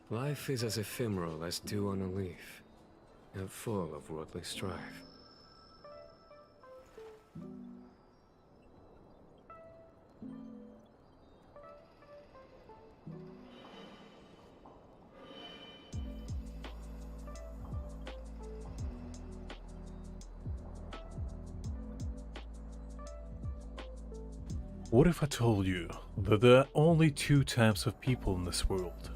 Life is as ephemeral as dew on a leaf, and full of worldly strife. What if I told you that there are only two types of people in this world?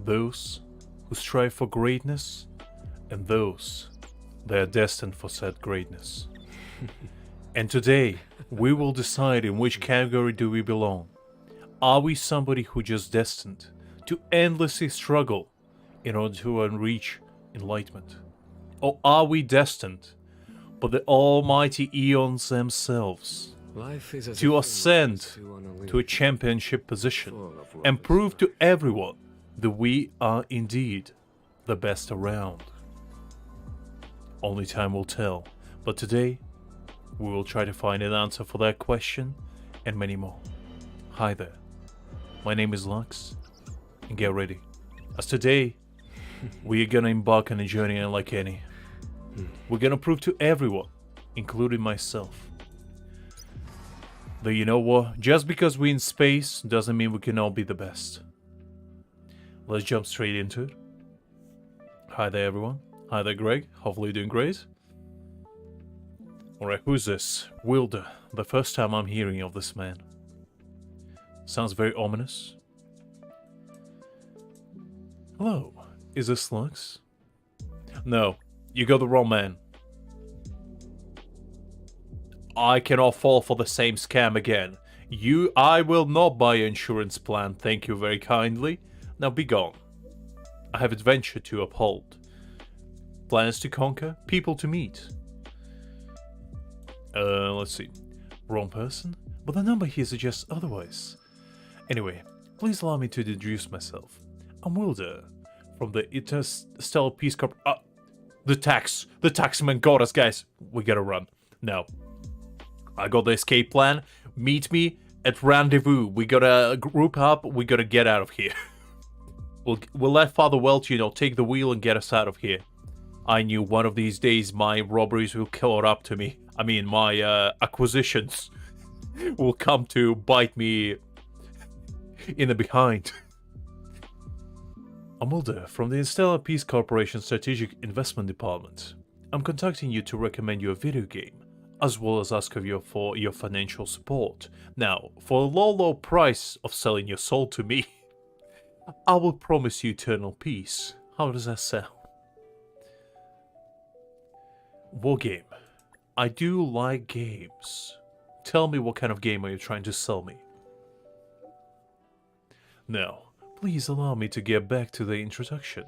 Those who strive for greatness, and those that are destined for said greatness. And today, we will decide in which category do we belong. Are we somebody who just destined to endlessly struggle in order to reach enlightenment? Or are we destined for the almighty eons themselves Life is as to ephemeral ascend as dew on a leaf, to a championship position full of worldly and prove strife. to everyone that we are indeed the best around? Only time will tell, but today we will try to find an answer for that question and many more. Hi there, my name is Lux, and get ready, as today we are gonna embark on a journey unlike any. We're gonna prove to everyone, including myself, that you know what, just because we're in space doesn't mean we can all be the best. Let's jump straight into it. Hi there everyone. Hi there Greg. Hopefully you're doing great. Alright, who's this? Wilder. The first time I'm hearing of this man. Sounds very ominous. Hello. Is this Lux? No, you got the wrong man. I cannot fall for the same scam again. I will not buy your insurance plan, thank you very kindly. Now be gone. I have adventure to uphold. Plans to conquer, people to meet. Let's see. Wrong person? But the number here suggests otherwise. Anyway, please allow me to introduce myself. I'm Wilder, from the Interstellar Peace Corp. The taxman got us, guys. We gotta run. Now, I got the escape plan. Meet me at rendezvous. We gotta group up. We gotta get out of here. We'll let Father Welch, take the wheel and get us out of here. I knew one of these days my robberies will catch up to me. I mean, my acquisitions will come to bite me in the behind. I'm Wilder from the Interstellar Peace Corporation Strategic Investment Department. I'm contacting you to recommend you a video game, as well as ask of you for your financial support. Now, for a low price of selling your soul to me, I will promise you eternal peace. How does that sound? War game. I do like games. Tell me, what kind of game are you trying to sell me? Now, please allow me to get back to the introduction.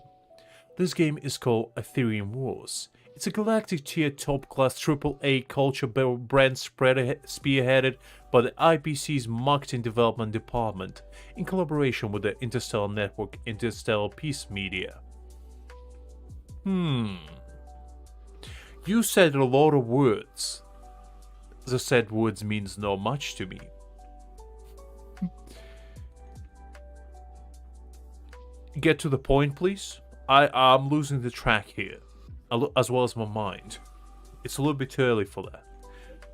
This game is called Ethereum Wars. It's a galactic tier top-class AAA culture brand spearheaded by the IPC's Marketing Development Department in collaboration with the Interstellar Network Interstellar Peace Media. You said a lot of words. The said words means not much to me. Get to the point, please. I'm losing the track here, as well as my mind. It's a little bit early for that.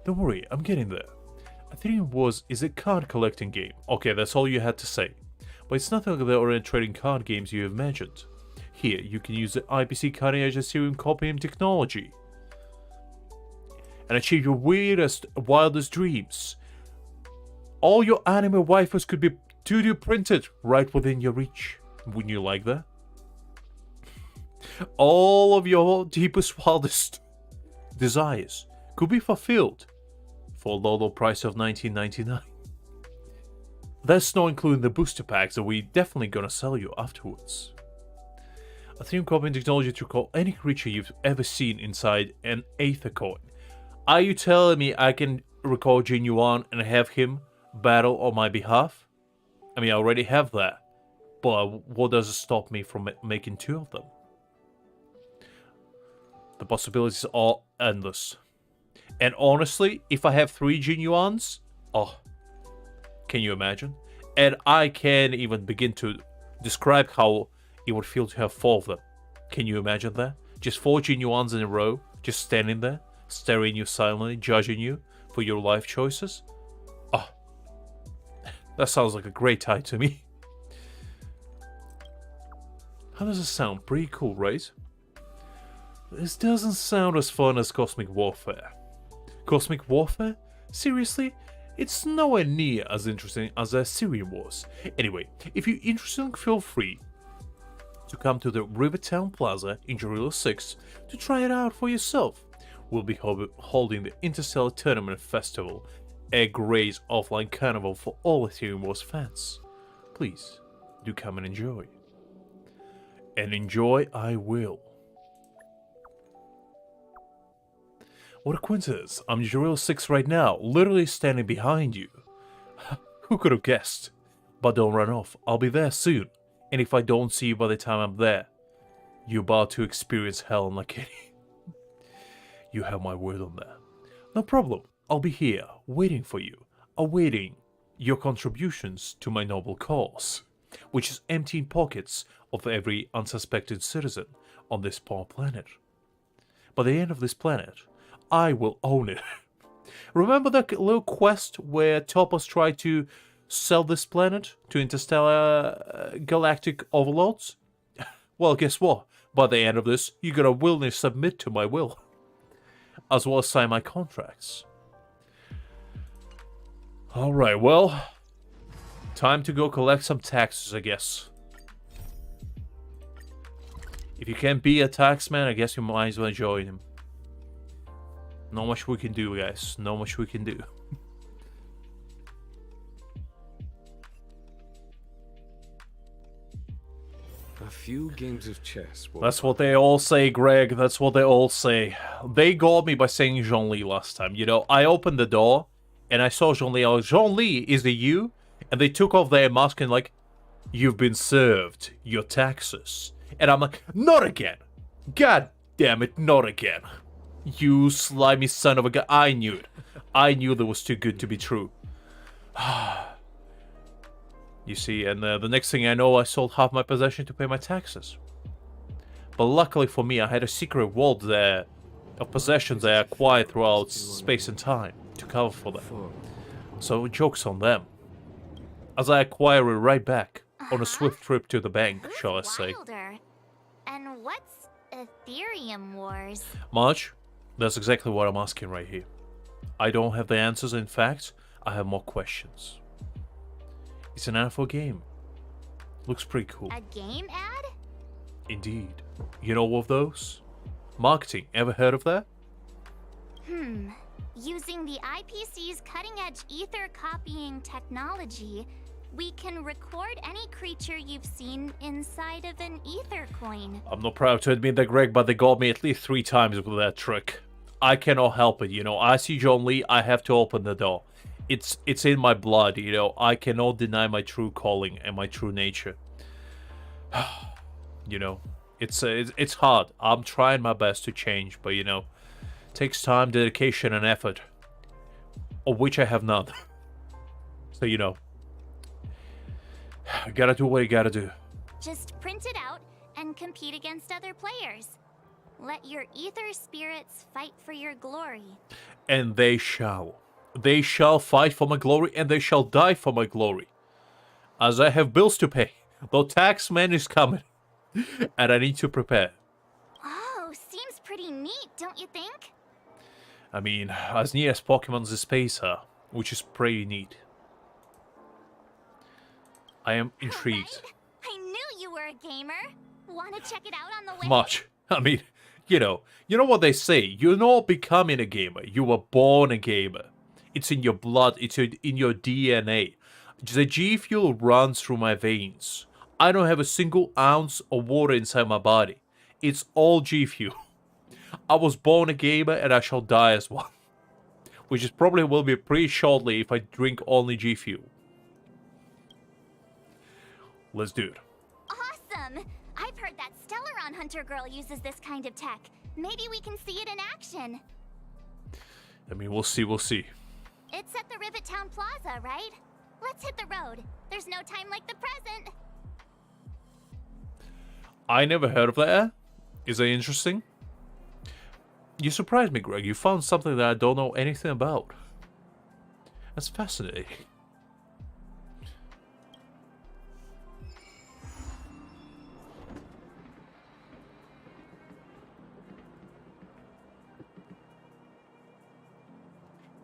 Don't worry, I'm getting there. Ethereum Wars is a card collecting game. Okay, that's all you had to say. But it's nothing like the oriented trading card games you imagined. Here, you can use the IPC cutting edge Ethereum copying technology and achieve your weirdest, wildest dreams. All your anime waifus could be 2D printed right within your reach. Wouldn't you like that? All of your deepest, wildest desires could be fulfilled for a low price of $19.99. That's not including the booster packs that we definitely gonna sell you afterwards. Ethereum copying technology to recall any creature you've ever seen inside an Aether coin. Are you telling me I can recall Jin Yuan and have him battle on my behalf? I mean, I already have that. But what does it stop me from making two of them? The possibilities are endless. And honestly, if I have 3 Jin Yuans, oh, can you imagine? And I can't even begin to describe how it would feel to have 4 of them. Can you imagine that? Just 4 genuines in a row, just standing there, staring you silently, judging you for your life choices? Oh, that sounds like a great time to me. How does it sound? Pretty cool, right? This doesn't sound as fun as Cosmic Warfare. Cosmic Warfare? Seriously? It's nowhere near as interesting as Syrian Wars. Anyway, if you're interested, feel free to come to the Rivertown Plaza in Jarilla 6 to try it out for yourself. We'll be holding the Interstellar Tournament Festival, a great offline carnival for all Ethereum Wars fans. Please, do come and enjoy. And enjoy I will. What a coincidence, I'm in Jarilla 6 right now, literally standing behind you. Who could have guessed? But don't run off, I'll be there soon. And if I don't see you by the time I'm there, you're about to experience hell in a kitty. You have my word on that. No problem, I'll be here, waiting for you, awaiting your contributions to my noble cause, which is emptying pockets of every unsuspected citizen on this poor planet. By the end of this planet, I will own it. Remember that little quest where Topaz tried to sell this planet to interstellar galactic overlords? Well, guess what? By the end of this, you're gonna willingly submit to my will, as well as sign my contracts. Alright, well, time to go collect some taxes, I guess. If you can't be a taxman, I guess you might as well join him. Not much we can do, guys. Not much we can do. A few games of chess. That's what they all say, Greg. That's what they all say. They got me by saying Zhongli last time. You know, I opened the door and I saw Zhongli. I was, Zhongli, is it you? And they took off their mask and like, you've been served your taxes. And I'm like, not again. God damn it, not again. You slimy son of a gun. I knew it. I knew that was too good to be true. You see, and the next thing I know, I sold half my possession to pay my taxes. But luckily for me, I had a secret vault there of possessions I acquired throughout space and time to cover for them. So joke's on them, as I acquire it right back on a swift trip to the bank, shall I say. And what's Ethereum Wars? Marge, that's exactly what I'm asking right here. I don't have the answers, in fact, I have more questions. It's an ad for a game. Looks pretty cool. A game ad? Indeed. You know of those? Marketing, ever heard of that? Using the IPC's cutting-edge ether copying technology, we can record any creature you've seen inside of an ether coin. I'm not proud to admit that, Greg, but they got me at least 3 times with that trick. I cannot help it, you know. I see John Lee, I have to open the door. It's in my blood, you know. I cannot deny my true calling and my true nature. You know, it's hard. I'm trying my best to change, but you know, it takes time, dedication, and effort, of which I have none. So you know, you gotta do what you gotta do. Just print it out and compete against other players. Let your ether spirits fight for your glory. And they shall. They shall fight for my glory, and they shall die for my glory. As I have bills to pay, the tax man is coming, and I need to prepare. Oh, seems pretty neat, don't you think? I mean, as near as Pokemon's space are, which is pretty neat. I am intrigued. Right? I knew you were a gamer. Want to check it out on the way? Much. I mean, you know what they say. You're not becoming a gamer. You were born a gamer. It's in your blood. It's in your DNA. The G Fuel runs through my veins. I don't have a single ounce of water inside my body. It's all G Fuel. I was born a gamer and I shall die as one. Which is probably will be pretty shortly if I drink only G Fuel. Let's do it. Awesome! I've heard that Stellaron Hunter girl uses this kind of tech. Maybe we can see it in action. I mean, we'll see, we'll see. It's at the Rivettown Plaza, right? Let's hit the road. There's no time like the present. I never heard of that. Is that interesting? You surprised me, Greg. You found something that I don't know anything about. That's fascinating.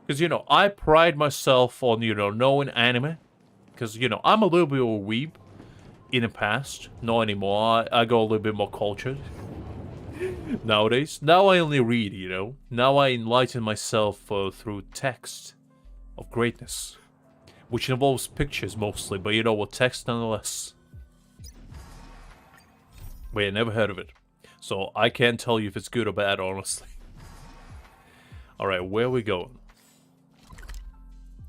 Because, you know, I pride myself on, you know, knowing anime. Because, you know, I'm a little bit of a weeb in the past. Not anymore. I go a little bit more cultured nowadays. Now I only read, you know. Now I enlighten myself through text of greatness. Which involves pictures mostly, but you know what, text nonetheless. Wait, I never heard of it. So I can't tell you if it's good or bad, honestly. Alright, where are we going?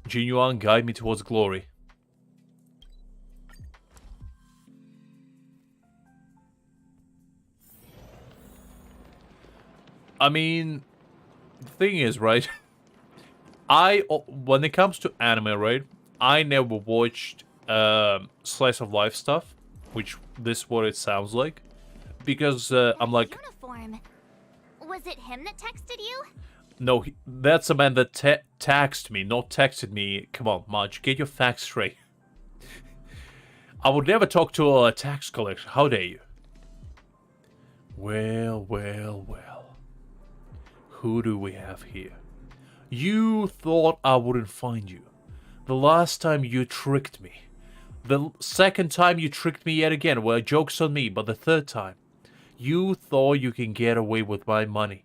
Jin Yuan, guide me towards glory. I mean, the thing is, right? When it comes to anime, right? I never watched slice of life stuff, which this is what it sounds like, because I'm like, uniform. Was it him that texted you? no, that's a man that taxed me, not texted me. Come on, Marge, get your facts straight. I would never talk to a tax collector. How dare you? Well, well, well. Who do we have here? You thought I wouldn't find you. The last time you tricked me. The second time you tricked me yet again. Well, joke's on me, but the third time. You thought you can get away with my money.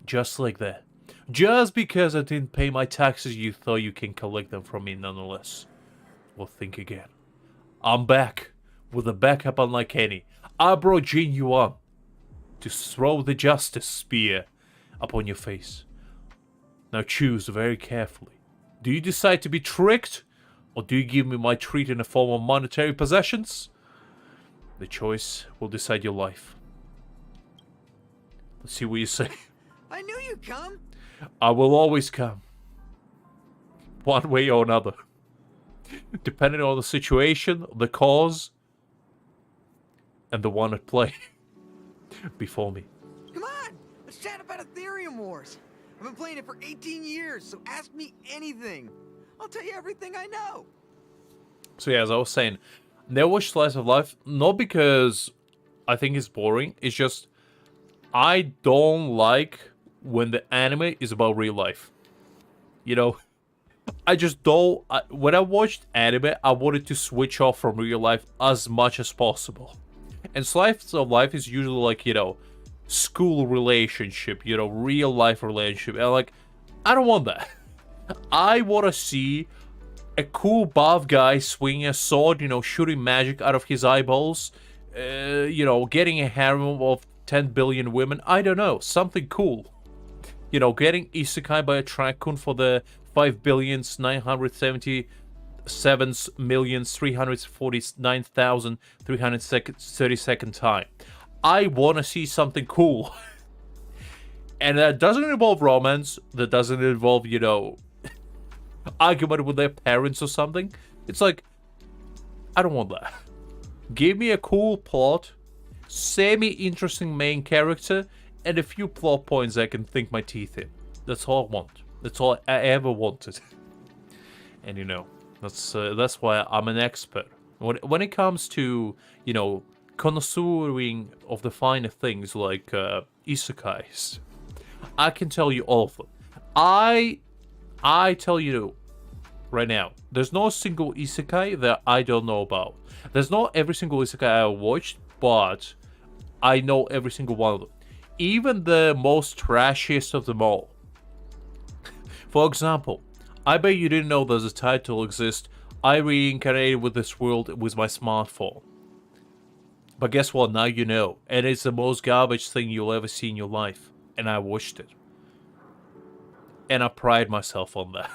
Just like that. Just because I didn't pay my taxes, you thought you can collect them from me nonetheless. Well, think again. I'm back. With a backup unlike any. I brought Jin Yuan to throw the justice spear upon your face. Now choose very carefully. Do you decide to be tricked? Or do you give me my treat in the form of monetary possessions? The choice will decide your life. Let's see what you say. I knew you'd come. I will always come. One way or another. Depending on the situation, the cause, and the one at play before me. Come on, let's chat about Ethereum Wars. I've been playing it for 18 years, so ask me anything. I'll tell you everything I know. So yeah, as I was saying, never watched Slice of Life, not because I think it's boring, it's just I don't like when the anime is about real life. You know, I just don't. When I watched anime, I wanted to switch off from real life as much as possible. And Slice of Life is usually like, you know, school relationship, you know, real life relationship. And like, I don't want that. I want to see a cool buff guy swinging a sword, you know, shooting magic out of his eyeballs, you know, getting a harem of 10 billion women. I don't know, something cool. You know, getting isekai by a Trackun for the 5,977,349,332nd time. I want to see something cool. And that doesn't involve romance, that doesn't involve, you know, argument with their parents or something. It's like, I don't want that. Give me a cool plot, semi-interesting main character, and a few plot points I can think my teeth in. That's all I want. That's all I ever wanted. And you know, that's why I'm an expert. When it comes to, you know, connoisseuring of the finer things like isekais, I can tell you all of them. I tell you right now, there's no single isekai that I don't know about. There's not every single isekai I watched, but I know every single one of them. Even the most trashiest of them all. For example, I bet you didn't know there's a title exists, I reincarnated with this world with my smartphone. But guess what, now you know. And it's the most garbage thing you'll ever see in your life. And I watched it. And I pride myself on that.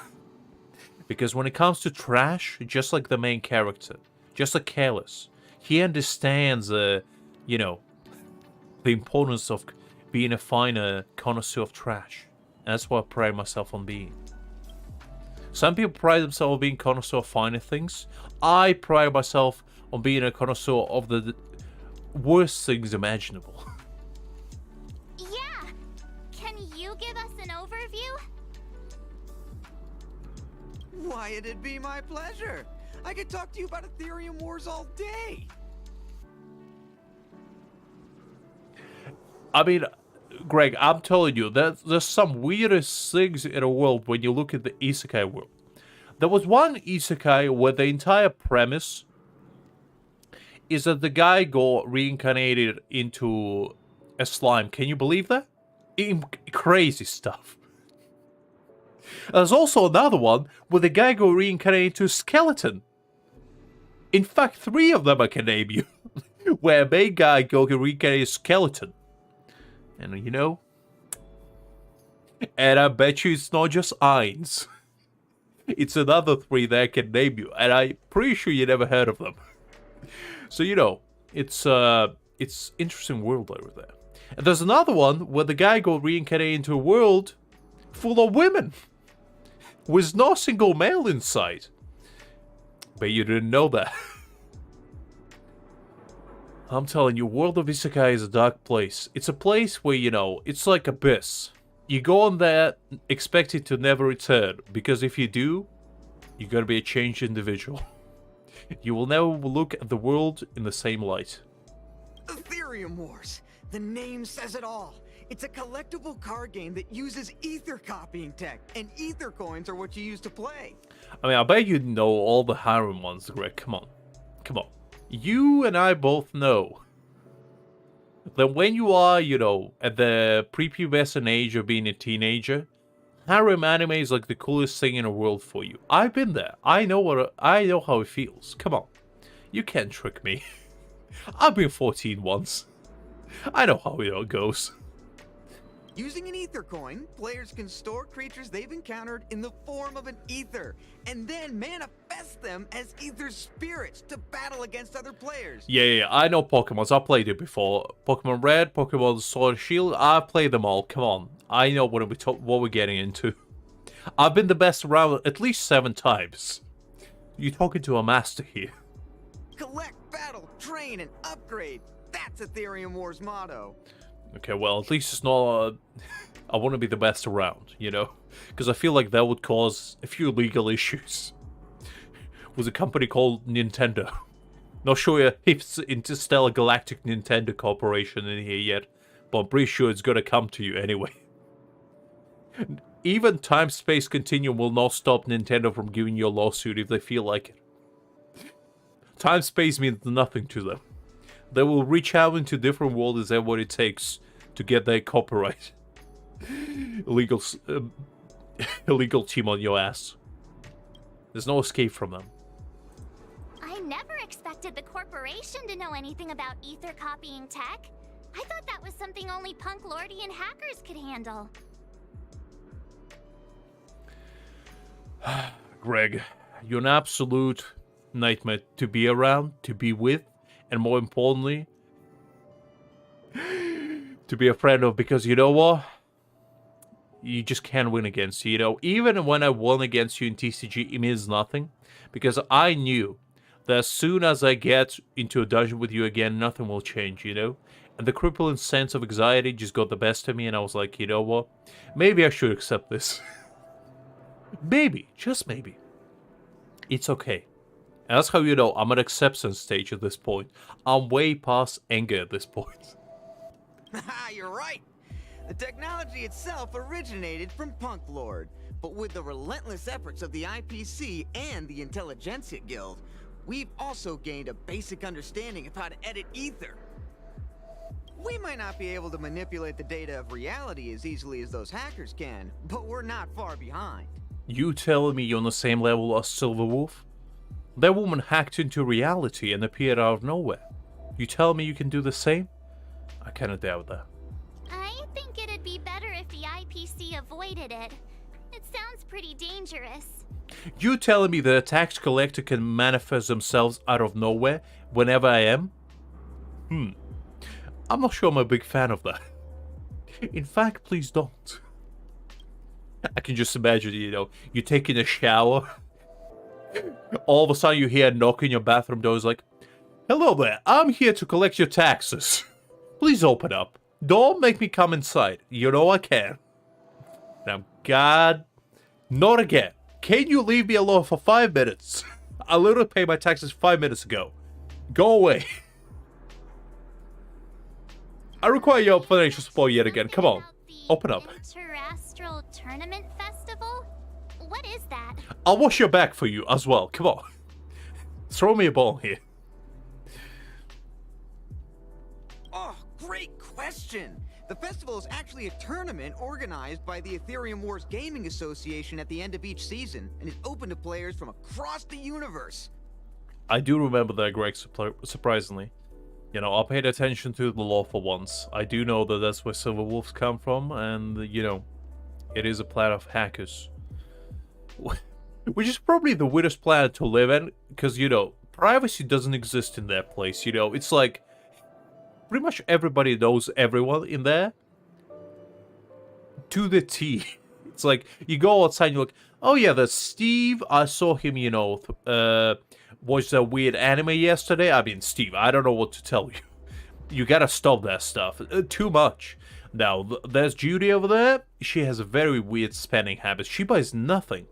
Because when it comes to trash, just like the main character, just like Careless, he understands, you know, the importance of being a finer connoisseur of trash. And that's what I pride myself on being. Some people pride themselves on being connoisseur of finer things. I pride myself on being a connoisseur of the worst things imaginable. Yeah! Can you give us an overview? Why, it'd be my pleasure. I could talk to you about Ethereum Wars all day. I mean, Greg, I'm telling you, there's some weirdest things in the world when you look at the isekai world. There was one isekai where the entire premise is that the guy got reincarnated into a slime. Can you believe that? Crazy stuff. There's also another one where the guy got reincarnated into a skeleton. In fact, 3 of them I can name you. Where a main guy got reincarnated as a skeleton. And you know? And I bet you it's not just Eins. It's another 3 that I can name you. And I'm pretty sure you never heard of them. So, you know, it's interesting world over there. And there's another one where the guy got reincarnated into a world full of women. With no single male inside. But you didn't know that. I'm telling you, World of Isekai is a dark place. It's a place where, you know, it's like Abyss. You go on there expecting to never return. Because if you do, you're gonna be a changed individual. You will never look at the world in the same light. Ethereum Wars. The name says it all. It's a collectible card game that uses ether copying tech, and ether coins are what you use to play. I mean, I bet you know all the harem ones, Greg. Come on. Come on. You and I both know that when you are, you know, at the prepubescent age of being a teenager, harem anime is like the coolest thing in the world for you. I've been there. I know how it feels. Come on. You can't trick me. I've been 14 once. I know how it goes. Using an ether coin, players can store creatures they've encountered in the form of an ether, and then manifest them as ether spirits to battle against other players. Yeah, I know Pokemon. I've played it before. Pokemon Red, Pokemon Sword and Shield, I've played them all. Come on. I know what we're getting into. I've been the best around at least 7 times. You're talking to a master here. Collect, battle, train, and upgrade. That's Ethereum Wars' motto. Okay, well, at least it's not... I want to be the best around, you know? Because I feel like that would cause a few legal issues. With a company called Nintendo. Not sure if it's Interstellar Galactic Nintendo Corporation in here yet, but I'm pretty sure it's gonna come to you anyway. Even Time Space Continuum will not stop Nintendo from giving you a lawsuit if they feel like it. Time Space means nothing to them. They will reach out into different worlds and what it takes to get their copyright. Illegal team on your ass. There's no escape from them. I never expected the corporation to know anything about ether copying tech. I thought that was something only punk lordian hackers could handle. Greg, you're an absolute nightmare to be around, to be with, and more importantly, to be a friend of, because you know what? You just can't win against you, you know? Even when I won against you in TCG, it means nothing, because I knew that as soon as I get into a dungeon with you again, nothing will change, you know? And the crippling sense of anxiety just got the best of me, and I was like, you know what? Maybe I should accept this. Maybe, just maybe. It's okay. And that's how you know I'm at acceptance stage at this point. I'm way past anger at this point. Haha, you're right. The technology itself originated from Punk Lord, but with the relentless efforts of the IPC and the Intelligentsia Guild, we've also gained a basic understanding of how to edit ether. We might not be able to manipulate the data of reality as easily as those hackers can, but we're not far behind. You telling me you're on the same level as Silverwolf? That woman hacked into reality and appeared out of nowhere. You tell me you can do the same? I kinda doubt that. I think it'd be better if the IPC avoided it. It sounds pretty dangerous. You telling me that a tax collector can manifest themselves out of nowhere whenever I am? I'm not sure I'm a big fan of that. In fact, please don't. I can just imagine, you know, you taking a shower. All of a sudden you hear a knock in your bathroom door. It's like, Hello there, I'm here to collect your taxes. Please open up. Don't make me come inside. You know I can. Now, God, not again. Can you leave me alone for 5 minutes? I literally paid my taxes 5 minutes ago. Go away. I require your financial support yet again. Come on, open up. Terrestrial Tournament Festival? What is that? I'll wash your back for you as well. Come on. Throw me a ball here. Oh, great question! The festival is actually a tournament organized by the Ethereum Wars Gaming Association at the end of each season, and is open to players from across the universe. I do remember that, Greg, surprisingly. You know, I paid attention to the law for once. I do know that that's where Silver Wolves come from, and, you know, it is a planet of hackers. Which is probably the weirdest planet to live in, because, you know, privacy doesn't exist in that place, you know. It's like, pretty much everybody knows everyone in there. To the T. It's like, you go outside and you're like, oh yeah, that's Steve. I saw him, you know, watch that weird anime yesterday. I mean, Steve, I don't know what to tell you. You gotta stop that stuff. Too much. Now, there's Judy over there. She has a very weird spending habit. She buys nothing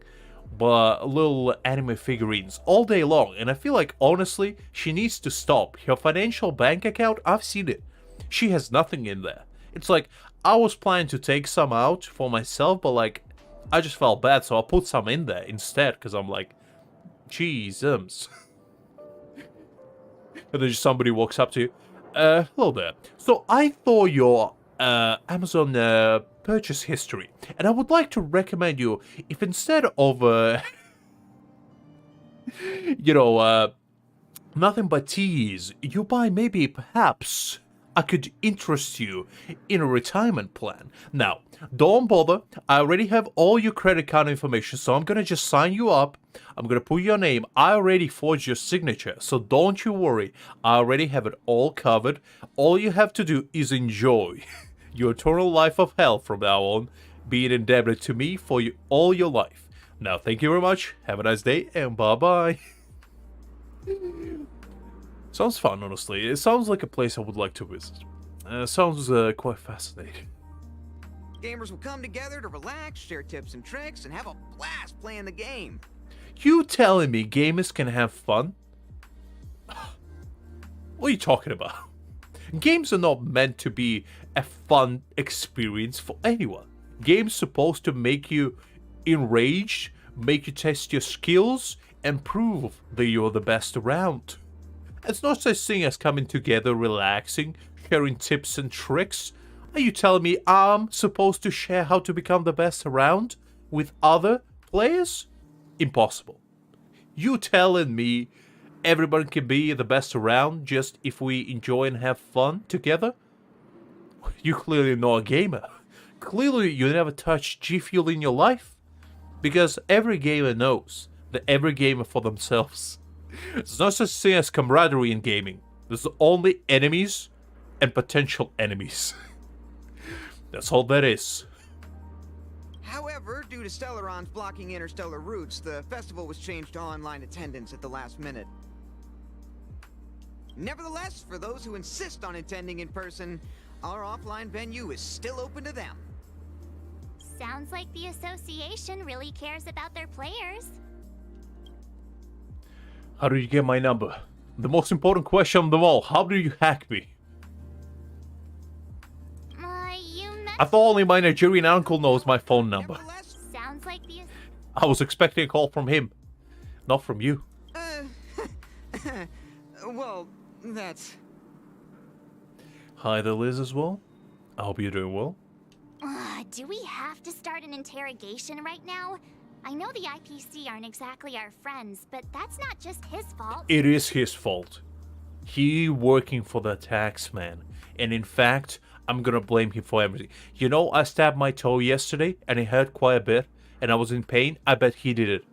but little anime figurines all day long. And I feel like, honestly, she needs to stop. Her financial bank account, I've seen it. She has nothing in there. It's like, I was planning to take some out for myself, but like, I just felt bad, so I put some in there instead, because I'm like, Jesus. And then somebody walks up to you. Hello there. So I thought your Amazon purchase history, and I would like to recommend you, if instead of you know, nothing but teas, you buy maybe perhaps I could interest you in a retirement plan. Now, don't bother. I already have all your credit card information, so I'm gonna just sign you up. I'm gonna put your name. I already forged your signature, so don't you worry. I already have it all covered. All you have to do is enjoy your eternal life of hell from now on, being indebted to me for all your life. Now, thank you very much. Have a nice day, and bye-bye. Sounds fun, honestly. It sounds like a place I would like to visit. Sounds quite fascinating. Gamers will come together to relax, share tips and tricks, and have a blast playing the game. You telling me gamers can have fun? What are you talking about? Games are not meant to be a fun experience for anyone. Games supposed to make you enraged, make you test your skills, and prove that you're the best around. It's not such thing as coming together, relaxing, sharing tips and tricks. Are you telling me I'm supposed to share how to become the best around with other players? Impossible. You telling me everybody can be the best around just if we enjoy and have fun together? You clearly not a gamer. Clearly you never touched G Fuel in your life. Because every gamer knows that every gamer for themselves. There's no such thing as camaraderie in gaming. There's only enemies and potential enemies. That's all that is. However, due to Stellarons blocking interstellar routes, the festival was changed to online attendance at the last minute. Nevertheless, for those who insist on attending in person, our offline venue is still open to them. Sounds like the association really cares about their players. How do you get my number? The most important question of them all. How do you hack me? I thought only my Nigerian uncle knows my phone number. Sounds like the... I was expecting a call from him, not from you. Well, that's... Hi there, Liz, as well. I hope you're doing well. Do we have to start an interrogation right now? I know the IPC aren't exactly our friends, but that's not just his fault. It is his fault. He working for the tax man. And in fact, I'm gonna blame him for everything. You know, I stabbed my toe yesterday, and it hurt quite a bit, and I was in pain. I bet he did it.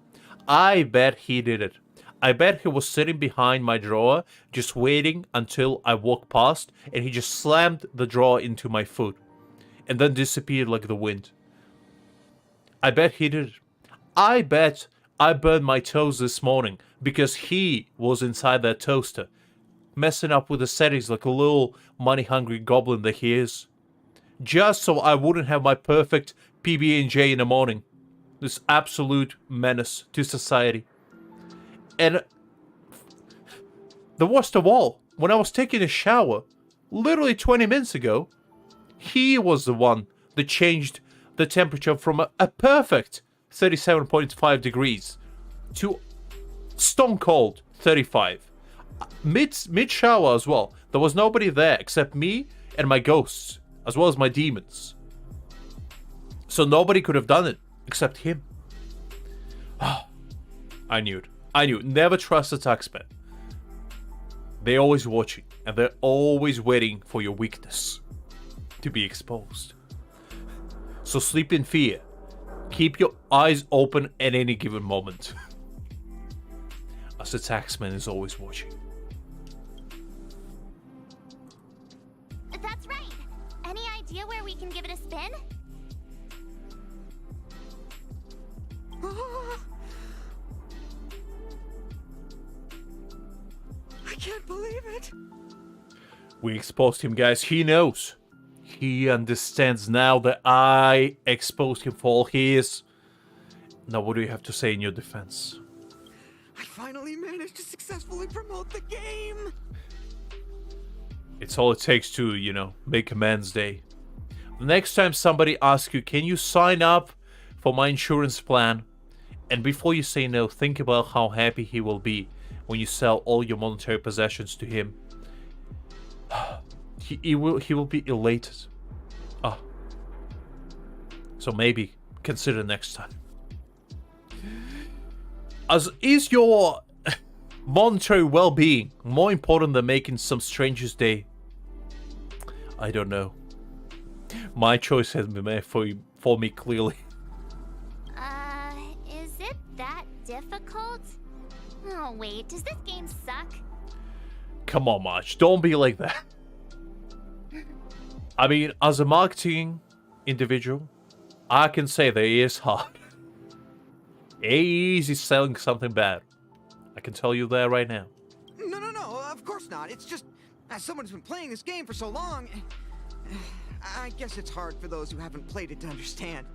I bet he did it. I bet he was sitting behind my drawer, just waiting until I walked past, and he just slammed the drawer into my foot, and then disappeared like the wind. I bet he did it. I bet I burned my toes this morning, because he was inside that toaster. messing up with the settings like a little money-hungry goblin that he is. Just so I wouldn't have my perfect PB&J in the morning. This absolute menace to society. And the worst of all, when I was taking a shower, literally 20 minutes ago, he was the one that changed the temperature from a perfect 37.5 degrees to stone cold 35. Mid shower as well. There was nobody there except me and my ghosts, as well as my demons. So nobody could have done it except him. I knew it. I knew it. Never trust the taxman. They're always watching, and they're always waiting for your weakness to be exposed. So sleep in fear. Keep your eyes open at any given moment. As the taxman is always watching. That's right. Any idea where we can give it a spin? I can't believe it. We exposed him, guys. He knows. He understands now that I exposed him for all he is. Now, what do you have to say in your defense? I finally managed to successfully promote the game. It's all it takes to, you know, make a man's day. The next time somebody asks you, can you sign up for my insurance plan? And before you say no, think about how happy he will be when you sell all your monetary possessions to him. He will be elated. So maybe consider next time. As is your monetary well-being more important than making some stranger's day? I don't know. My choice has been made for me clearly. Is it that difficult? Oh wait, does this game suck? Come on, Marge, don't be like that. I mean, as a marketing individual, I can say that it is hard. Easy selling something bad. I can tell you that right now. No, of course not. It's just, as someone who's been playing this game for so long, I guess it's hard for those who haven't played it to understand.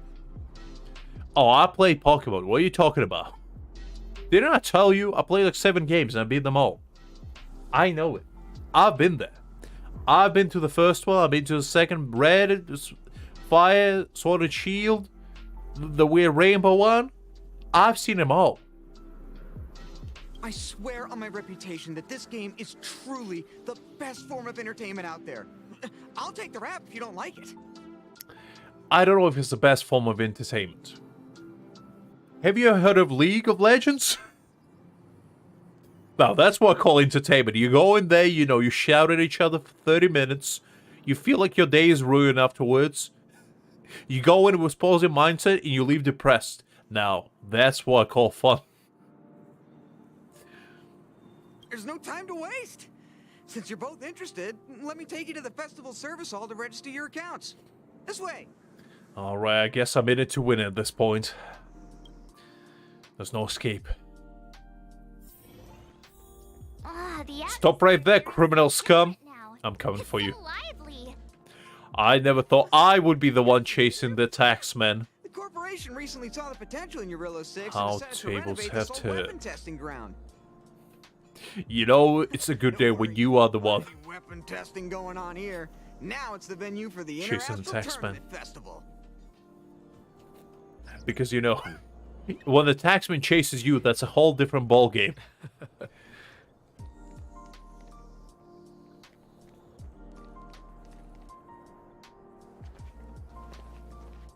Oh, I played Pokémon. What are you talking about? Didn't I tell you? I played like 7 games and I beat them all. I know it. I've been there. I've been to the first one. I've been to the second. Red, Fire, Sword and Shield, the weird rainbow one. I've seen them all. I swear on my reputation that this game is truly the best form of entertainment out there. I'll take the rap if you don't like it. I don't know if it's the best form of entertainment. Have you heard of League of Legends? Now, that's what I call entertainment. You go in there, you know, you shout at each other for 30 minutes. You feel like your day is ruined afterwards. You go in with a positive mindset and you leave depressed. Now, that's what I call fun. There's no time to waste. Since you're both interested, let me take you to the festival service hall to register your accounts. This way. Alright, I guess I'm in it to win at this point. There's no escape. Stop right there, criminal scum. I'm coming for you. I never thought I would be the one chasing the taxman. The corporation recently saw the potential in Eurilo 6 How and decided to tables renovate have this whole weapon turned. testing ground. You know, it's a good day when you are the one. Weapon testing going on here. Now it's the venue for the Chasing the International taxman. Tournament Festival. Because, you know, when the taxman chases you, that's a whole different ballgame.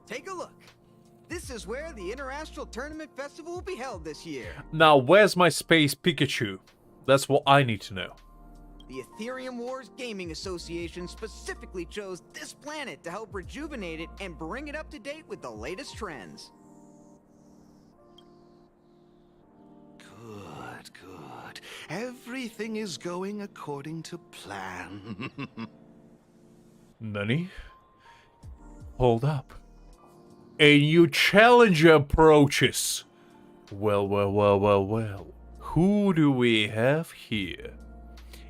Take a look. This is where the International Tournament Festival will be held this year. Now, where's my space Pikachu? That's what I need to know. The Ethereum Wars Gaming Association specifically chose this planet to help rejuvenate it and bring it up to date with the latest trends. Good. Everything is going according to plan. Nani? Hold up. A new challenger approaches. Well. Who do we have here?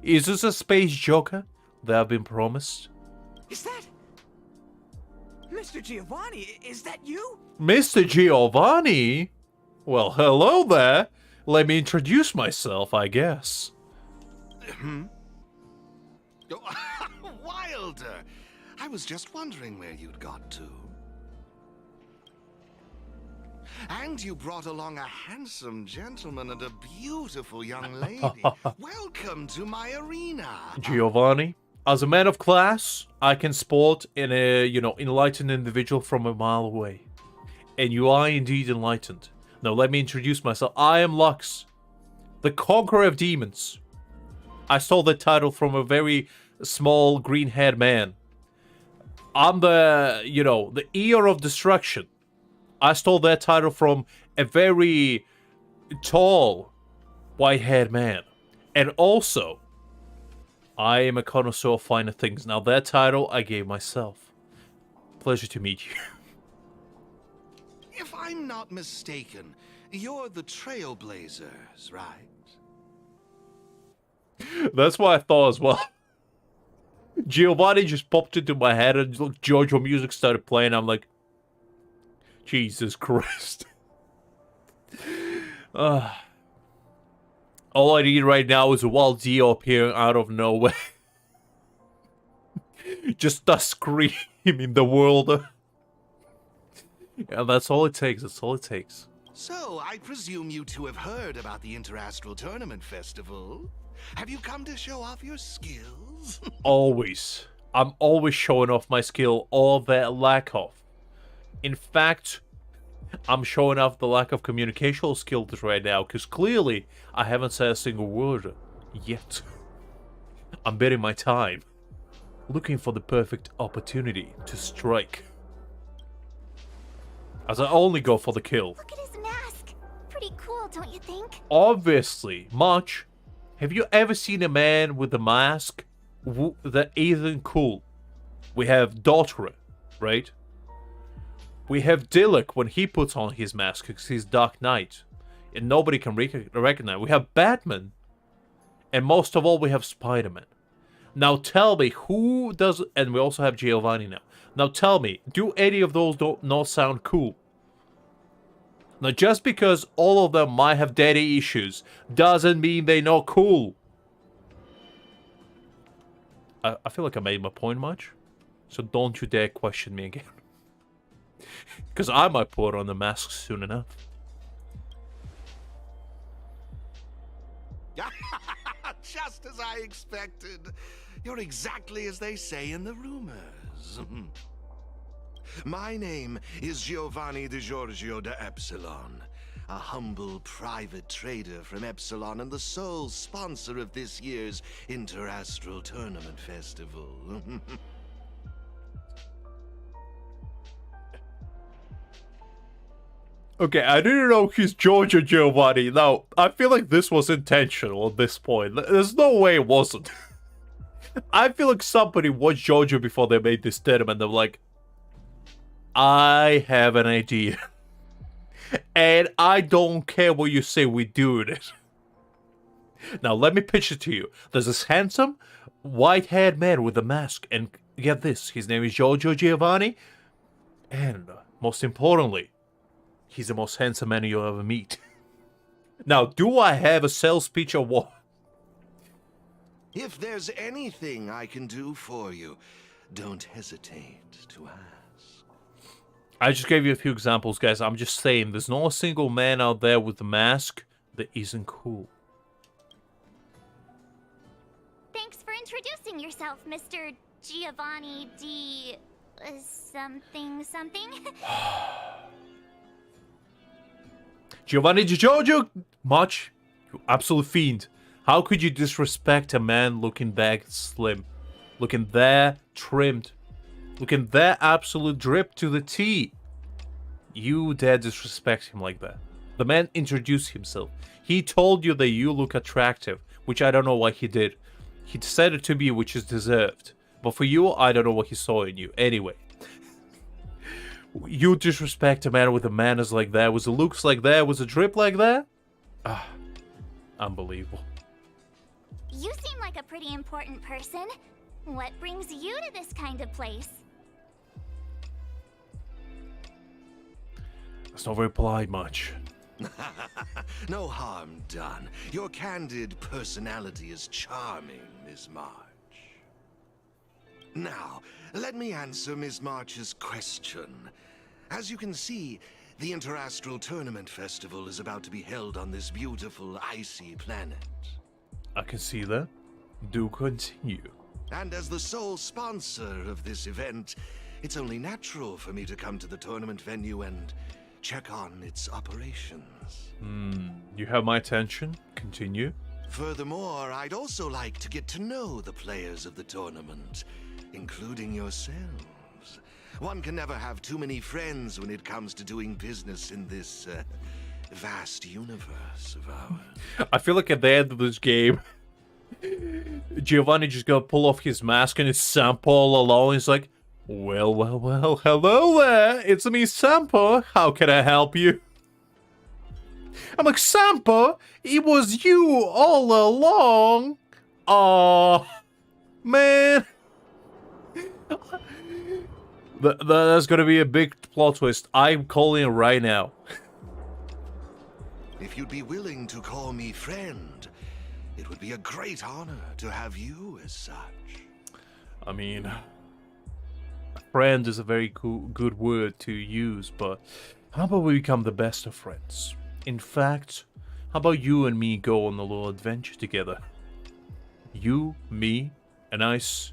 Is this a space Joker that I've been promised? Is that... Mr. Giovanni, is that you? Mr. Giovanni? Well, hello there. Let me introduce myself, I guess. Wilder! I was just wondering where you'd got to. And you brought along a handsome gentleman and a beautiful young lady. Welcome to my arena. Giovanni, as a man of class, I can spot an enlightened individual from a mile away. And you are indeed enlightened. Now let me introduce myself. I am Lux, the conqueror of demons. I stole that title from a very small green-haired man. I'm the, the ear of destruction. I stole that title from a very tall, white-haired man. And also, I am a connoisseur of finer things. Now, that title I gave myself. Pleasure to meet you. If I'm not mistaken, you're the Trailblazers, right? That's what I thought as well. Giovanni just popped into my head and JoJo music started playing. I'm like, Jesus Christ. All I need right now is a wild Dio appearing out of nowhere. Just start screaming the world. Yeah, that's all it takes. That's all it takes. So, I presume you two have heard about the Interastral Tournament Festival. Have you come to show off your skills? Always. I'm always showing off my skill or their lack of. In fact, I'm showing off the lack of communicational skills right now, because clearly I haven't said a single word yet. I'm bidding my time, looking for the perfect opportunity to strike. As I only go for the kill. Look at his mask. Pretty cool, don't you think? Obviously, much. Have you ever seen a man with a mask that isn't cool? We have Dotra, right? We have Dilek when he puts on his mask because he's Dark Knight. And nobody can recognize. We have Batman. And most of all, we have Spider-Man. Now tell me, who does... And we also have Giovanni now. Now tell me, do any of those not sound cool? Now just because all of them might have daddy issues doesn't mean they're not cool. I feel like I made my point much. So don't you dare question me again. Because I might put on the mask soon enough. Just as I expected. You're exactly as they say in the rumors. My name is Giovanni Di Giorgio de Epsilon, a humble private trader from Epsilon and the sole sponsor of this year's Interastral Tournament Festival. Okay, I didn't know he's Giorgio Giovanni. Now, I feel like this was intentional at this point. There's no way it wasn't. I feel like somebody watched Giorgio before they made this tournament. They're like, I have an idea. And I don't care what you say, we're doing it. Now, let me pitch it to you. There's this handsome, white-haired man with a mask. And get this, his name is Giorgio Giovanni. And, most importantly, he's the most handsome man you'll ever meet. Now, do I have a sales pitch or what? If there's anything I can do for you, don't hesitate to ask. I just gave you a few examples, guys. I'm just saying, there's not a single man out there with a mask that isn't cool. Thanks for introducing yourself, Mr. Giovanni D... something. Giovanni Di Giorgio? Much? You absolute fiend. How could you disrespect a man looking that slim? Looking there trimmed? Looking that absolute drip to the T? You dare disrespect him like that? The man introduced himself. He told you that you look attractive, which I don't know why he did. He said it to me, which is deserved. But for you, I don't know what he saw in you. Anyway. You disrespect a man with a manners like that, with a looks like that, with a drip like that? Ah, unbelievable. You seem like a pretty important person. What brings you to this kind of place? That's not very polite much. No harm done. Your candid personality is charming, Ms. March. Now, let me answer Ms. March's question. As you can see, the Interastral Tournament Festival is about to be held on this beautiful, icy planet. I can see that. Do continue. And as the sole sponsor of this event, it's only natural for me to come to the tournament venue and check on its operations. You have my attention. Continue. Furthermore, I'd also like to get to know the players of the tournament, including yourselves. One can never have too many friends when it comes to doing business in this vast universe of ours. I feel like at the end of this game, Giovanni just gonna pull off his mask and his Sampo all alone. He's like, well, hello there. It's me, Sampo. How can I help you? I'm like, Sampo, it was you all along. Aw, man. That's gonna be a big plot twist. I'm calling it right now. If you'd be willing to call me friend, it would be a great honor to have you as such. I mean, friend is a very good word to use, but how about we become the best of friends? In fact, how about you and me go on a little adventure together? You, me, a nice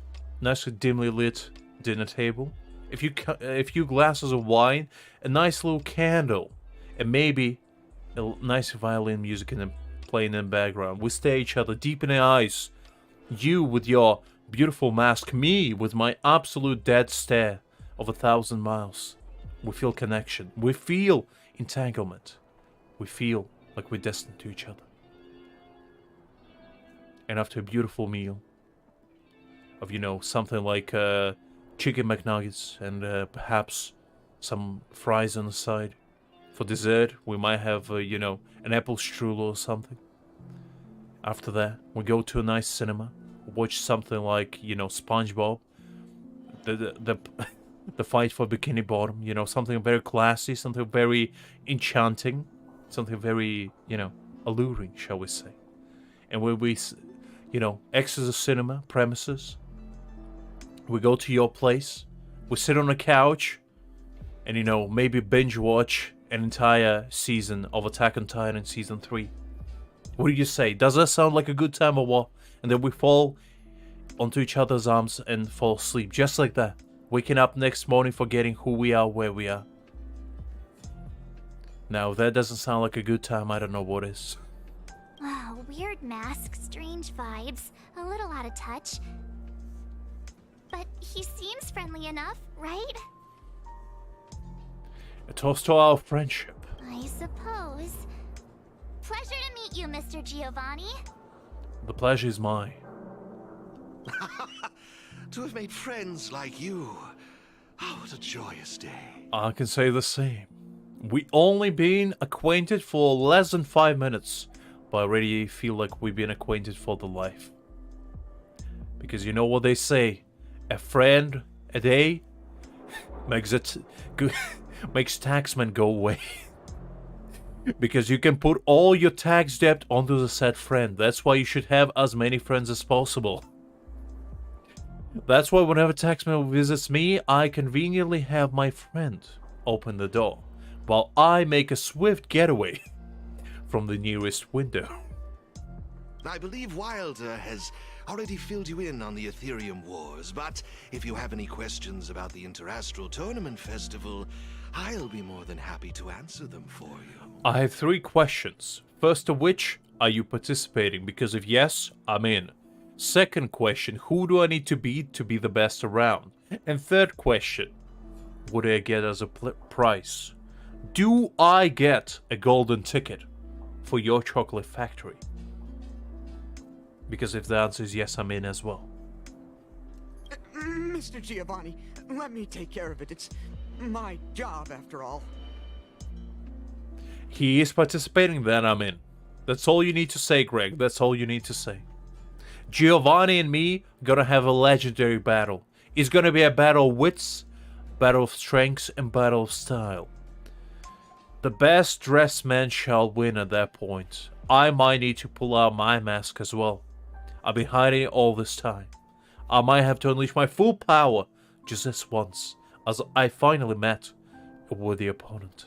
dimly lit dinner table, a few glasses of wine, a nice little candle, and maybe a nice violin music playing in the background. We stare each other deep in the eyes. You with your beautiful mask, me with my absolute dead stare of 1,000 miles. We feel connection. We feel entanglement. We feel like we're destined to each other. And after a beautiful meal of, something like chicken McNuggets and perhaps some fries on the side. For dessert, we might have, an apple strudel or something. After that, we go to a nice cinema, watch something like, SpongeBob, the fight for Bikini Bottom, something very classy, something very enchanting, something very, alluring, shall we say. And when we, exit the cinema premises, we go to your place, we sit on a couch, and, maybe binge watch an entire season of Attack on Titan Season 3. What do you say? Does that sound like a good time or what? And then we fall onto each other's arms and fall asleep, just like that. Waking up next morning forgetting who we are, where we are. Now, if that doesn't sound like a good time, I don't know what is. Wow, weird mask, strange vibes, a little out of touch. But he seems friendly enough, right? A toast to our friendship. I suppose. Pleasure to meet you, Mr. Giovanni. The pleasure is mine. To have made friends like you. Oh, what a joyous day. I can say the same. We only been acquainted for less than 5 minutes, but I already feel like we've been acquainted for the life. Because you know what they say, a friend a day makes taxmen go away. Because you can put all your tax debt onto the said friend. That's why you should have as many friends as possible. That's why whenever taxman visits me, I conveniently have my friend open the door, while I make a swift getaway from the nearest window. I believe Wilder has already filled you in on the Ethereum Wars, but if you have any questions about the Interastral Tournament Festival, I'll be more than happy to answer them for you. I have 3 questions. First of which, are you participating? Because if yes, I'm in. Second question, who do I need to beat to be the best around? And third question, what do I get as a prize? Do I get a golden ticket for your chocolate factory? Because if the answer is yes, I'm in as well. Mr. Giovanni, let me take care of it. It's my job, after all. He is participating, then I'm in. That's all you need to say, Greg. That's all you need to say. Giovanni and me gonna have a legendary battle. It's gonna be a battle of wits, battle of strengths, and battle of style. The best dressed man shall win at that point. I might need to pull out my mask as well. I've been hiding it all this time. I might have to unleash my full power just this once, as I finally met a worthy opponent.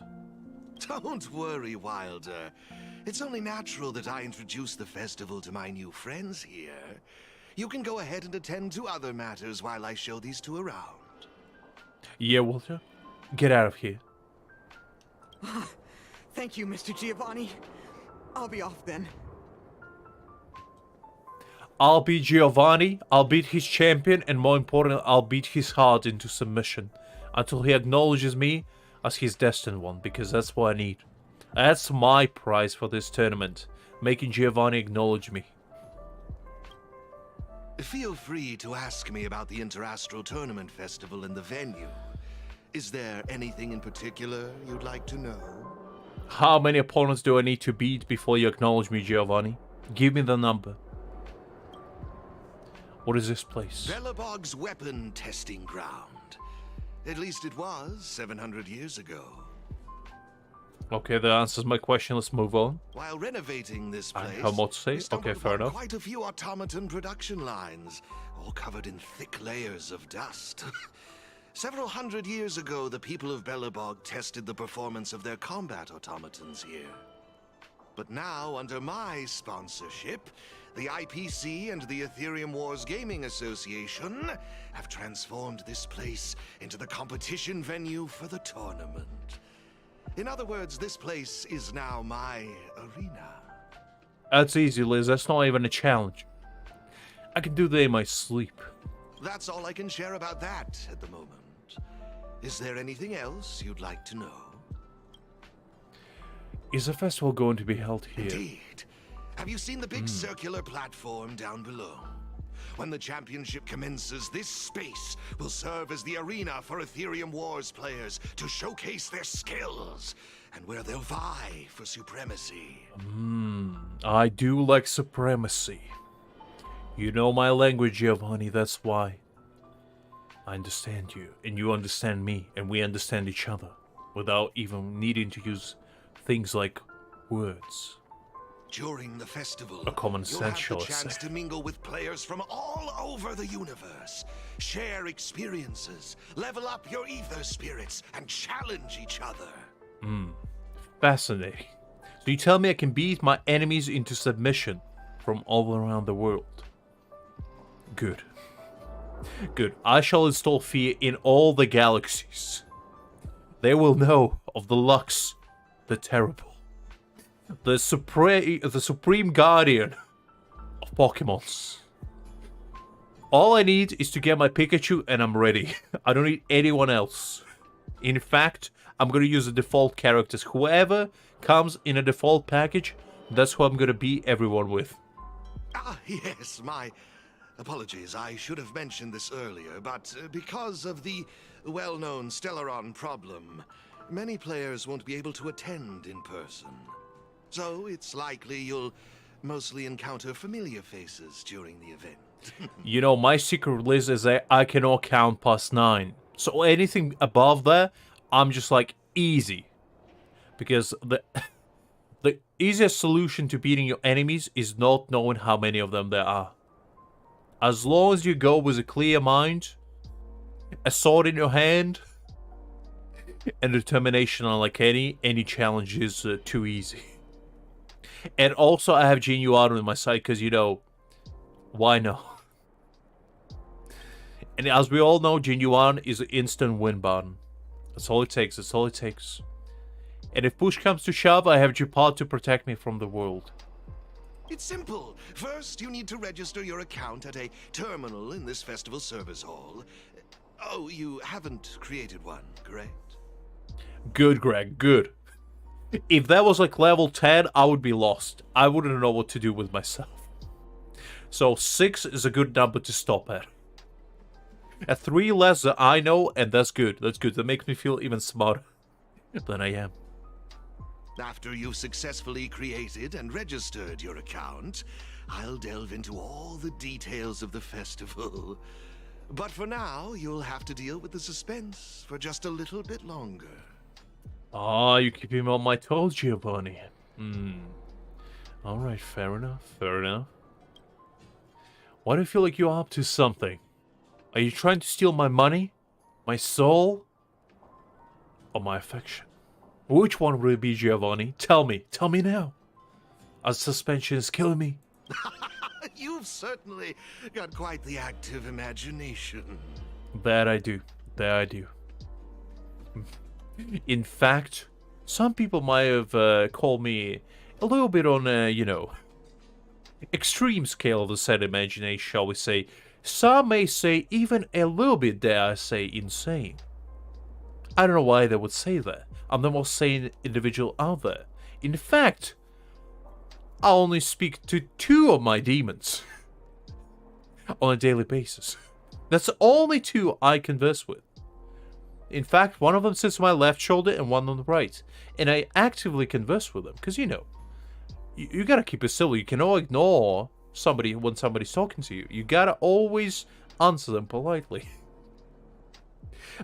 Don't worry, Wilder. It's only natural that I introduce the festival to my new friends here. You can go ahead and attend to other matters while I show these two around. Yeah, Walter. Get out of here. Thank you, Mr. Giovanni. I'll be off then. I'll beat Giovanni, I'll beat his champion, and more importantly, I'll beat his heart into submission until he acknowledges me as his destined one, because that's what I need. That's my prize for this tournament, making Giovanni acknowledge me. Feel free to ask me about the Interastral Tournament Festival and the venue. Is there anything in particular you'd like to know? How many opponents do I need to beat before you acknowledge me, Giovanni? Give me the number. What is this place? Belobog's weapon testing ground. At least it was 700 years ago. Okay, that answers my question. Let's move on. While renovating this place, How much to say? we stumbled Okay, fair upon enough. quite a few automaton production lines, all covered in thick layers of dust. Several hundred years ago, the people of Belobog tested the performance of their combat automatons here. But now, under my sponsorship, the IPC and the Ethereum Wars Gaming Association have transformed this place into the competition venue for the tournament. In other words, this place is now my arena. That's easy, Liz. That's not even a challenge. I can do that in my sleep. That's all I can share about that at the moment. Is there anything else you'd like to know? Is the festival going to be held here? Indeed. Have you seen the big circular platform down below? When the championship commences, this space will serve as the arena for Ethereum Wars players to showcase their skills and where they'll vie for supremacy. I do like supremacy. You know my language, Giovanni, that's why. I understand you, and you understand me, and we understand each other, without even needing to use things like words. During the festival, A common you'll sense, have shall the I chance say. to mingle with players from all over the universe, share experiences, level up your ether spirits, and challenge each other. Fascinating. So you tell me I can beat my enemies into submission from all around the world. Good. Good. I shall install fear in all the galaxies. They will know of the Lux, the Terrible, the supreme guardian of Pokémons. All I need is to get my Pikachu and I'm ready. I don't need anyone else. In fact, I'm going to use the default characters. Whoever comes in a default package, that's who I'm going to beat everyone with. Ah, yes, my apologies. I should have mentioned this earlier, but because of the well-known Stellaron problem, many players won't be able to attend in person. So it's likely you'll mostly encounter familiar faces during the event. You know, my secret list is that I cannot count past 9. So anything above there, I'm just like, easy. Because the easiest solution to beating your enemies is not knowing how many of them there are. As long as you go with a clear mind, a sword in your hand, and determination, unlike any challenge is too easy. And also I have Genuado on my side because, you know, why not? And as we all know, Genuine is an instant win button. That's all it takes, that's all it takes. And if push comes to shove, I have Jupad to protect me from the world. It's simple. First, you need to register your account at a terminal in this festival service hall. Oh, you haven't created one, correct? Good, Greg, good. If that was like level 10, I would be lost. I wouldn't know what to do with myself. So 6 is a good number to stop at. At 3 less than I know, and that's good. That's good. That makes me feel even smarter than I am. After you've successfully created and registered your account, I'll delve into all the details of the festival. But for now, you'll have to deal with the suspense for just a little bit longer. Ah, you keep him on my toes, Giovanni. Alright, fair enough, fair enough. Why do you feel like you're up to something? Are you trying to steal my money? My soul? Or my affection? Which one will it be, Giovanni? Tell me now. Our suspension is killing me. You've certainly got quite the active imagination. That I do. In fact, some people might have called me a little bit on, extreme scale of the said imagination, shall we say. Some may say even a little bit, dare I say, insane. I don't know why they would say that. I'm the most sane individual out there. In fact, I only speak to 2 of my demons on a daily basis. That's the only 2 I converse with. In fact, one of them sits on my left shoulder and one on the right. And I actively converse with them. Because, you gotta keep it civil. You cannot ignore somebody when somebody's talking to you. You gotta always answer them politely.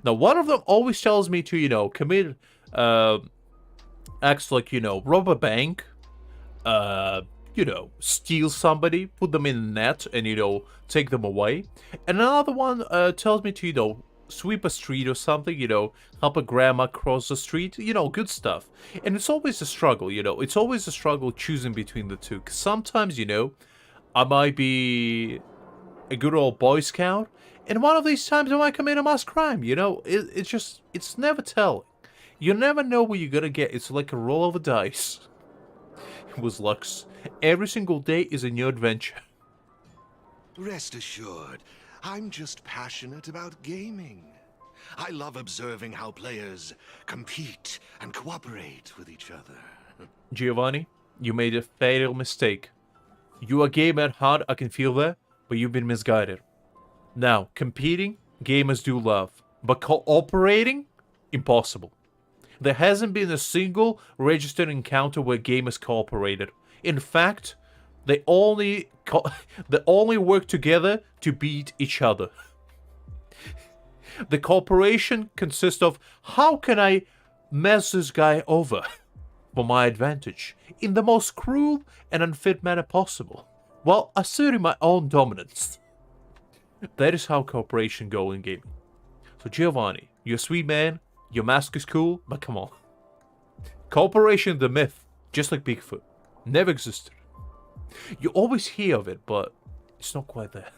Now, one of them always tells me to, commit acts like, rob a bank, steal somebody, put them in a net, and, take them away. And another one tells me to, sweep a street or something, help a grandma cross the street, good stuff. And it's always a struggle, it's always a struggle choosing between the 2. 'Cause sometimes, I might be a good old Boy Scout, and one of these times I might commit a mass crime, it's never telling. You never know what you're gonna get. It's like a roll of the dice. With Lux, every single day is a new adventure. Rest assured, I'm just passionate about gaming. I love observing how players compete and cooperate with each other. Giovanni, you made a fatal mistake. You are game at heart, I can feel that, but you've been misguided. Now, competing, gamers do love. But cooperating? Impossible. There hasn't been a single registered encounter where gamers cooperated. In fact, they only work together to beat each other. The cooperation consists of, how can I mess this guy over for my advantage in the most cruel and unfit manner possible, while asserting my own dominance. That is how cooperation goes in gaming. So Giovanni, you're a sweet man, your mask is cool, but come on. Cooperation is the myth, just like Bigfoot. Never existed. You always hear of it, but it's not quite there.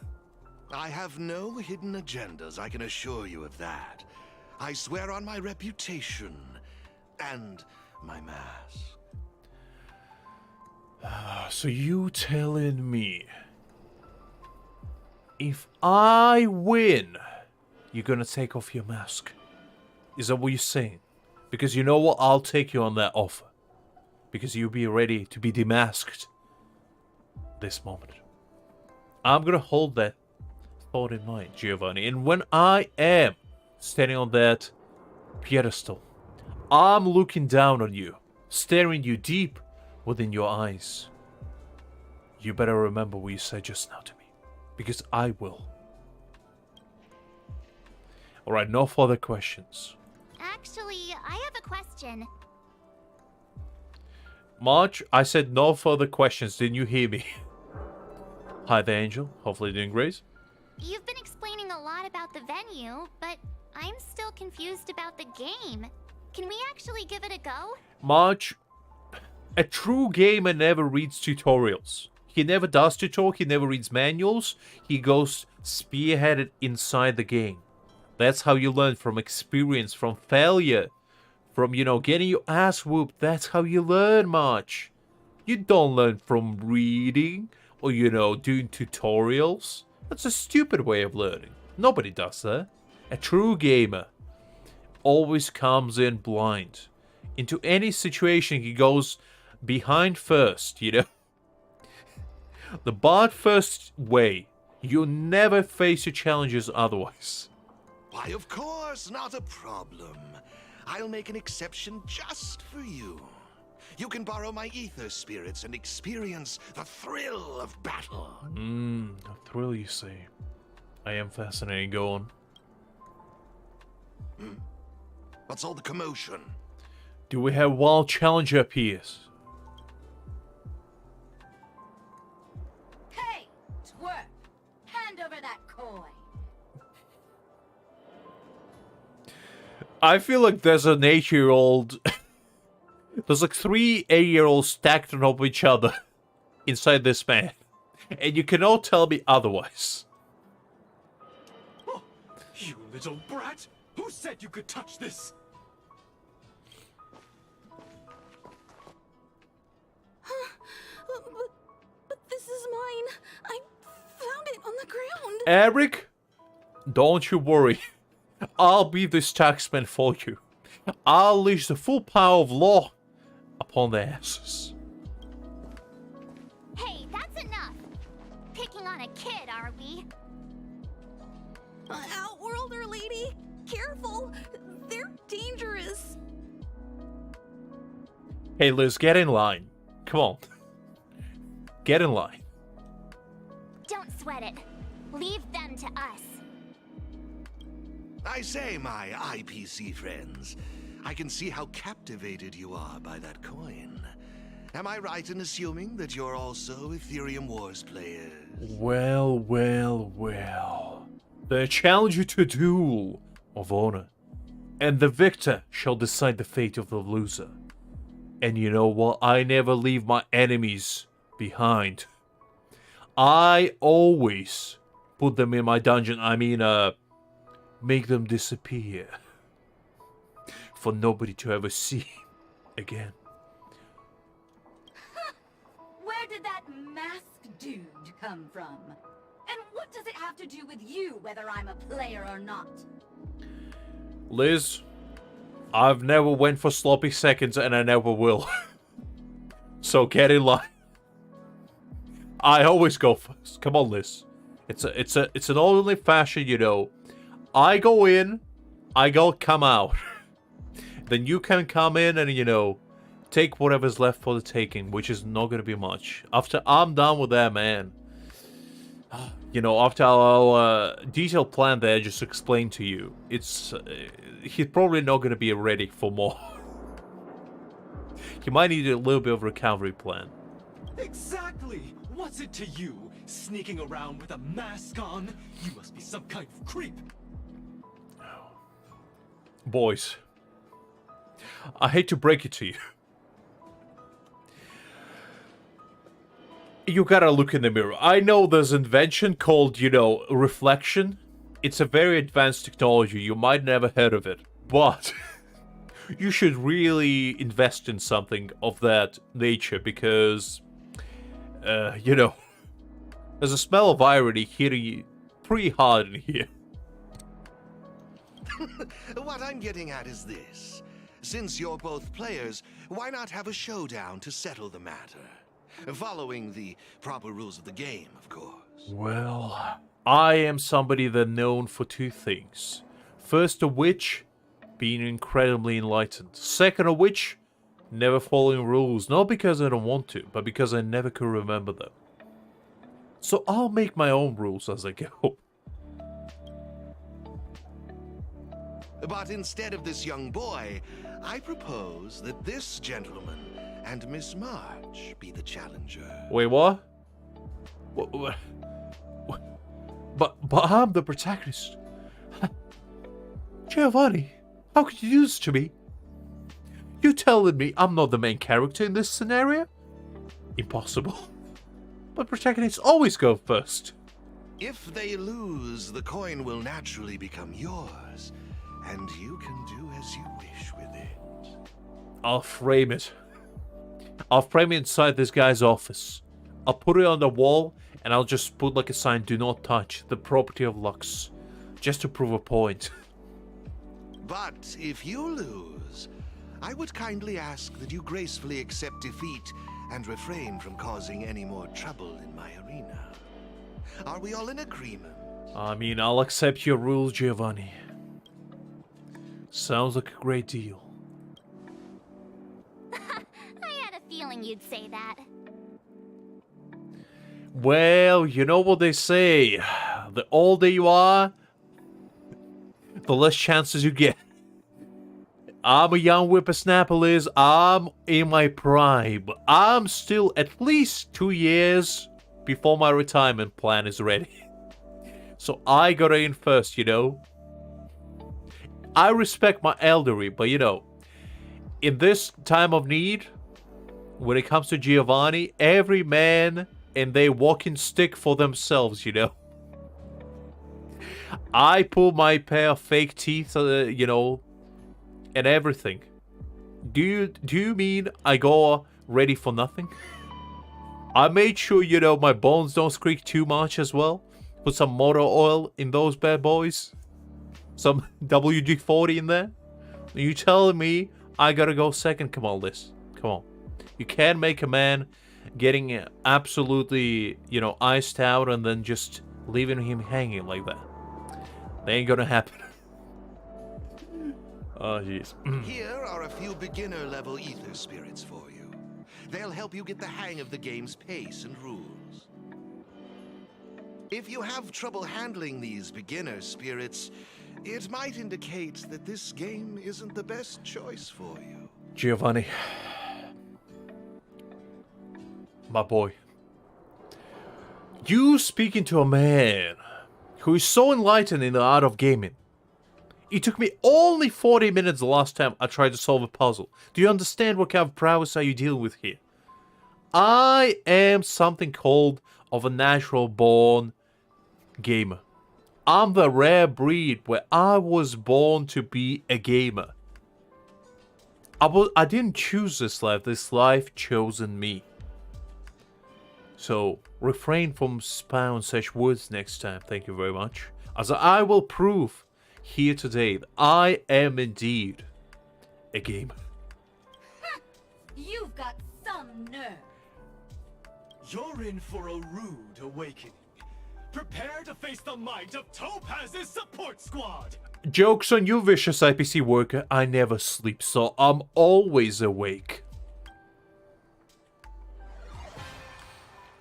I have no hidden agendas, I can assure you of that. I swear on my reputation and my mask. So you telling me, if I win, you're gonna take off your mask? Is that what you're saying? Because you know what? I'll take you on that offer. Because you'll be ready to be demasked this moment. I'm gonna hold that thought in mind, Giovanni. And when I am standing on that pedestal, I'm looking down on you, staring you deep within your eyes. You better remember what you said just now to me, because I will. Alright, no further questions. Actually, I have a question. March, I said no further questions. Didn't you hear me? Hi there, Angel. Hopefully you're doing great. You've been explaining a lot about the venue, but I'm still confused about the game. Can we actually give it a go? March, a true gamer never reads tutorials. He never does tutorial, he never reads manuals. He goes spearheaded inside the game. That's how you learn, from experience, from failure, from, getting your ass whooped. That's how you learn, March. You don't learn from reading or, doing tutorials. That's a stupid way of learning. Nobody does that. A true gamer always comes in blind. Into any situation, he goes behind first, The Bard first way. You never face your challenges otherwise. Why, of course, not a problem. I'll make an exception just for you. you can borrow my ether spirits and experience the thrill of battle. A thrill, you say. I am fascinated. Go on. What's all the commotion? Do we have wild challenger appears? Hey, twerp! Hand over that coin. I feel like there's an 8-year-old. There's like 3 8-year-olds stacked on top of each other inside this man. And you cannot tell me otherwise. Oh, you little brat! Who said you could touch this? But this is mine. I found it on the ground. Eric, don't you worry. I'll be this taxman for you. I'll unleash the full power of law upon their asses. Hey, that's enough. Picking on a kid, are we? Outworlder lady, careful. They're dangerous. Hey Liz, get in line. Come on. Get in line. Don't sweat it. Leave them to us. I say, my IPC friends, I can see how captivated you are by that coin. Am I right in assuming that you're also Ethereum Wars players? Well, well, well. They challenge you to a duel of honor, and the victor shall decide the fate of the loser. And you know what? I never leave my enemies behind. I always put them in my dungeon. I mean, make them disappear. For nobody to ever see again. Where did that masked dude come from? And what does it have to do with you, whether I'm a player or not? Liz, I've never went for sloppy seconds and I never will. So get in line. I always go first. Come on, Liz. It's an orderly fashion, you know. I go in, come out. Then you can come in and, you know, take whatever's left for the taking, which is not gonna be much. After I'm done with that, man. You know, after our detailed plan that I just explained to you, it's he's probably not gonna be ready for more. He might need a little bit of a recovery plan. Exactly! What's it to you? Sneaking around with a mask on? You must be some kind of creep. Boys, I hate to break it to you. You gotta look in the mirror. I know there's an invention called, you know, reflection. It's a very advanced technology. You might never heard of it. But you should really invest in something of that nature because, you know, there's a smell of irony hitting you pretty hard in here. What I'm getting at is this. Since you're both players, why not have a showdown to settle the matter? Following the proper rules of the game, of course. Well, I am somebody that's known for 2 things. First of which, being incredibly enlightened. Second of which, never following rules. Not because I don't want to, but because I never could remember them. So I'll make my own rules as I go. But instead of this young boy, I propose that this gentleman and Miss March be the challenger. Wait, what? What? But I'm the protagonist. Giovanni, how could you do this to me? You telling me I'm not the main character in this scenario? Impossible. But protagonists always go first. If they lose, the coin will naturally become yours, and you can do as you wish with it. I'll frame it. I'll frame it inside this guy's office. I'll put it on the wall, and I'll just put like a sign, do not touch, the property of Lux. Just to prove a point. But if you lose, I would kindly ask that you gracefully accept defeat and refrain from causing any more trouble in my arena. Are we all in agreement? I mean, I'll accept your rules, Giovanni. Sounds like a great deal. I had you'd say that. Well, you know what they say. The older you are, the less chances you get. I'm a young whippersnapper, Liz. I'm in my prime. I'm still at least 2 years before my retirement plan is ready. So I got in first, you know. I respect my elderly, but you know, in this time of need, when it comes to Giovanni, every man and they walking stick for themselves, you know. I pull my pair of fake teeth, you know, and everything. Do you mean I go ready for nothing? I made sure, you know, my bones don't squeak too much as well. Put some motor oil in those bad boys. Some WD-40 in there. You telling me I gotta go second? Come on, Liz. Come on. You can't make a man getting absolutely, you know, iced out and then just leaving him hanging like that. That ain't gonna happen. Oh, jeez. Here are a few beginner-level ether spirits for you. They'll help you get the hang of the game's pace and rules. If you have trouble handling these beginner spirits, it might indicate that this game isn't the best choice for you. Giovanni. My boy. You speaking to a man who is so enlightened in the art of gaming. It took me only 40 minutes the last time I tried to solve a puzzle. Do you understand what kind of prowess are you dealing with here? I am something called of a natural born gamer. I'm the rare breed where I was born to be a gamer. I didn't choose this life chosen me. So, refrain from spouting such words next time, thank you very much. As I will prove here today that I am indeed a gamer. You've got some nerve. You're in for a rude awakening. Prepare to face the might of Topaz's support squad! Joke's on you, vicious IPC worker. I never sleep, so I'm always awake.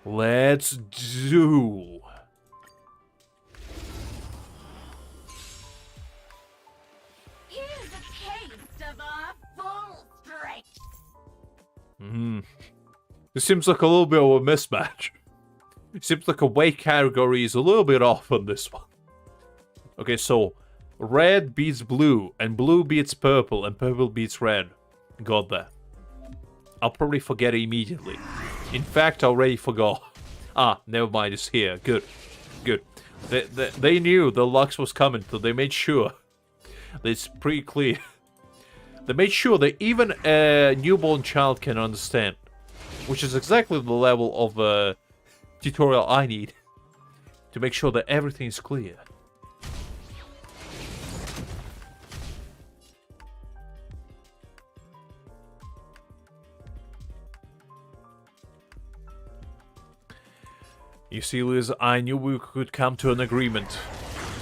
Let's do. Here's a taste of our full strength. This seems like a little bit of a mismatch. It seems like a weight category is a little bit off on this one. Okay, so red beats blue, and blue beats purple, and purple beats red. Got that. I'll probably forget it immediately. In fact, I already forgot. Ah, never mind, it's here. Good. Good. They knew the Lux was coming, so they made sure. It's pretty clear. They made sure that even a newborn child can understand. Which is exactly the level of tutorial I need. To make sure that everything is clear. You see, Liz, I knew we could come to an agreement.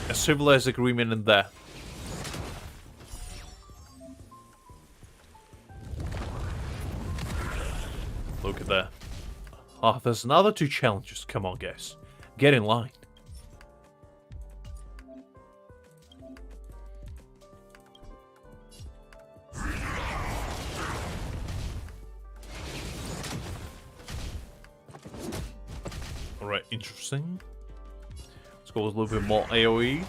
A civilized agreement in that. Look at that. Ah, there's another 2 challenges. Come on, guys. Get in line. Alright, interesting. Let's go with a little bit more AoE.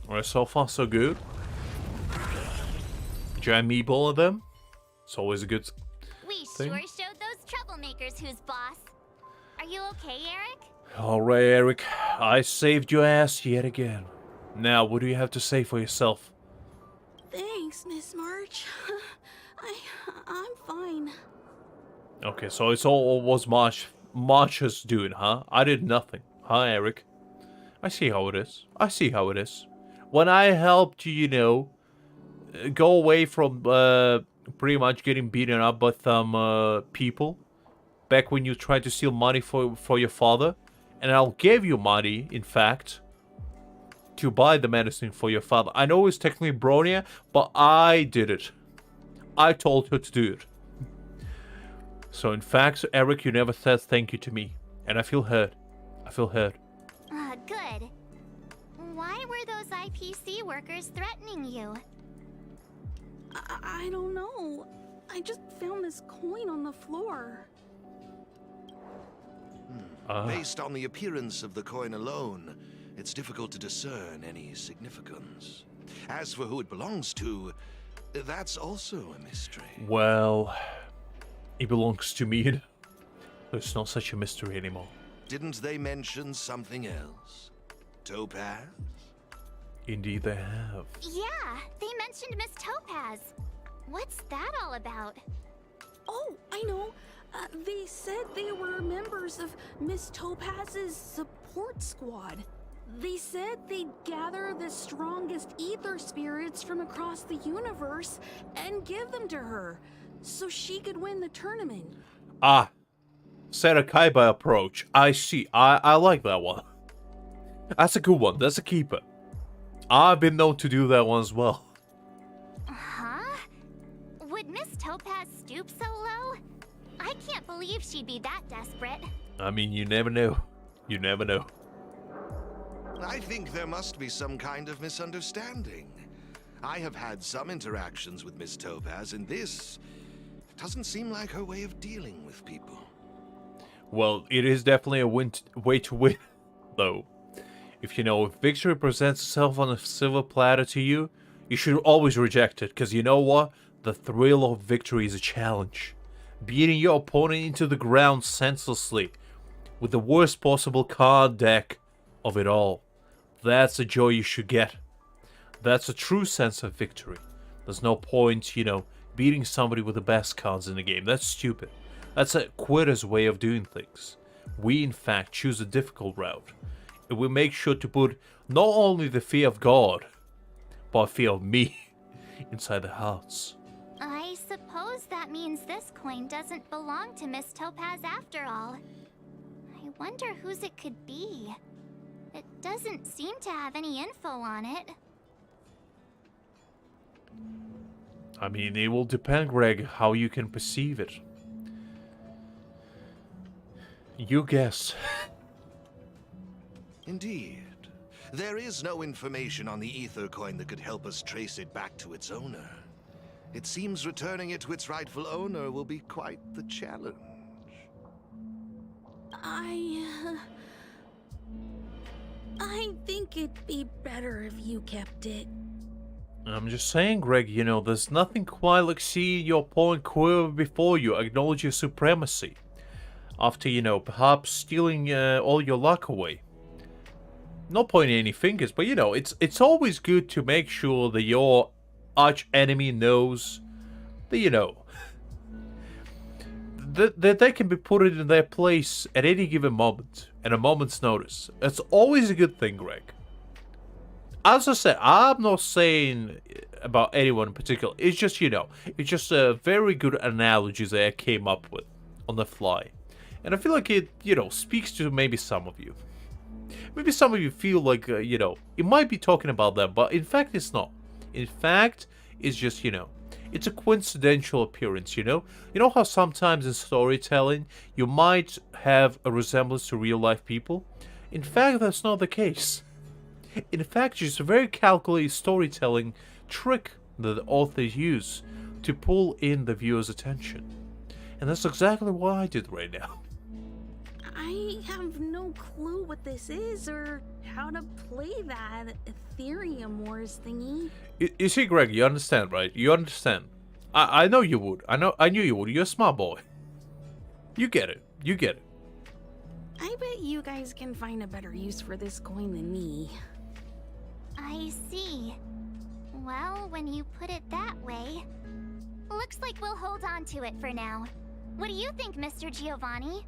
Alright, so far so good. Giant meatball of them. It's always a good We thing. sure showed those troublemakers who's boss. Are you okay, Eric? Alright, Eric. I saved your ass yet again. Now, what do you have to say for yourself? Thanks, Miss March. I'm fine. Okay, so it's all was March's doing, huh? I did nothing. Huh, Eric? I see how it is. I see how it is. When I helped you, you know, go away from pretty much getting beaten up by some people, back when you tried to steal money for your father, And I'll give you money, in fact, to buy the medicine for your father. I know it's technically Bronia, but I did it. I told her to do it. So in fact, Eric, you never said thank you to me. And I feel hurt. I feel hurt. Good. Why were those IPC workers threatening you? I don't know. I just found this coin on the floor. Based on the appearance of the coin alone, it's difficult to discern any significance. As for who it belongs to, that's also a mystery. Well, it belongs to me. It's not such a mystery anymore. Didn't they mention something else? Topaz? Indeed they have. Yeah, they mentioned Miss Topaz. What's that all about? Oh, I know. They said they were members of Miss Topaz's support squad. They said they'd gather the strongest ether spirits from across the universe and give them to her, so she could win the tournament. Ah, Sarakaiba approach. I see. I like that one. That's a good one. That's a keeper. I've been known to do that one as well. Huh? Would Miss Topaz stoop so low? I can't believe she'd be that desperate. I mean, you never know. You never know. I think there must be some kind of misunderstanding. I have had some interactions with Miss Topaz, and this doesn't seem like her way of dealing with people. Well, it is definitely a way to win, though. If victory presents itself on a silver platter to you, you should always reject it, because you know what? The thrill of victory is a challenge. Beating your opponent into the ground senselessly, with the worst possible card deck of it all. That's a joy you should get. That's a true sense of victory. There's no point, beating somebody with the best cards in the game. That's stupid. That's a quitter's way of doing things. We, in fact, choose a difficult route. And we make sure to put not only the fear of God, but fear of me inside the hearts. I suppose that means this coin doesn't belong to Miss Topaz after all. I wonder whose it could be. It doesn't seem to have any info on it. I mean, it will depend, Greg, how you can perceive it. You guess. Indeed. There is no information on the ether coin that could help us trace it back to its owner. It seems returning it to its rightful owner will be quite the challenge. I think it'd be better if you kept it. I'm just saying, Greg, there's nothing quite like seeing your opponent quiver before you, acknowledge your supremacy. After, perhaps stealing all your luck away. Not pointing any fingers, but, it's always good to make sure that your arch enemy knows that, that they can be put in their place at any given moment, at a moment's notice. It's always a good thing, Greg. As I said, I'm not saying about anyone in particular. It's just, it's just a very good analogy that I came up with on the fly. And I feel like it, speaks to maybe some of you. Maybe some of you feel like, it might be talking about them, but in fact it's not. In fact, it's just, it's a coincidental appearance, You know how sometimes in storytelling, you might have a resemblance to real-life people? In fact, that's not the case. In fact, it's just a very calculated storytelling trick that the authors use to pull in the viewer's attention. And that's exactly what I did right now. I have no clue what this is or how to play that Ethereum Wars thingy. You see, Greg, you understand, right? You understand. I know you would. I knew you would. You're a smart boy. You get it. You get it. I bet you guys can find a better use for this coin than me. I see. Well, when you put it that way, looks like we'll hold on to it for now. What do you think, Mr. Giovanni?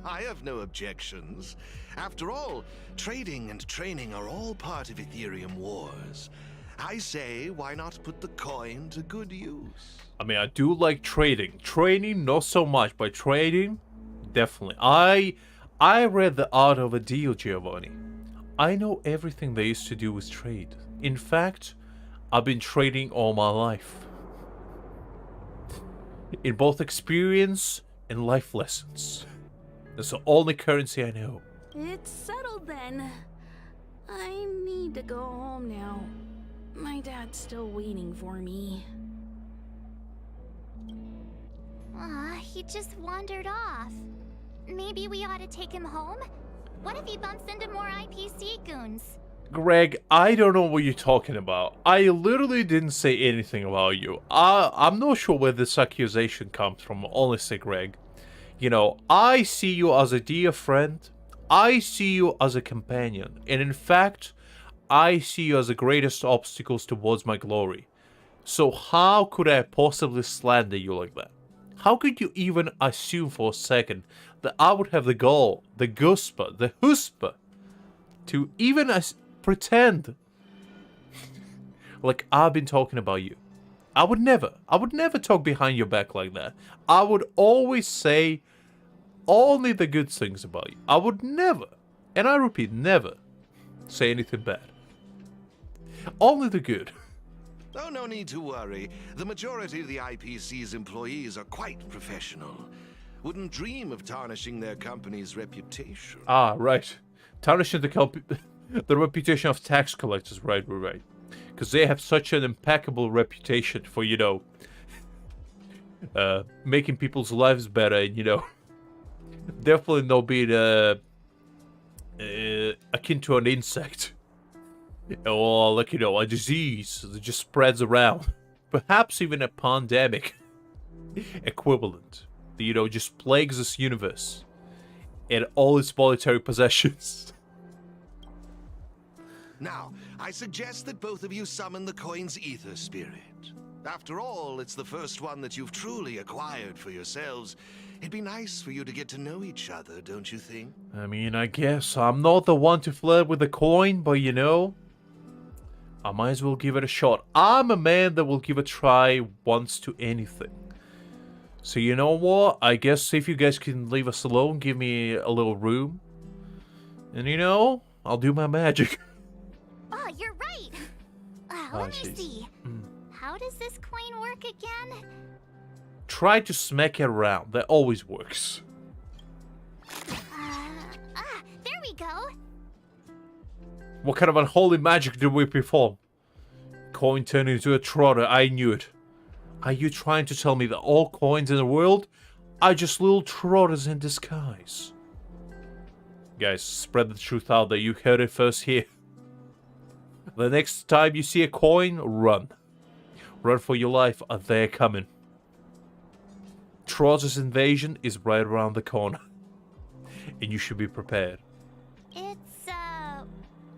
I have no objections. After all, trading and training are all part of Ethereum Wars. I say, why not put the coin to good use? I mean, I do like trading. Training, not so much, but trading, definitely. I I read The Art of a Deal, Giovanni. I know everything there is to do with trade. In fact, I've been trading all my life. In both experience and life lessons. That's the only currency I know. It's settled then. I need to go home now. My dad's still waiting for me. Aw, he just wandered off. Maybe we ought to take him home? What if he bumps into more IPC goons? Greg, I don't know what you're talking about. I literally didn't say anything about you. I'm not sure where this accusation comes from, honestly, Greg. You know, I see you as a dear friend. I see you as a companion. And in fact, I see you as the greatest obstacles towards my glory. So how could I possibly slander you like that? How could you even assume for a second that I would have the gall, the guspa, the huspa to even pretend like I've been talking about you? I would never talk behind your back like that. I would always say only the good things about you. I would never, and I repeat, never say anything bad. Only the good. Oh, no need to worry. The majority of the IPC's employees are quite professional. Wouldn't dream of tarnishing their company's reputation. Ah, right. Tarnishing the reputation of tax collectors, right. Because they have such an impeccable reputation for, you know, making people's lives better and, you know, definitely not being akin to an insect. Or, like, you know, a disease that just spreads around. Perhaps even a pandemic equivalent. That, you know, just plagues this universe. And all its monetary possessions. Now, I suggest that both of you summon the coin's ether spirit. After all, it's the first one that you've truly acquired for yourselves. It'd be nice for you to get to know each other, don't you think? I mean, I guess I'm not the one to flirt with the coin, but you know, I might as well give it a shot. I'm a man that will give a try once to anything. So you know what? I guess if you guys can leave us alone, give me a little room. And you know, I'll do my magic. Oh, you're right. Let me see. How does this coin work again? Try to smack it around. That always works. There we go. What kind of unholy magic did we perform? Coin turned into a trotter. I knew it. Are you trying to tell me that all coins in the world are just little trotters in disguise? Guys, spread the truth out there. You heard it first here. The next time you see a coin, run. Run for your life. They're coming. Trotter's invasion is right around the corner. And you should be prepared. It's a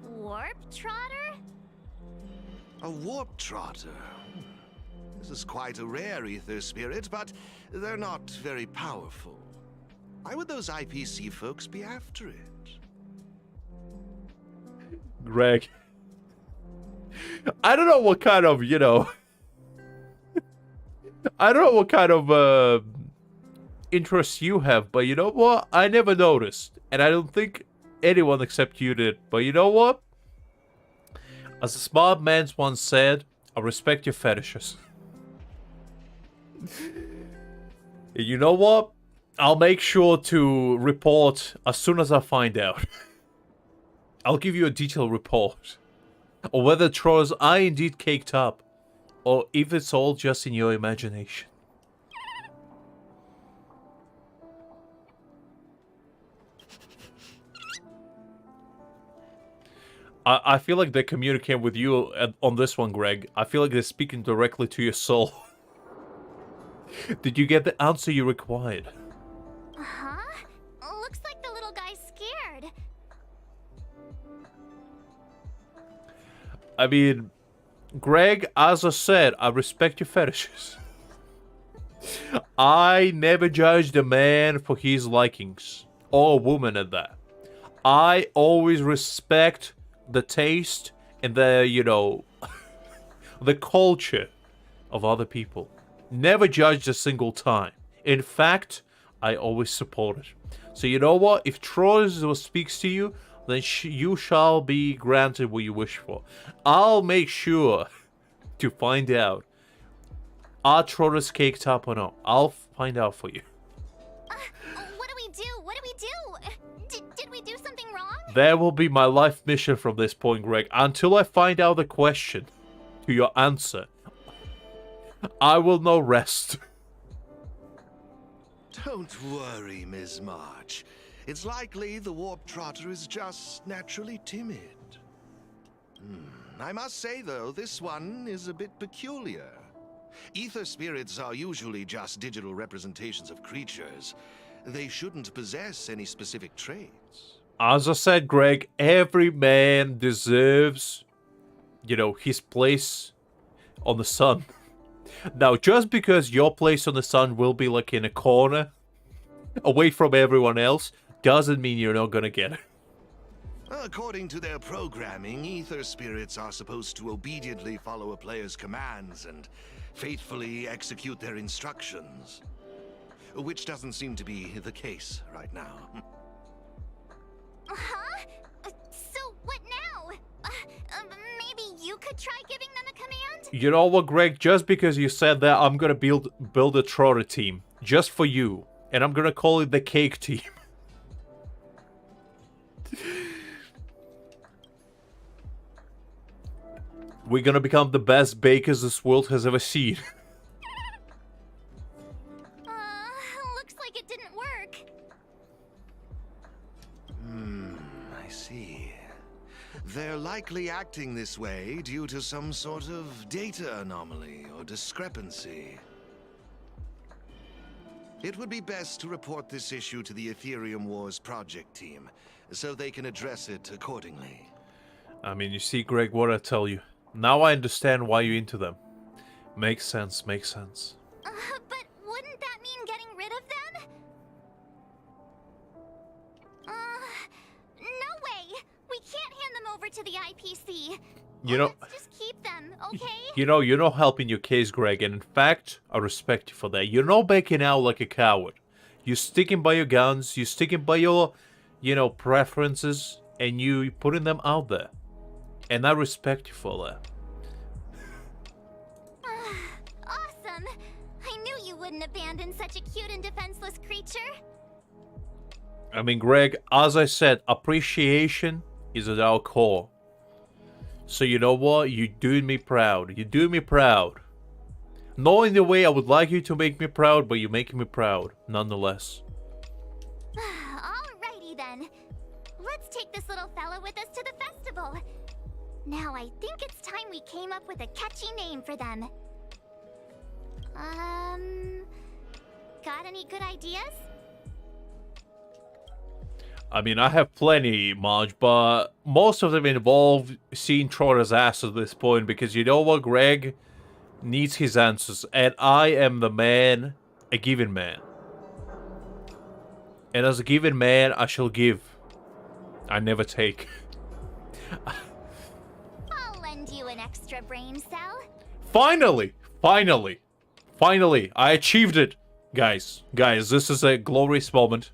warp trotter? A warp trotter. This is quite a rare ether spirit, but they're not very powerful. Why would those IPC folks be after it? Greg. I don't know what kind of, you know... I don't know what kind of interests you have, but you know what? I never noticed. And I don't think anyone except you did. But you know what? As a smart man once said, I respect your fetishes. You know what? I'll make sure to report as soon as I find out. I'll give you a detailed report. Or whether trolls are indeed caked up. Or if it's all just in your imagination. I feel like they're communicating with you on this one, Greg. I feel like they're speaking directly to your soul. Did you get the answer you required? Huh? Looks like the little guy's scared. I mean, Greg, as I said, I respect your fetishes. I never judged a man for his likings. Or a woman at that. I always respect the taste and the, you know, the culture of other people. Never judged a single time. In fact, I always support it. So you know what? If Trollus speaks to you, then you shall be granted what you wish for. I'll make sure to find out. Are Trollus caked up or not? I'll find out for you. What do we do? What do we do? Did we do something wrong? There will be my life mission from this point, Greg. Until I find out the question to your answer, I will not rest. Don't worry, Ms. March. It's likely the Warp Trotter is just naturally timid. I must say, though, this one is a bit peculiar. Ether spirits are usually just digital representations of creatures. They shouldn't possess any specific traits. As I said, Greg, every man deserves, you know, his place on the sun. Now, just because your place on the sun will be like in a corner, away from everyone else, doesn't mean you're not gonna get it. According to their programming, ether spirits are supposed to obediently follow a player's commands and faithfully execute their instructions. Which doesn't seem to be the case right now. Huh? So what now? Maybe you could try giving them a command? You know what, Greg? Just because you said that, I'm gonna build a Trotter team. Just for you. And I'm gonna call it the Cake Team. We're gonna become the best bakers this world has ever seen. Looks like it didn't work. I see. They're likely acting this way due to some sort of data anomaly or discrepancy. It would be best to report this issue to the Ethereum Wars project team, so they can address it accordingly. I mean, you see, Greg, what I tell you. Now I understand why you're into them. Makes sense, makes sense. But wouldn't that mean getting rid of them? No way! We can't hand them over to the IPC. You know, Let's just keep them, okay? you're not helping your case, Greg, and in fact, I respect you for that. You're not backing out like a coward. You're sticking by your guns, you're sticking by your, preferences, and you putting them out there. And I respect you for that. Awesome! I knew you wouldn't abandon such a cute and defenseless creature. I mean, Greg, as I said, appreciation is at our core. So you know what? You're doing me proud. You're doing me proud. Not in the way I would like you to make me proud, but you're making me proud, nonetheless. Alrighty then. Let's take this little fella with us to the festival. Now I think it's time we came up with a catchy name for them. Got any good ideas? I mean, I have plenty, Marge, but most of them involve seeing Trotter's ass at this point, because you know what, Greg needs his answers, and I am the man, a giving man. And as a giving man, I shall give. I never take. I'll lend you an extra brain cell. Finally! Finally! Finally! I achieved it! Guys, this is a glorious moment.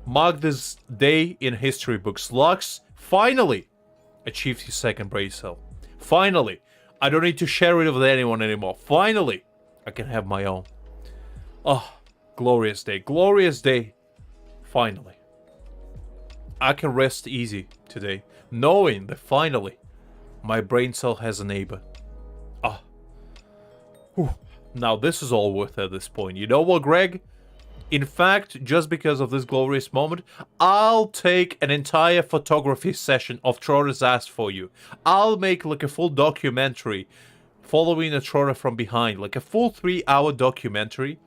Mark this day in history books. Lux finally achieved his second brain cell. Finally! I don't need to share it with anyone anymore. Finally! I can have my own. Oh, glorious day. Glorious day. Finally. I can rest easy today, knowing that finally my brain cell has a neighbor. Ah. Whew. Now this is all worth it at this point. You know what, Greg? In fact, just because of this glorious moment, I'll take an entire photography session of Trotter's ass for you. I'll make like a full documentary following a Trotter from behind. Like a full 3-hour documentary.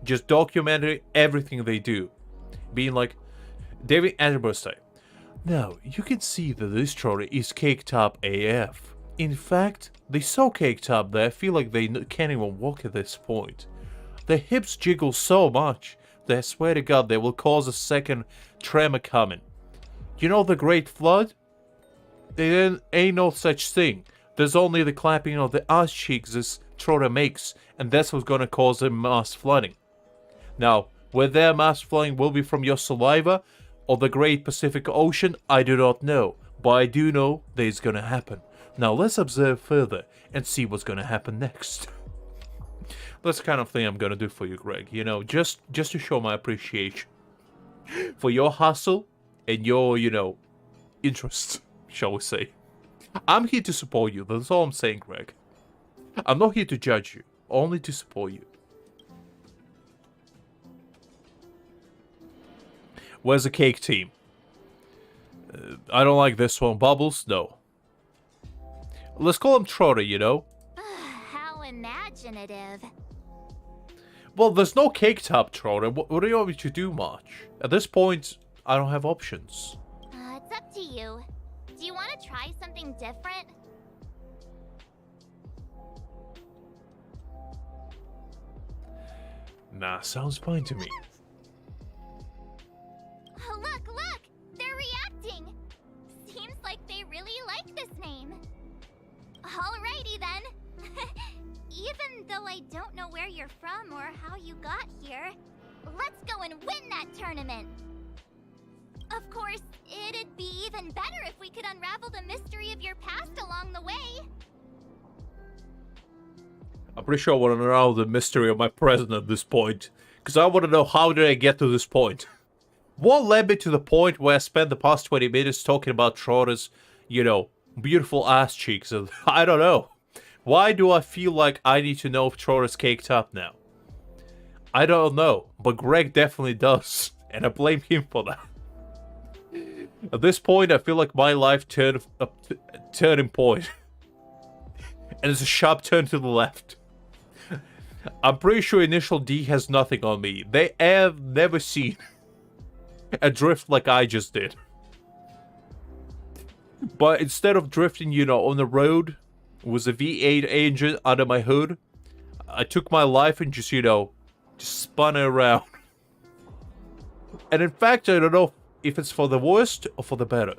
Just documenting everything they do. Being like, David Attenborough style. Now, you can see that this Trotter is caked up AF. In fact, they're so caked up that I feel like they can't even walk at this point. Their hips jiggle so much that I swear to God they will cause a second tremor coming. You know the Great Flood? There ain't no such thing. There's only the clapping of the ass cheeks this Trotter makes, and that's what's gonna cause a mass flooding. Now, Where their mass flying will be from your saliva or the Great Pacific Ocean, I do not know. But I do know that it's gonna happen. Now let's observe further and see what's gonna happen next. That's the kind of thing I'm gonna do for you, Greg. You know, just to show my appreciation for your hustle and your, you know, interest, shall we say. I'm here to support you. That's all I'm saying, Greg. I'm not here to judge you, only to support you. Where's the cake team? I don't like this one. Bubbles? No. Let's call him Trotter, you know? How imaginative. Well, there's no cake top, Trotter. What do you want me to do, March? At this point, I don't have options. It's up to you. Do you want to try something different? Nah, sounds fine to me. Oh, look! They're reacting! Seems like they really like this name. Alrighty then. Even though I don't know where you're from or how you got here, let's go and win that tournament! Of course, it'd be even better if we could unravel the mystery of your past along the way. I'm pretty sure I want to know the mystery of my present at this point. Because I want to know, how did I get to this point? What led me to the point where I spent the past 20 minutes talking about Trotter's, you know, beautiful ass cheeks? And I don't know. Why do I feel like I need to know if Trotter's caked up now? I don't know. But Greg definitely does. And I blame him for that. At this point, I feel like my life turned a turning point. And it's a sharp turn to the left. I'm pretty sure Initial D has nothing on me. They have never seen a drift like I just did. But instead of drifting, you know, on the road with a V8 engine under my hood, I took my life and just, you know, just spun it around. And in fact, I don't know if it's for the worst or for the better.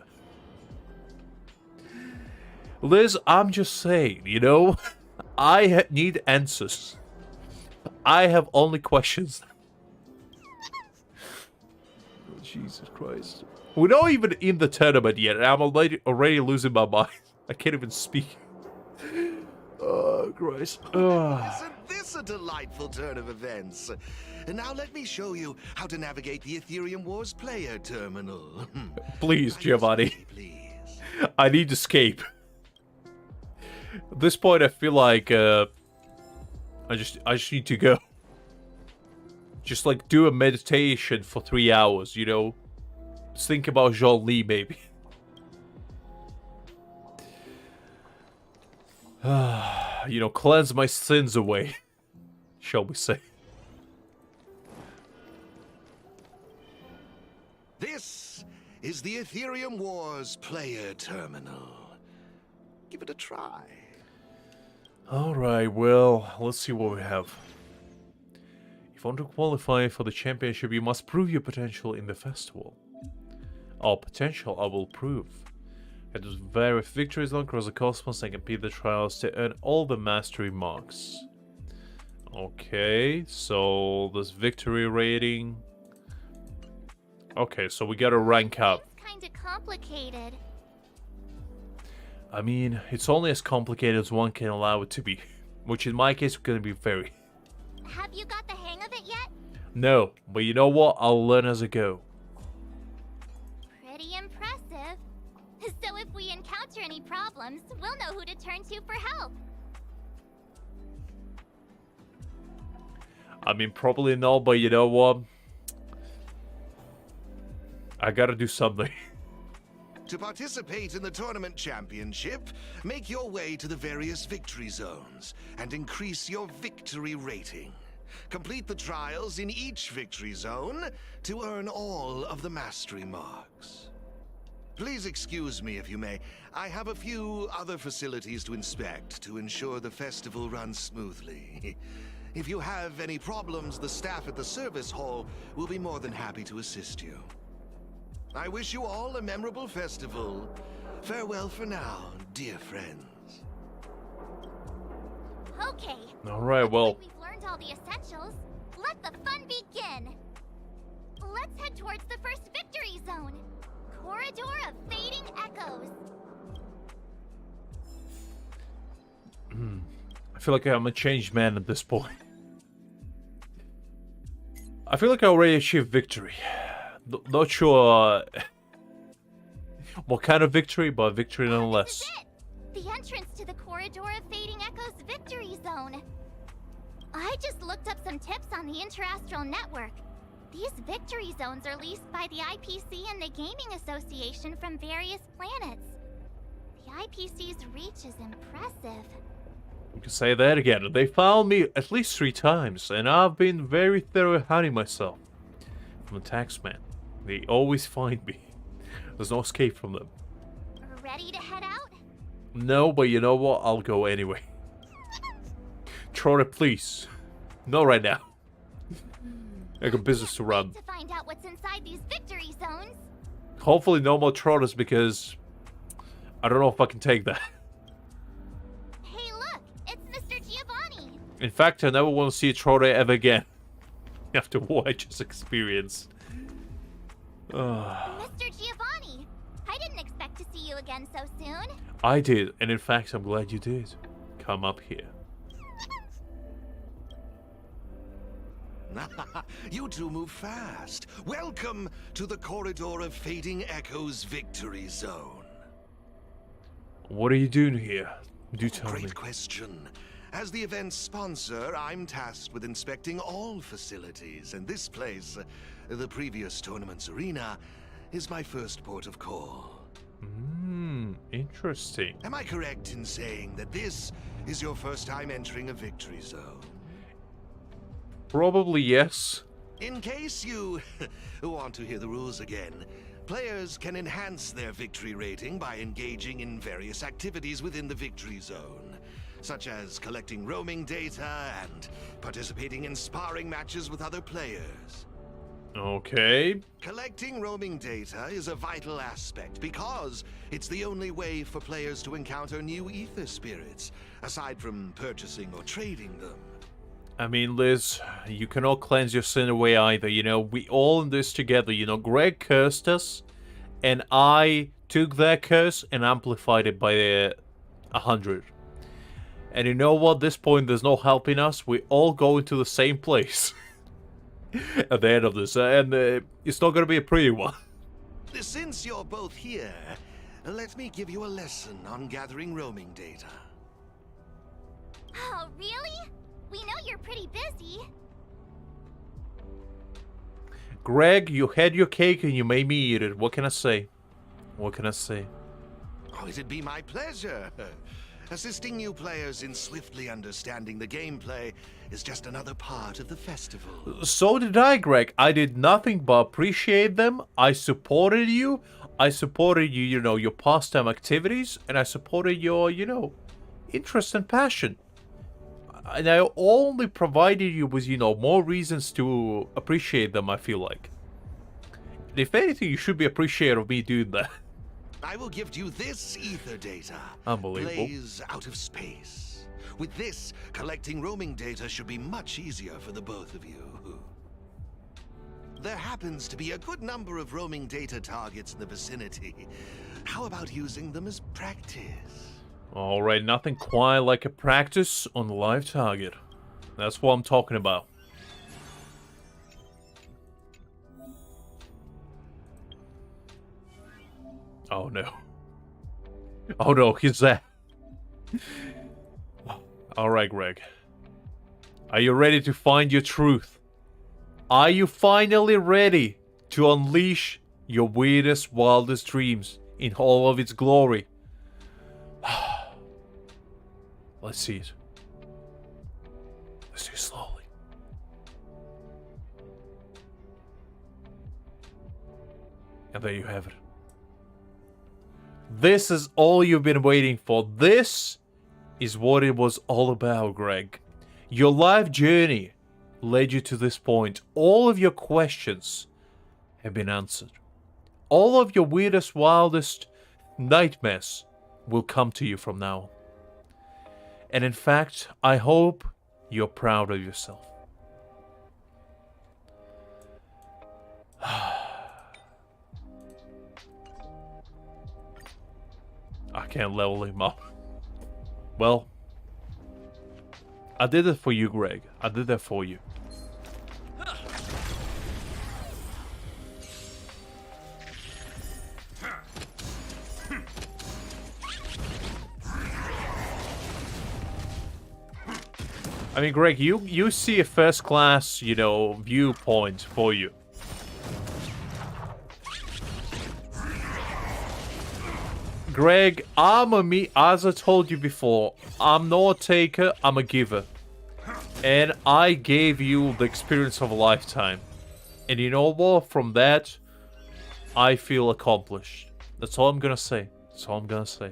Liz, I'm just saying, you know, I need answers. I have only questions. Oh, Jesus Christ. We're not even in the tournament yet, and I'm already losing my mind. I can't even speak. Oh, Christ. Isn't this a delightful turn of events? And now let me show you how to navigate the Ethereum Wars player terminal. Please, Giovanni. Please. I need escape. At this point, I feel like I just need to go. Just like do a meditation for 3 hours, you know. Just think about Jean-Lee, maybe. You know, cleanse my sins away, shall we say. This is the Ethereum Wars player terminal. Give it a try. Alright, well, let's see what we have. If you want to qualify for the championship, you must prove your potential in the festival. Our potential I will prove. It is various victories all across the cosmos and complete the trials to earn all the mastery marks. Okay, so this victory rating. Okay, so we gotta rank up. It's kinda complicated. I mean, it's only as complicated as one can allow it to be. Which in my case is gonna be very. Have you got the hang of it yet? No, but you know what? I'll learn as I go. Pretty impressive. So if we encounter any problems, we'll know who to turn to for help. I mean, probably not, but you know what? I gotta do something. To participate in the tournament championship, make your way to the various victory zones and increase your victory rating. Complete the trials in each victory zone to earn all of the mastery marks. Please excuse me if you may. I have a few other facilities to inspect to ensure the festival runs smoothly. If you have any problems, the staff at the service hall will be more than happy to assist you. I wish you all a memorable festival. Farewell for now, dear friends. Okay. Alright, well. We've learned all the essentials. Let the fun begin. Let's head towards the first victory zone. Corridor of Fading Echoes. I feel like I'm a changed man at this point. I feel like I already achieved victory. Not sure what kind of victory, but victory nonetheless. This is it! The entrance to the Corridor of Fading Echoes victory zone. I just looked up some tips on the Interastral Network. These victory zones are leased by the IPC and the Gaming Association from various planets. The IPC's reach is impressive. You can say that again. They found me at least 3 times, and I've been very thorough hunting myself from the taxman. They always find me. There's no escape from them. Ready to head out? No, but you know what? I'll go anyway. Trotter, please. Not right now. I got business to run. To find out what's inside these victory zones. Hopefully no more trotters, because I don't know if I can take that. Hey, look! It's Mr. Giovanni! In fact, I never want to see a trotter ever again. After what I just experienced. Mr. Giovanni! I didn't expect to see you again so soon. I did, and in fact, I'm glad you did. Come up here. You two move fast. Welcome to the Corridor of Fading Echoes Victory Zone. What are you doing here? Do tell me. Great question. As the event's sponsor, I'm tasked with inspecting all facilities, and this place, the previous tournament's arena, is my first port of call. Interesting. Am I correct in saying that this is your first time entering a victory zone? Probably yes. In case you want to hear the rules again, players can enhance their victory rating by engaging in various activities within the victory zone, such as collecting roaming data and participating in sparring matches with other players. Okay. Collecting roaming data is a vital aspect because it's the only way for players to encounter new ether spirits, aside from purchasing or trading them. I mean, Liz, you cannot cleanse your sin away either, you know, we all in this together, you know, Greg cursed us, and I took that curse and amplified it by 100. And you know what, at this point there's no helping us, we all go into the same place at the end of this, and it's not gonna be a pretty one. Since you're both here, let me give you a lesson on gathering roaming data. Oh, really? We know you're pretty busy. Greg, you had your cake and you made me eat it. What can I say? What can I say? Oh, it'd be my pleasure. Assisting new players in swiftly understanding the gameplay is just another part of the festival. So did I, Greg. I did nothing but appreciate them. I supported you. I supported you, you know, your pastime activities. And I supported your, you know, interest and passion. And I only provided you with, you know, more reasons to appreciate them, I feel like. And if anything, you should be appreciative of me doing that. I will gift you this ether data. Unbelievable. Blaze out of space. With this, collecting roaming data should be much easier for the both of you. There happens to be a good number of roaming data targets in the vicinity. How about using them as practice? Alright, nothing quite like a practice on the live target. That's what I'm talking about. Oh no. Oh no, he's there. Alright, Greg. Are you ready to find your truth? Are you finally ready to unleash your weirdest, wildest dreams in all of its glory? Let's see it. Let's do it slowly. And there you have it. This is all you've been waiting for. This is what it was all about, Greg. Your life journey led you to this point. All of your questions have been answered. All of your weirdest, wildest nightmares will come to you from now on. And in fact, I hope you're proud of yourself. can't level him up. Well, I did it for you, Greg. I did that for you. I mean, Greg, you see a first class, you know, viewpoint for you. Greg, as I told you before, I'm not a taker, I'm a giver. And I gave you the experience of a lifetime. And you know what? From that, I feel accomplished. That's all I'm gonna say. That's all I'm gonna say.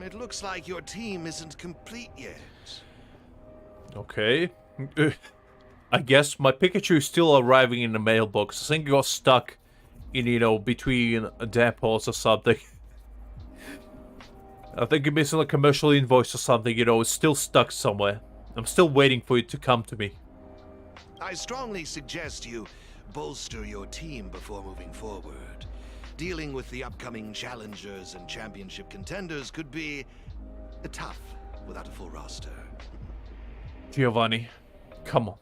It looks like your team isn't complete yet. Okay. I guess my Pikachu is still arriving in the mailbox. I think it got stuck in, you know, between depots or something. I think you're missing a commercial invoice or something, you know, it's still stuck somewhere. I'm still waiting for it to come to me. I strongly suggest you bolster your team before moving forward. Dealing with the upcoming challengers and championship contenders could be tough without a full roster. Giovanni, come on.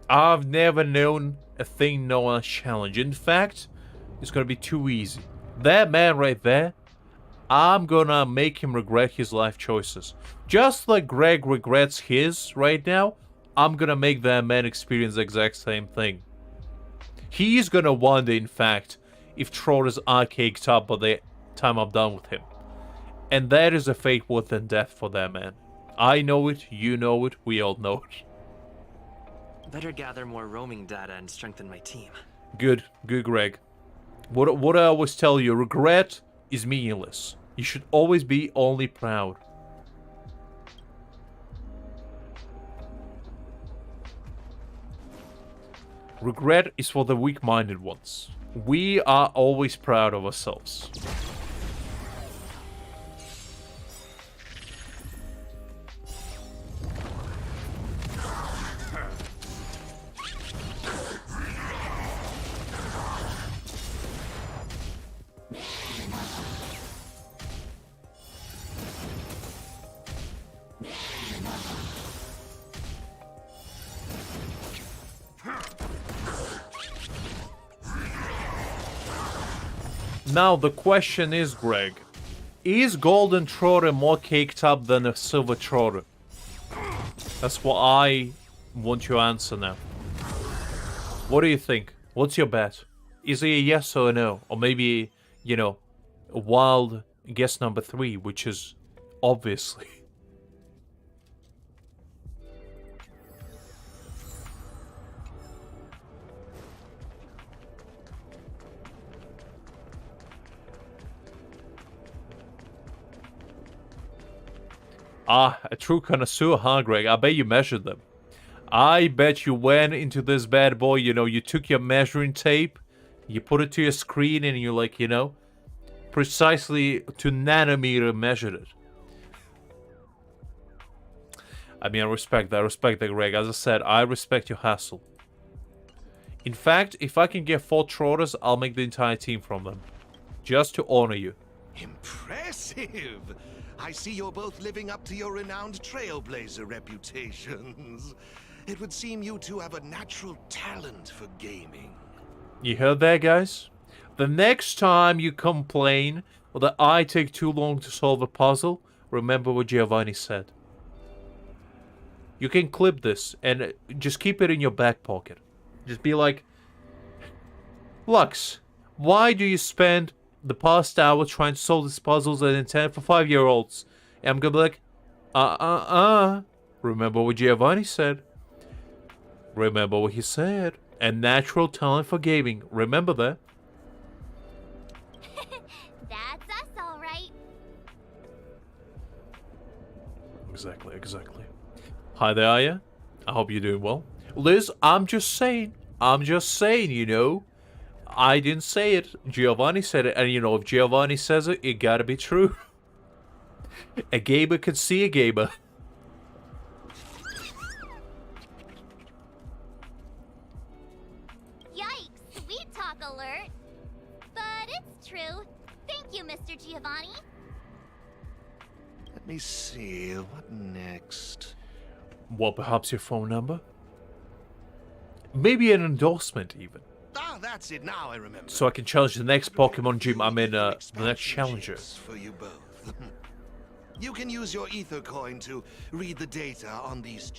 I've never known a thing known as challenge. In fact, it's gonna be too easy. That man right there, I'm gonna make him regret his life choices. Just like Greg regrets his right now, I'm gonna make that man experience the exact same thing. He's gonna wonder, in fact, if Trotters are caked up by the time I'm done with him. And that is a fate worse than death for that man. I know it, you know it, we all know it. Better gather more roaming data and strengthen my team. Good, Greg. What I always tell you, regret is meaningless. You should always be only proud. Regret is for the weak-minded ones. We are always proud of ourselves. Now the question is, Greg, is Golden Trotter more caked up than a Silver Trotter? That's what I want to answer now. What do you think? What's your bet? Is it a yes or a no? Or maybe, you know, a wild guess number 3, which is obviously. Ah, a true connoisseur, huh, Greg? I bet you measured them. I bet you went into this bad boy, you know, you took your measuring tape, you put it to your screen, and you, like, you know, precisely to nanometer measured it. I mean, I respect that, Greg. As I said, I respect your hustle. In fact, if I can get 4 Trotters, I'll make the entire team from them. Just to honor you. Impressive! I see you're both living up to your renowned trailblazer reputations. It would seem you two have a natural talent for gaming. You heard that, guys? The next time you complain or that I take too long to solve a puzzle, remember what Giovanni said. You can clip this and just keep it in your back pocket. Just be like, Lux, why do you spend the past hour trying to solve these puzzles that intended for 5-year-olds? And I'm gonna be like, remember what Giovanni said. Remember what he said. A natural talent for gaming. Remember that. That's us, all right. Exactly. Hi there, Aya. I hope you're doing well. Liz, I'm just saying, you know. I didn't say it. Giovanni said it. And, you know, if Giovanni says it, it gotta be true. A gamer can see a gamer. alert. But it's true. Thank you, Mr. Giovanni. Let me see, what next? Well, perhaps your phone number? Maybe an endorsement, even. Ah, that's it, now I remember. So I can challenge the next Pokemon gym I'm in, the next challenger. For you both. You can use your ether coin to read the data on these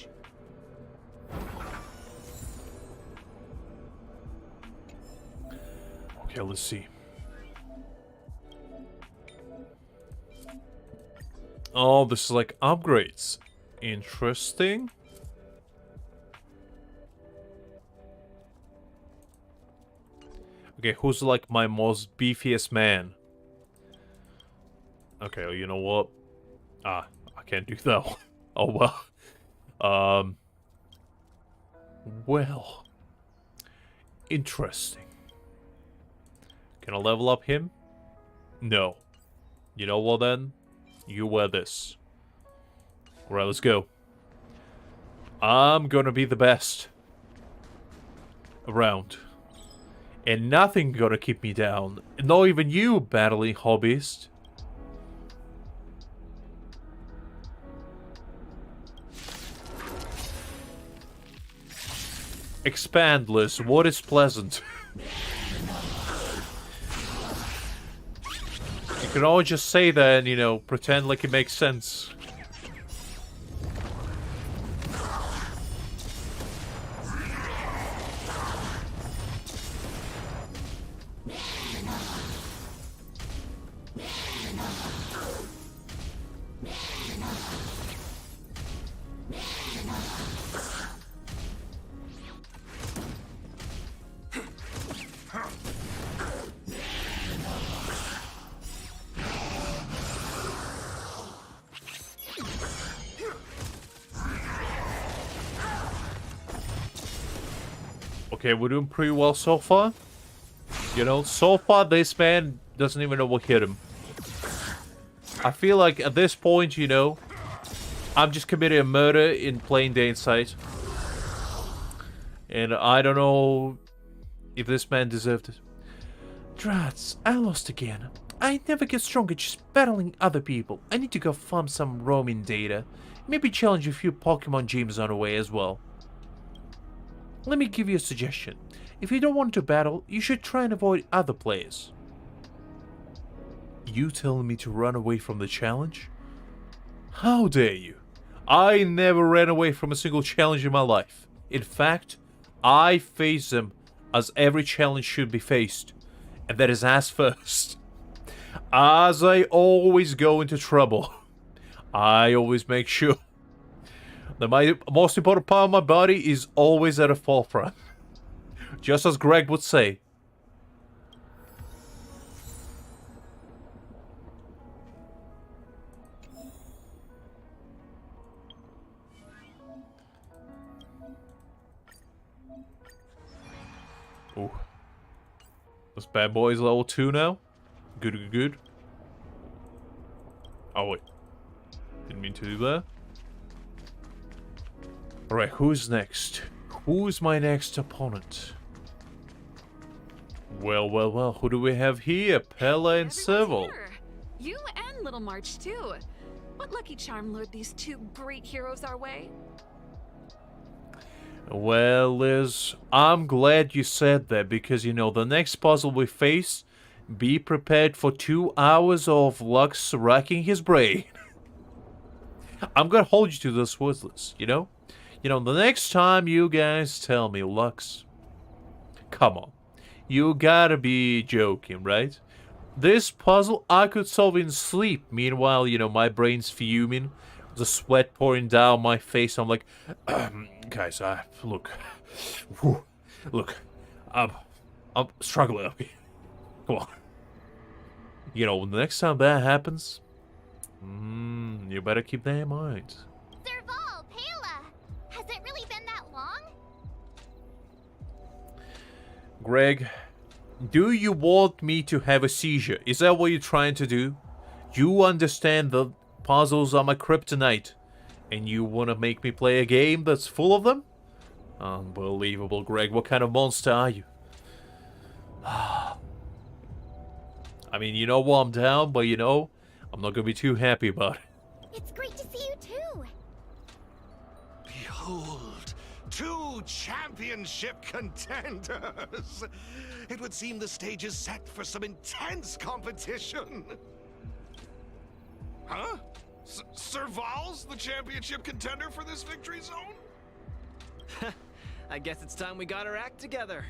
Okay, let's see. Oh, this is like upgrades. Interesting. Okay, who's like my most beefiest man? Okay, well, you know what? I can't do that one. Oh well. Well. Interesting. Can I level up him? No. You know what then? You wear this. Alright, let's go. I'm gonna be the best around. And nothing gonna keep me down. Not even you, battling hobbyist. Expandless, what is pleasant? You can always just say that and, you know, pretend like it makes sense. Okay, we're doing pretty well so far. You know, so far this man doesn't even know what hit him. I feel like at this point, you know, I'm just committing a murder in plain day sight. And I don't know if this man deserved it. Drats, I lost again. I never get stronger just battling other people. I need to go farm some roaming data. Maybe challenge a few Pokemon gyms on the way as well. Let me give you a suggestion. If you don't want to battle, you should try and avoid other players. You telling me to run away from the challenge? How dare you? I never ran away from a single challenge in my life. In fact, I face them as every challenge should be faced. And that is ass first. As I always go into trouble, I always make sure that my most important part of my body is always at the forefront. Just as Greg would say. Ooh. This bad boy is level 2 now. Good. Oh wait. Didn't mean to do that. Alright, who's next? Who's my next opponent? Well, who do we have here? Pella and Civil. You and Little March, too. What lucky charm lured these two great heroes our way? Well, Liz, I'm glad you said that because, you know, the next puzzle we face, be prepared for 2 hours of Lux racking his brain. I'm gonna hold you to this worthless, you know? You know, the next time you guys tell me, Lux, come on. You gotta be joking, right? This puzzle I could solve in sleep. Meanwhile, you know, my brain's fuming. The sweat pouring down my face. I'm like, guys, look. Look, I'm struggling up here. Come on. You know, the next time that happens, you better keep that in mind. Serval, Pela, has it really been that long? Greg, do you want me to have a seizure? Is that what you're trying to do? You understand the puzzles are my kryptonite, and you want to make me play a game that's full of them? Unbelievable, Greg. What kind of monster are you? I mean, you know what, I'm down, but you know, I'm not gonna be too happy about it. It's great to see you too. Behold, 2 championship contenders. It would seem the stage is set for some intense competition. Huh? Serval's the championship contender for this victory zone? I guess it's time we got our act together.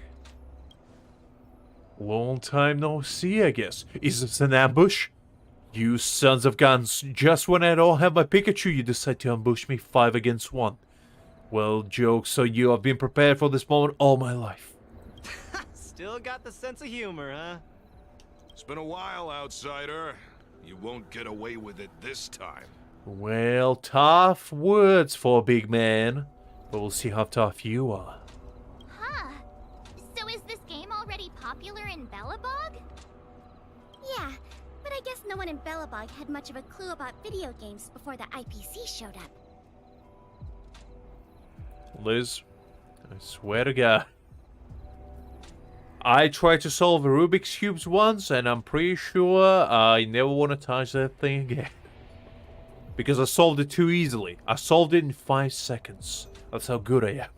Long time no see, I guess. Is this an ambush? You sons of guns, just when I don't have my Pikachu, you decide to ambush me 5 against 1. Well, jokes on you, I've been prepared for this moment all my life. Still got the sense of humor, huh? It's been a while, outsider. You won't get away with it this time. Well, tough words for a big man, but we'll see how tough you are. Huh. So is this game already popular in Belobog? Yeah, but I guess no one in Belobog had much of a clue about video games before the IPC showed up. Liz, I swear to God. I tried to solve a Rubik's Cube once, and I'm pretty sure I never want to touch that thing again. Because I solved it too easily. I solved it in 5 seconds. That's how good I am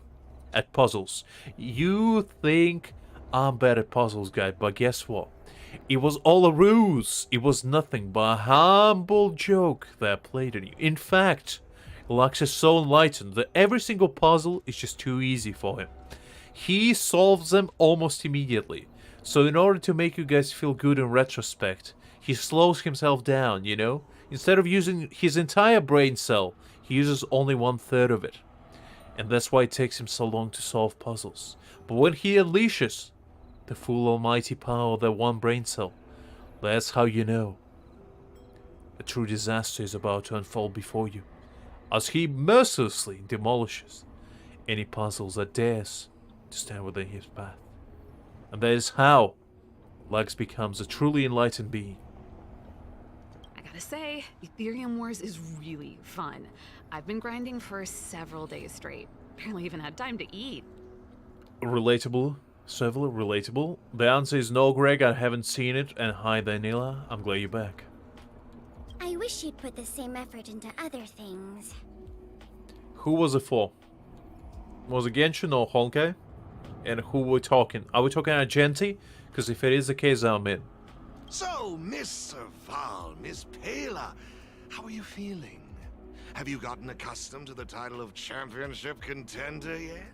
at puzzles. You think I'm bad at puzzles, guy, but guess what? It was all a ruse. It was nothing but a humble joke that I played on you. In fact, Lux is so enlightened that every single puzzle is just too easy for him. He solves them almost immediately. So in order to make you guys feel good in retrospect, he slows himself down, you know? Instead of using his entire brain cell, he uses only 1/3 of it. And that's why it takes him so long to solve puzzles. But when he unleashes the full almighty power of that one brain cell, that's how you know a true disaster is about to unfold before you, as he mercilessly demolishes any puzzles that dares to stand within his path. And that is how Lux becomes a truly enlightened being. I gotta say, Ethereum Wars is really fun. I've been grinding for several days straight. Barely even had time to eat. Relatable? Several relatable? The answer is no, Greg, I haven't seen it, and hi, Daniela, I'm glad you're back. I wish you'd put the same effort into other things. Who was it for? Was it Genshin or Honkai? And who were we talking? Are we talking Argenti? Because if it is the case, I'm in. So, Miss Serval, Miss Pela, how are you feeling? Have you gotten accustomed to the title of championship contender yet?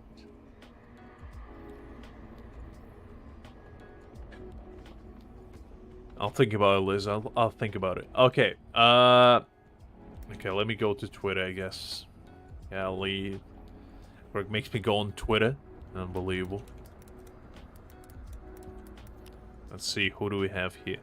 I'll think about it, Liz. I'll think about it. Okay. Okay, let me go to Twitter, I guess. Yeah, I'll leave. Greg makes me go on Twitter. Unbelievable. Let's see, who do we have here?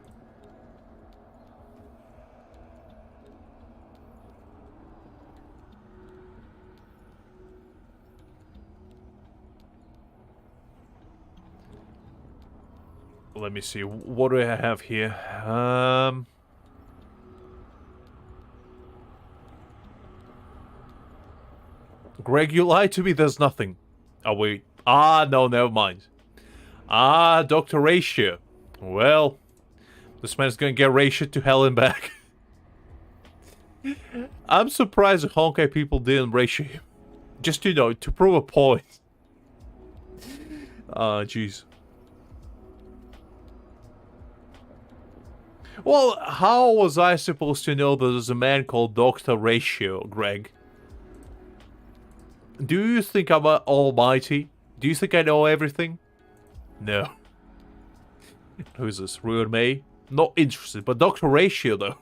Let me see, what do I have here? Greg, you lied to me, there's nothing. Oh, wait. Ah, no, never mind. Ah, Dr. Ratio. Well, this man's gonna get Ratio to hell and back. I'm surprised the Honkai people didn't Ratio him. Just, you know, to prove a point. Ah, jeez. Well, how was I supposed to know there's a man called Dr. Ratio, Greg? Do you think I'm almighty? Do you think I know everything? No. Who's this? Ruin May? Not interested, but Dr. Ratio, though.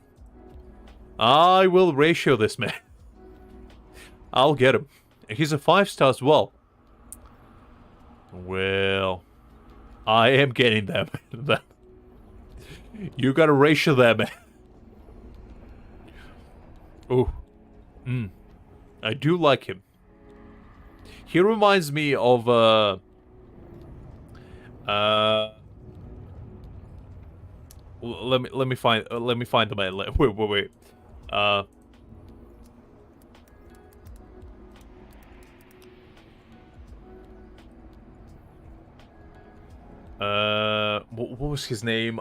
I will ratio this man. I'll get him. He's a 5-star as well. Well, I am getting them. You gotta ratio that, man. Oh. I do like him. He reminds me of, let me find the man. Wait. what was his name?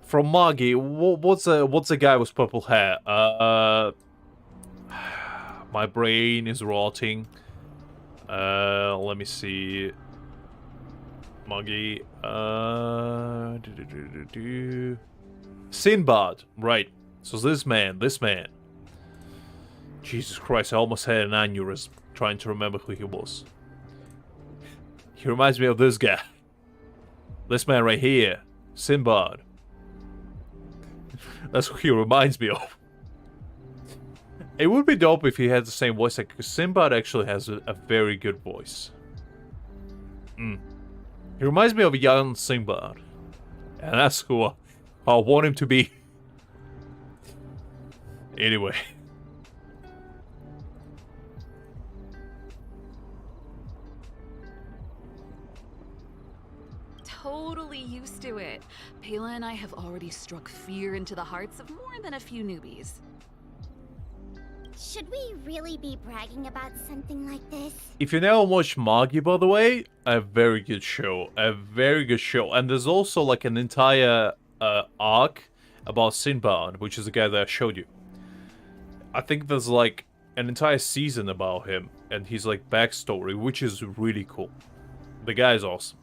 From Magi, what's a guy with purple hair? My brain is rotting. Let me see. Magi. Sinbad, right? So this man. Jesus Christ! I almost had an aneurysm trying to remember who he was. He reminds me of this guy. This man right here, Sinbad. That's what he reminds me of. It would be dope if he had the same voice, because Sinbad actually has a very good voice. He reminds me of a young Sinbad. And that's who I want him to be. Anyway. Totally used to it. Payla and I have already struck fear into the hearts of more than a few newbies. Should we really be bragging about something like this? If you never watched Magi, by the way, a very good show. A very good show. And there's also like an entire arc about Sinbad, which is the guy that I showed you. I think there's like an entire season about him and his like backstory, which is really cool. The guy is awesome.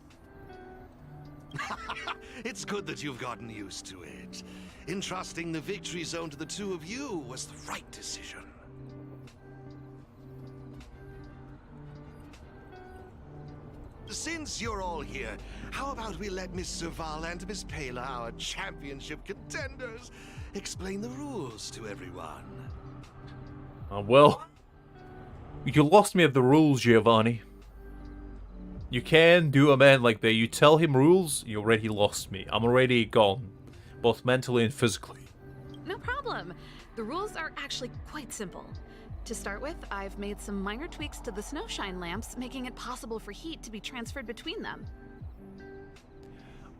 It's good that you've gotten used to it. Entrusting the victory zone to the two of you was the right decision. Since you're all here, how about we let Miss Serval and Miss Payla, our championship contenders, explain the rules to everyone? Well, you lost me at the rules, Giovanni. You can't do a man like that. You tell him rules, you already lost me. I'm already gone, both mentally and physically. No problem. The rules are actually quite simple. To start with, I've made some minor tweaks to the snowshine lamps, making it possible for heat to be transferred between them.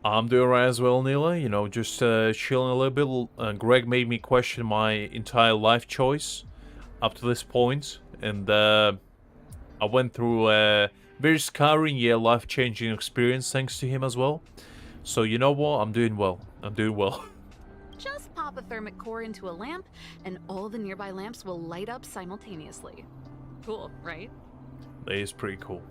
I'm doing right as well, Neela. You know, just chilling a little bit. Greg made me question my entire life choice up to this point, and I went through a very scarring yet life-changing experience thanks to him as well. So you know what? I'm doing well. Just pop a thermic core into a lamp, and all the nearby lamps will light up simultaneously. Cool, right? That is pretty cool.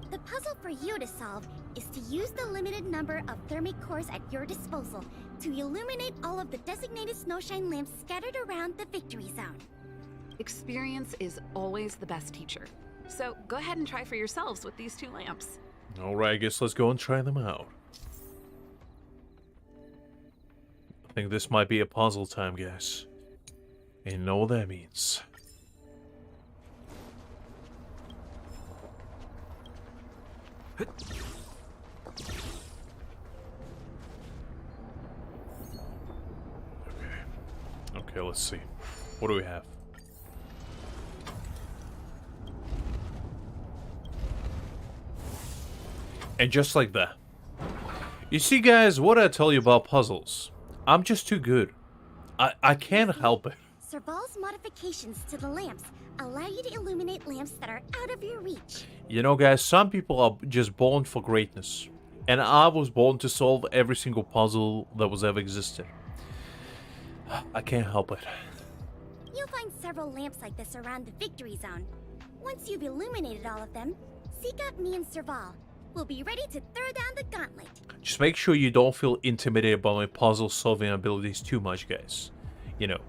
The puzzle for you to solve is to use the limited number of thermic cores at your disposal to illuminate all of the designated snowshine lamps scattered around the victory zone. Experience is always the best teacher. So go ahead and try for yourselves with these two lamps. Alright, I guess let's go and try them out. I think this might be a puzzle time, guys. And you know what that means. Okay, let's see. What do we have? And just like that. You see, guys, what I tell you about puzzles? I'm just too good. I can't help it. Serval's modifications to the lamps allow you to illuminate lamps that are out of your reach. You know, guys, some people are just born for greatness. And I was born to solve every single puzzle that was ever existed. I can't help it. You'll find several lamps like this around the victory zone. Once you've illuminated all of them, seek out me and Serval. We'll be ready to throw down the gauntlet. Just make sure you don't feel intimidated by my puzzle-solving abilities too much, guys. You know,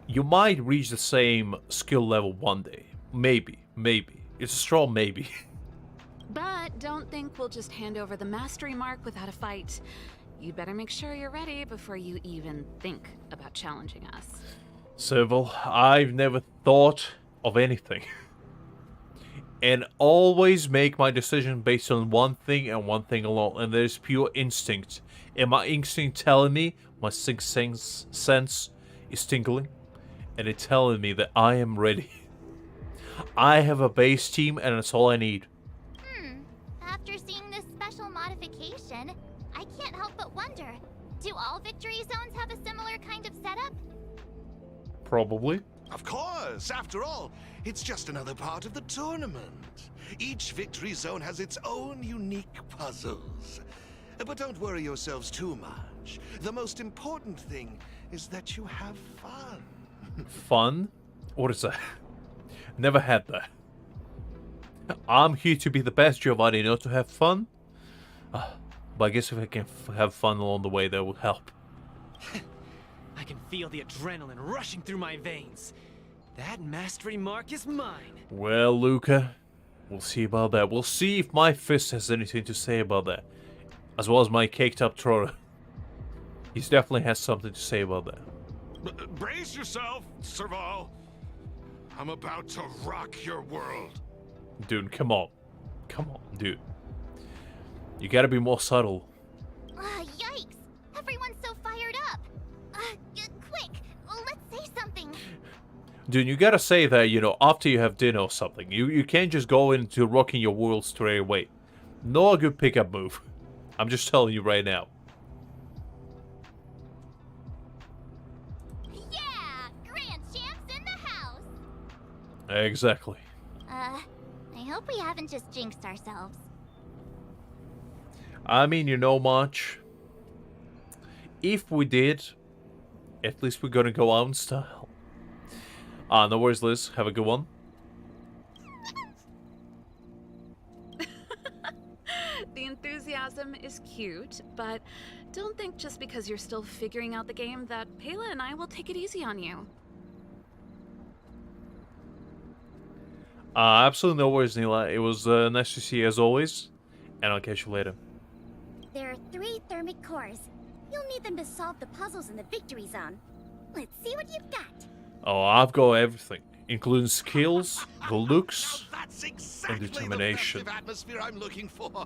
you might reach the same skill level one day. Maybe. It's a strong maybe. But don't think we'll just hand over the mastery mark without a fight. You better make sure you're ready before you even think about challenging us. Civil, I've never thought of anything. And always make my decision based on one thing and one thing alone. And there's pure instinct. And my instinct telling me, my sixth sense is tingling. And it's telling me that I am ready. I have a base team and that's all I need. After seeing this special modification, I can't help but wonder, do all victory zones have a similar kind of setup? Probably. Of course. After all, it's just another part of the tournament. Each victory zone has its own unique puzzles. But don't worry yourselves too much. The most important thing is that you have fun. Fun? What is that? Never had that. I'm here to be the best, Giovanni, not to have fun. But I guess if I can have fun along the way, that will help. I can feel the adrenaline rushing through my veins. That mastery mark is mine. Well, Luka, we'll see about that. We'll see if my fist has anything to say about that. As well as my caked-up Trotter. He definitely has something to say about that. Brace yourself, Serval. I'm about to rock your world. Dude, come on. Come on, dude. You gotta be more subtle. Yikes! Everyone's so fired up. Quick, let's say something. Dude, you gotta say that, you know, after you have dinner or something. You can't just go into rocking your world straight away. Not a good pickup move. I'm just telling you right now. Yeah! Grand Champs in the house! Exactly. I hope we haven't just jinxed ourselves. I mean, you know much. If we did, at least we're gonna go out in style. No worries, Liz. Have a good one. The enthusiasm is cute, but don't think just because you're still figuring out the game that Pela and I will take it easy on you. Absolutely no worries, Neela. It was nice to see you as always, and I'll catch you later. There are 3 thermic cores. You'll need them to solve the puzzles in the victory zone. Let's see what you've got. Oh, I've got everything, including skills, the looks, That's exactly and determination. the festive atmosphere I'm looking for.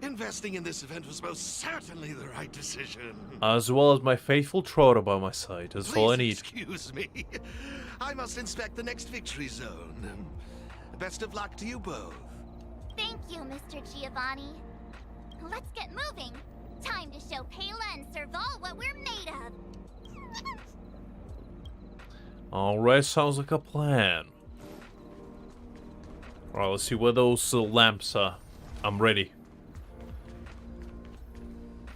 Investing in this event was most certainly the right decision. As well as my faithful Trotter by my side. That's all I need. Excuse me. I must inspect the next victory zone. Best of luck to you both. Thank you, Mr. Giovanni. Let's get moving. Time to show Pela and Serval what we're made of. Alright, sounds like a plan. Alright, let's see where those lamps are. I'm ready.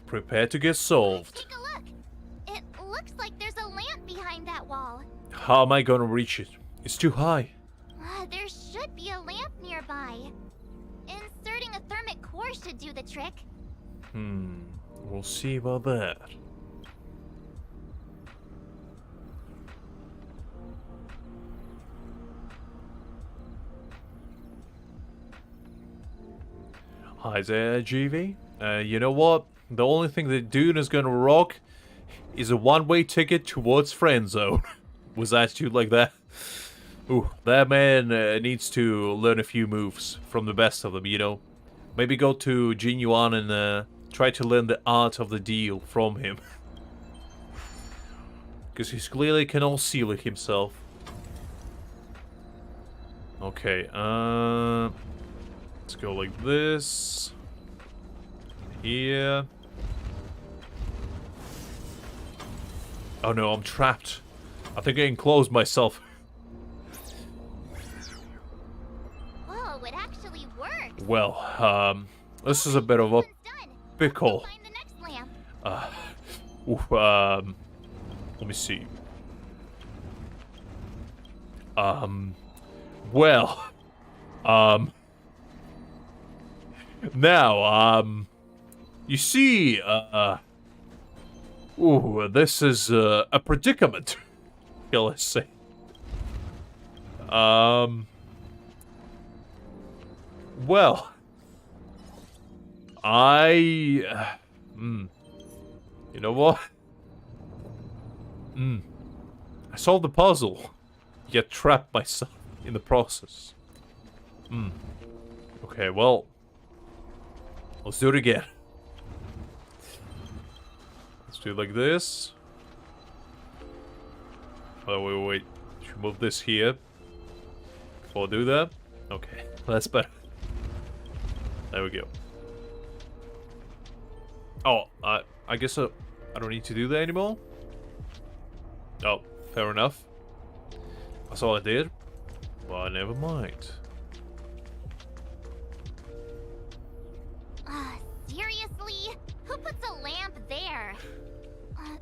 Prepare to get solved. Take a look. It looks like there's a lamp behind that wall. How am I gonna reach it? It's too high. There should be a lamp nearby. Inserting a thermic core should do the trick. We'll see about that. Hi there, GV. You know what? The only thing that Dune is gonna rock is a one-way ticket towards friend zone. Was attitude like that? Ooh, that man needs to learn a few moves from the best of them, you know? Maybe go to Jin Yuan and try to learn the art of the deal from him. Because he clearly cannot seal it himself. Okay, let's go like this. Here. Oh no, I'm trapped. I think I enclosed myself. Whoa, it actually works. Well, this is a bit of a pickle. Find the next lamp. Let me see. Now, you see, this is a predicament. Yeah, let's say. Well, you know what? I solved the puzzle, yet trapped myself in the process. Okay, well, let's do it again. Let's do it like this. Oh, wait. Should move this here before I do that. Okay, that's better. There we go. Oh, I guess I don't need to do that anymore. Oh, fair enough. That's all I did? Well, never mind. Seriously? Who puts a lamp there?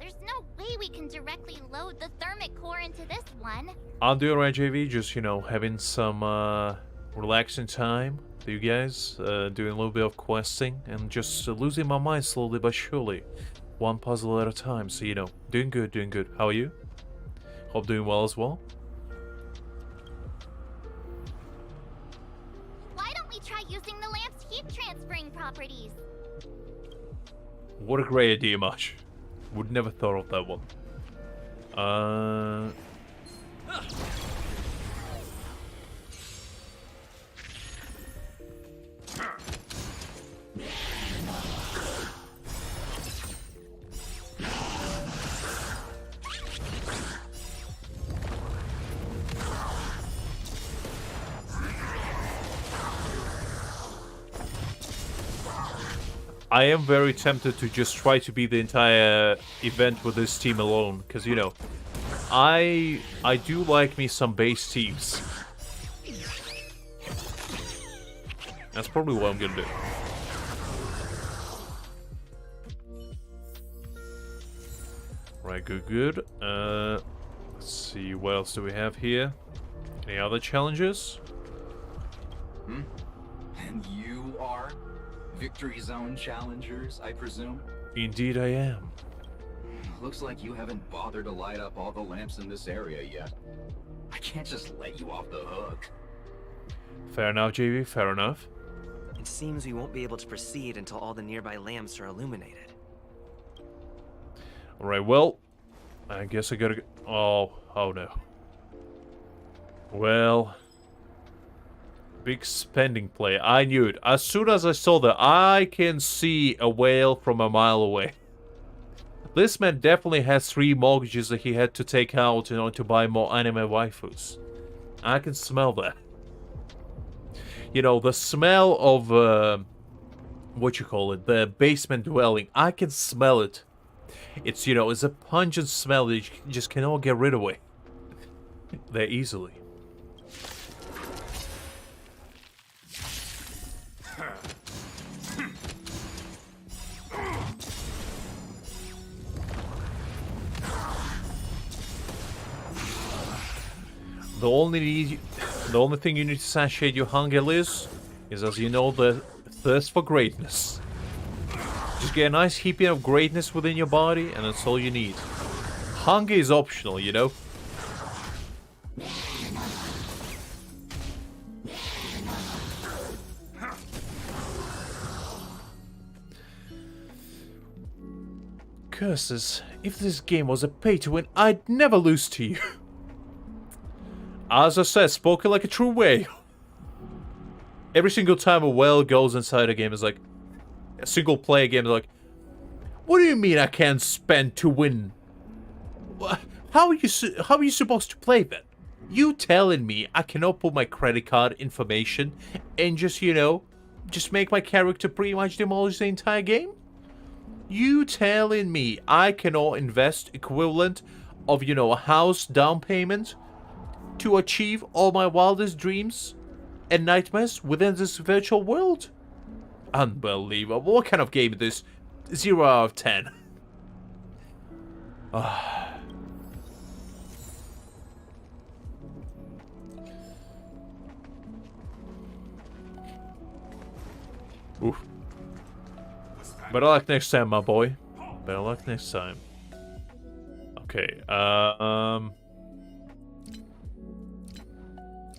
There's no way we can directly load the thermic core into this one. I'm doing right, JV. Just, you know, having some relaxing time with you guys. Doing a little bit of questing and just losing my mind slowly but surely. One puzzle at a time. So, you know, doing good, doing good. How are you? Hope doing well as well. Why don't we try using the lamp's heat transferring properties? What a great idea, Marsh. Would never thought of that one. I am very tempted to just try to be the entire event with this team alone, because, you know, I do like me some base teams. That's probably what I'm gonna do. Right, good. Let's see, what else do we have here? Any other challenges? And you are Victory Zone challengers, I presume? Indeed I am. Looks like you haven't bothered to light up all the lamps in this area yet. I can't just let you off the hook. Fair enough, JV, fair enough. It seems we won't be able to proceed until all the nearby lamps are illuminated. Alright, well, I guess I gotta go. Oh no. Well, big spending play. I knew it. As soon as I saw that, I can see a whale from a mile away. This man definitely has 3 mortgages that he had to take out in order to buy more anime waifus. I can smell that. You know, the smell of, what you call it, the basement dwelling. I can smell it. It's, you know, it's a pungent smell that you just cannot get rid of it that easily. The only thing you need to satiate your hunger, Liz, is, as you know, the thirst for greatness. Just get a nice heaping of greatness within your body, and that's all you need. Hunger is optional, you know? Curses, if this game was a pay-to-win, I'd never lose to you. As I said, spoken like a true whale. Every single time a whale goes inside a game, is like... A single player game is like... What do you mean I can't spend to win? How are you supposed to play that? You telling me I cannot put my credit card information and just, you know... Just make my character pretty much demolish the entire game? You telling me I cannot invest equivalent of, you know, a house down payment to achieve all my wildest dreams and nightmares within this virtual world? Unbelievable. What kind of game is this? 0 out of 10. Oof. Better luck next time, my boy. Better luck next time. Okay,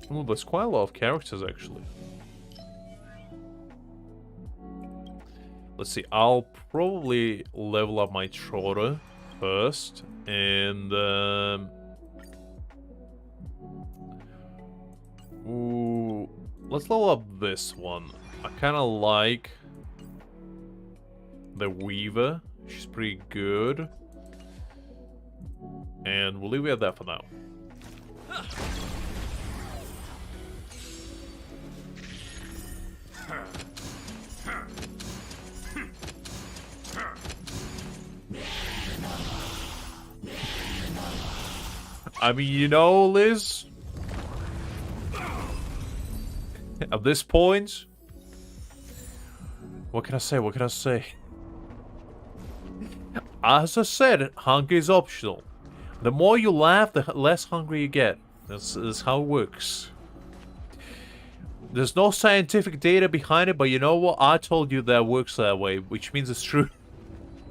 well, there's quite a lot of characters, actually. Let's see, I'll probably level up my Trotter first, and, ooh, let's level up this one. I kind of like the Weaver. She's pretty good. And we'll leave it at that for now. I mean, you know, Liz, At this point, what can I say? What can I say? As I said, hunger is optional. The more you laugh, the less hungry you get. That's how it works. There's no scientific data behind it, but you know what? I told you that it works that way, which means it's true.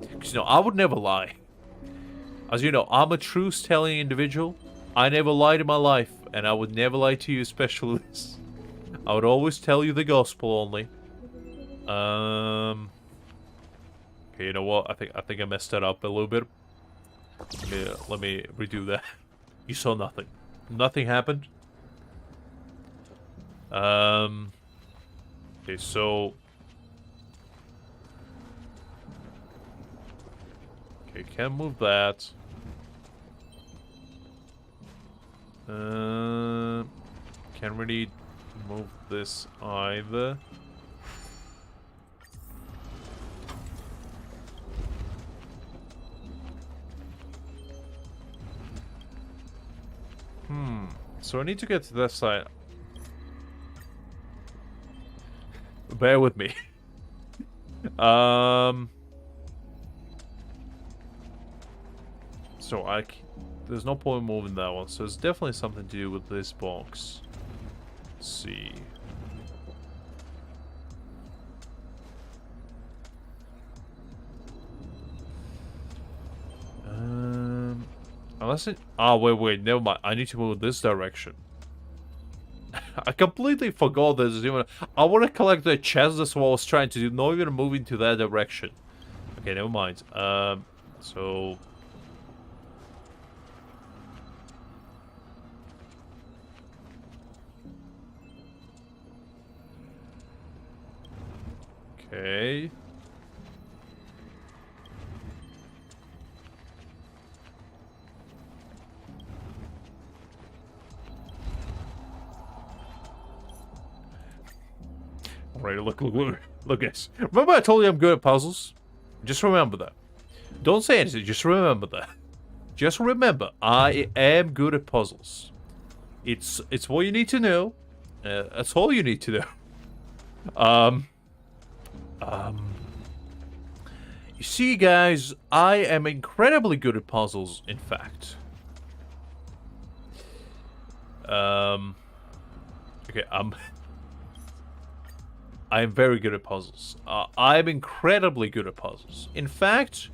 Because, you know, I would never lie. As you know, I'm a truth-telling individual. I never lied in my life, and I would never lie to you, especially this. I would always tell you the gospel only. Okay, you know what? I think I messed that up a little bit. Let me redo that. You saw nothing. Nothing happened. Okay, so... Okay, can't move that. Can't really move this either. So I need to get to that side. Bear with me. So there's no point moving that one. So it's definitely something to do with this box. Let's see. Unless it... Ah, wait, never mind. I need to move this direction. I completely forgot there's even... I want to collect the chest, that's what I was trying to do. Not even moving to that direction. Okay, never mind. So... Okay... Alright, look, guys. Remember I told you I'm good at puzzles? Just remember that. Don't say anything, just remember that. Just remember, I am good at puzzles. It's what you need to know. That's all you need to know. You see, guys, I am incredibly good at puzzles, in fact. Okay, I'm very good at puzzles. I'm incredibly good at puzzles. In fact,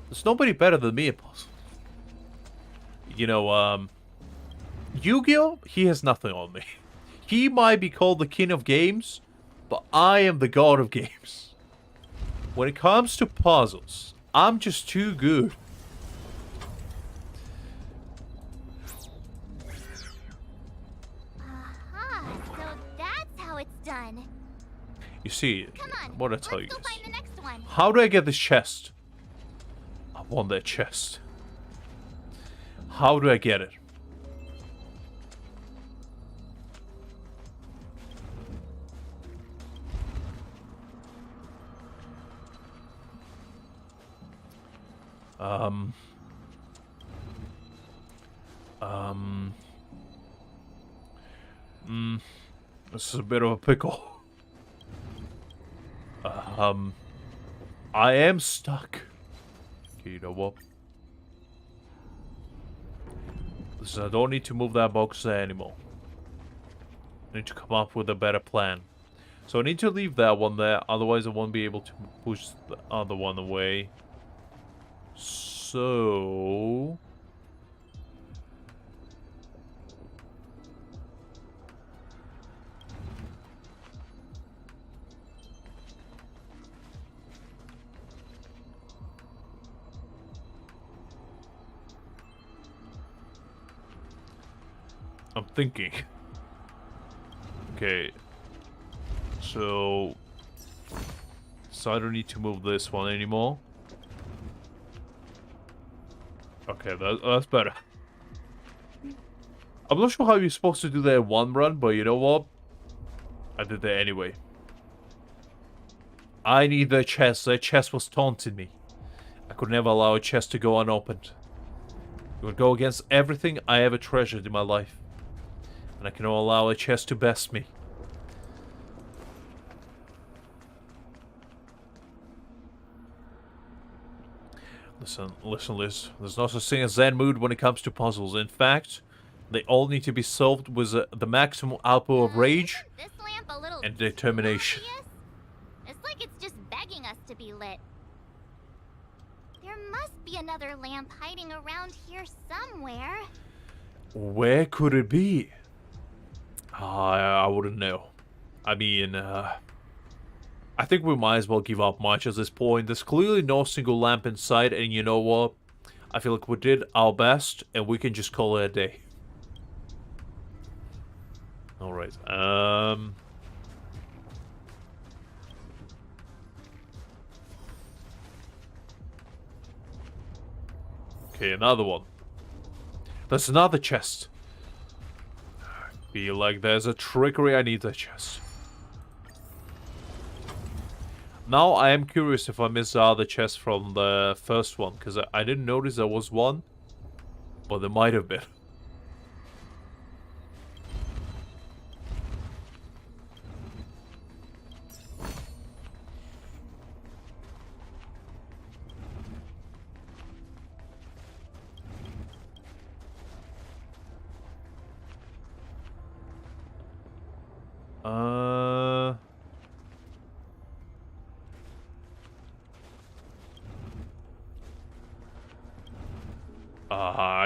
there's nobody better than me at puzzles. You know, Yu-Gi-Oh! He has nothing on me. He might be called the king of games, but I am the god of games. When it comes to puzzles, I'm just too good. Aha, so that's how it's done. You see, Come on, what did I tell you let's guys? go find the next one. How do I get this chest? I want that chest. How do I get it? This is a bit of a pickle. I am stuck. Okay, you know what? Listen, I don't need to move that box there anymore. I need to come up with a better plan. So I need to leave that one there, otherwise I won't be able to push the other one away. So... I'm thinking. Okay. So I don't need to move this one anymore. Okay, that's better. I'm not sure how you're supposed to do that in one run, but you know what? I did that anyway. I need the chest. That chest was taunting me. I could never allow a chest to go unopened. It would go against everything I ever treasured in my life. And I cannot allow a chest to best me. Listen, Liz. There's no such thing as Zen mood when it comes to puzzles. In fact, they all need to be solved with the maximum output of rage This lamp a little and determination. obvious? It's like it's just begging us to be lit. There must be another lamp hiding around here somewhere. Where could it be? I wouldn't know. I mean, I think we might as well give up much at this point. There's clearly no single lamp in sight, and you know what? I feel like we did our best, and we can just call it a day. Alright, okay, another one. There's another chest. I feel like there's a trickery. I need that chest. Now I am curious if I missed the other chest from the first one, because I didn't notice there was one, but there might have been.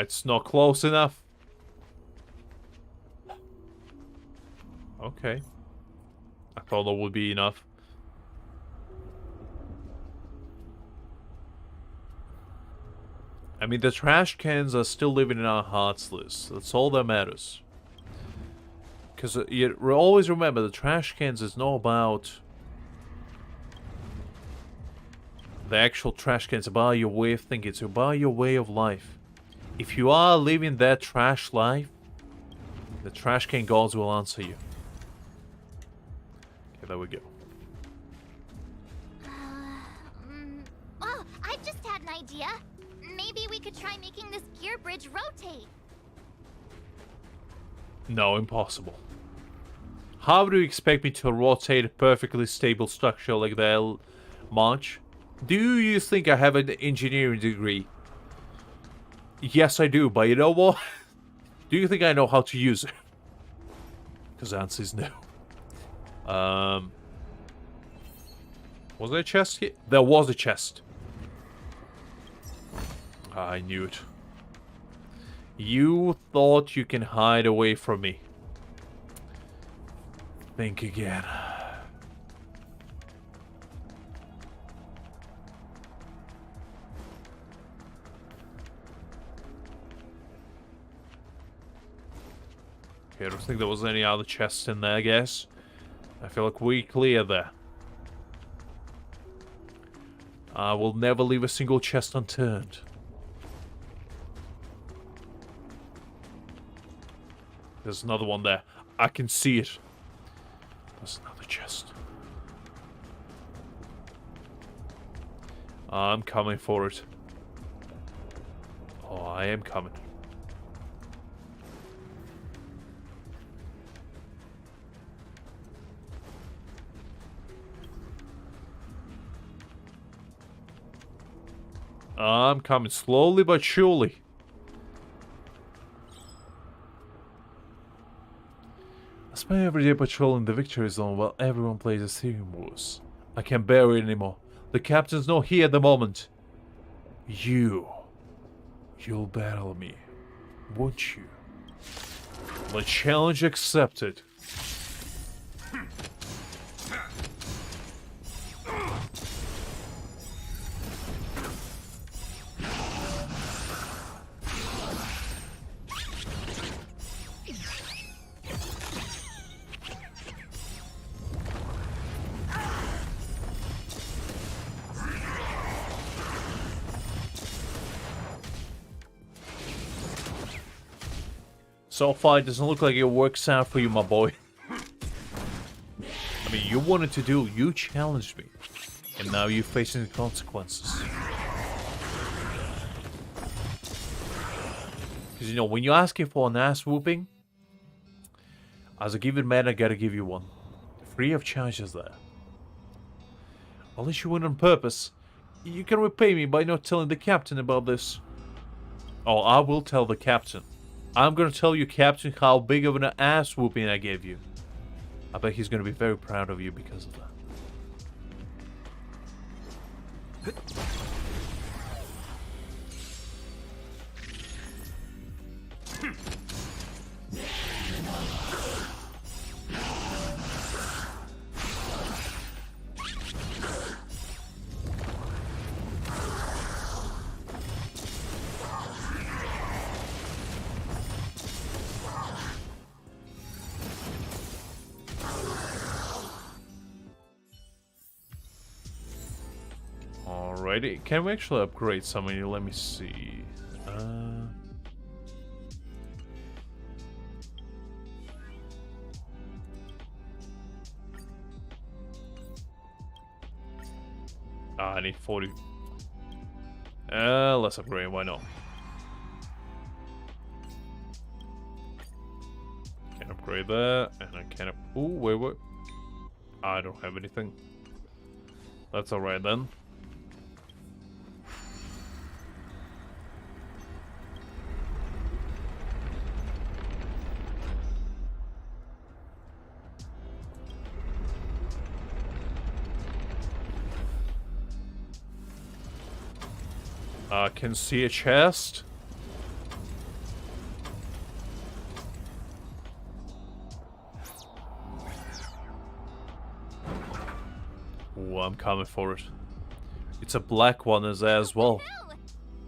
It's not close enough. Okay. I thought that would be enough. I mean, the trash cans are still living in our hearts, Liz. That's all that matters. Because you always remember, the trash cans is not about the actual trash cans. It's about your way of thinking. It's about your way of life. If you are living that trash life, the trash can gods will answer you. Okay, there we go. Oh, I just had an idea. Maybe we could try making this gear bridge rotate. No, impossible. How do you expect me to rotate a perfectly stable structure like that, March? Do you think I have an engineering degree? Yes, I do, but you know what? Do you think I know how to use it? Because the answer is no. Was there a chest here? There was a chest. I knew it. You thought you can hide away from me. Think again. Okay, I don't think there was any other chests in there, I guess. I feel like we cleared there. I will never leave a single chest unturned. There's another one there. I can see it. There's another chest. I'm coming for it. Oh, I am coming. I'm coming slowly but surely. I spend every day patrolling the victory zone while everyone plays a Ethereum Wars. I can't bear it anymore. The captain's not here at the moment. You'll battle me, won't you? The challenge accepted. So far, it doesn't look like it works out for you, my boy. I mean, you wanted to do, you challenged me. And now you're facing the consequences. Because, you know, when you're asking for an ass whooping, as a given man, I gotta give you one. Free of charge is there. Unless you win on purpose, You can repay me by not telling the captain about this. Oh, I will tell the captain. I'm gonna tell you, Captain, how big of an ass whooping I gave you. I bet he's gonna be very proud of you because of that. Alrighty, can we actually upgrade somebody? Let me see. I need 40. Let's upgrade, why not? Can upgrade that, and I can ooh, wait. I don't have anything. That's alright then. I can see a chest. Oh, I'm coming for it. It's a black one as well.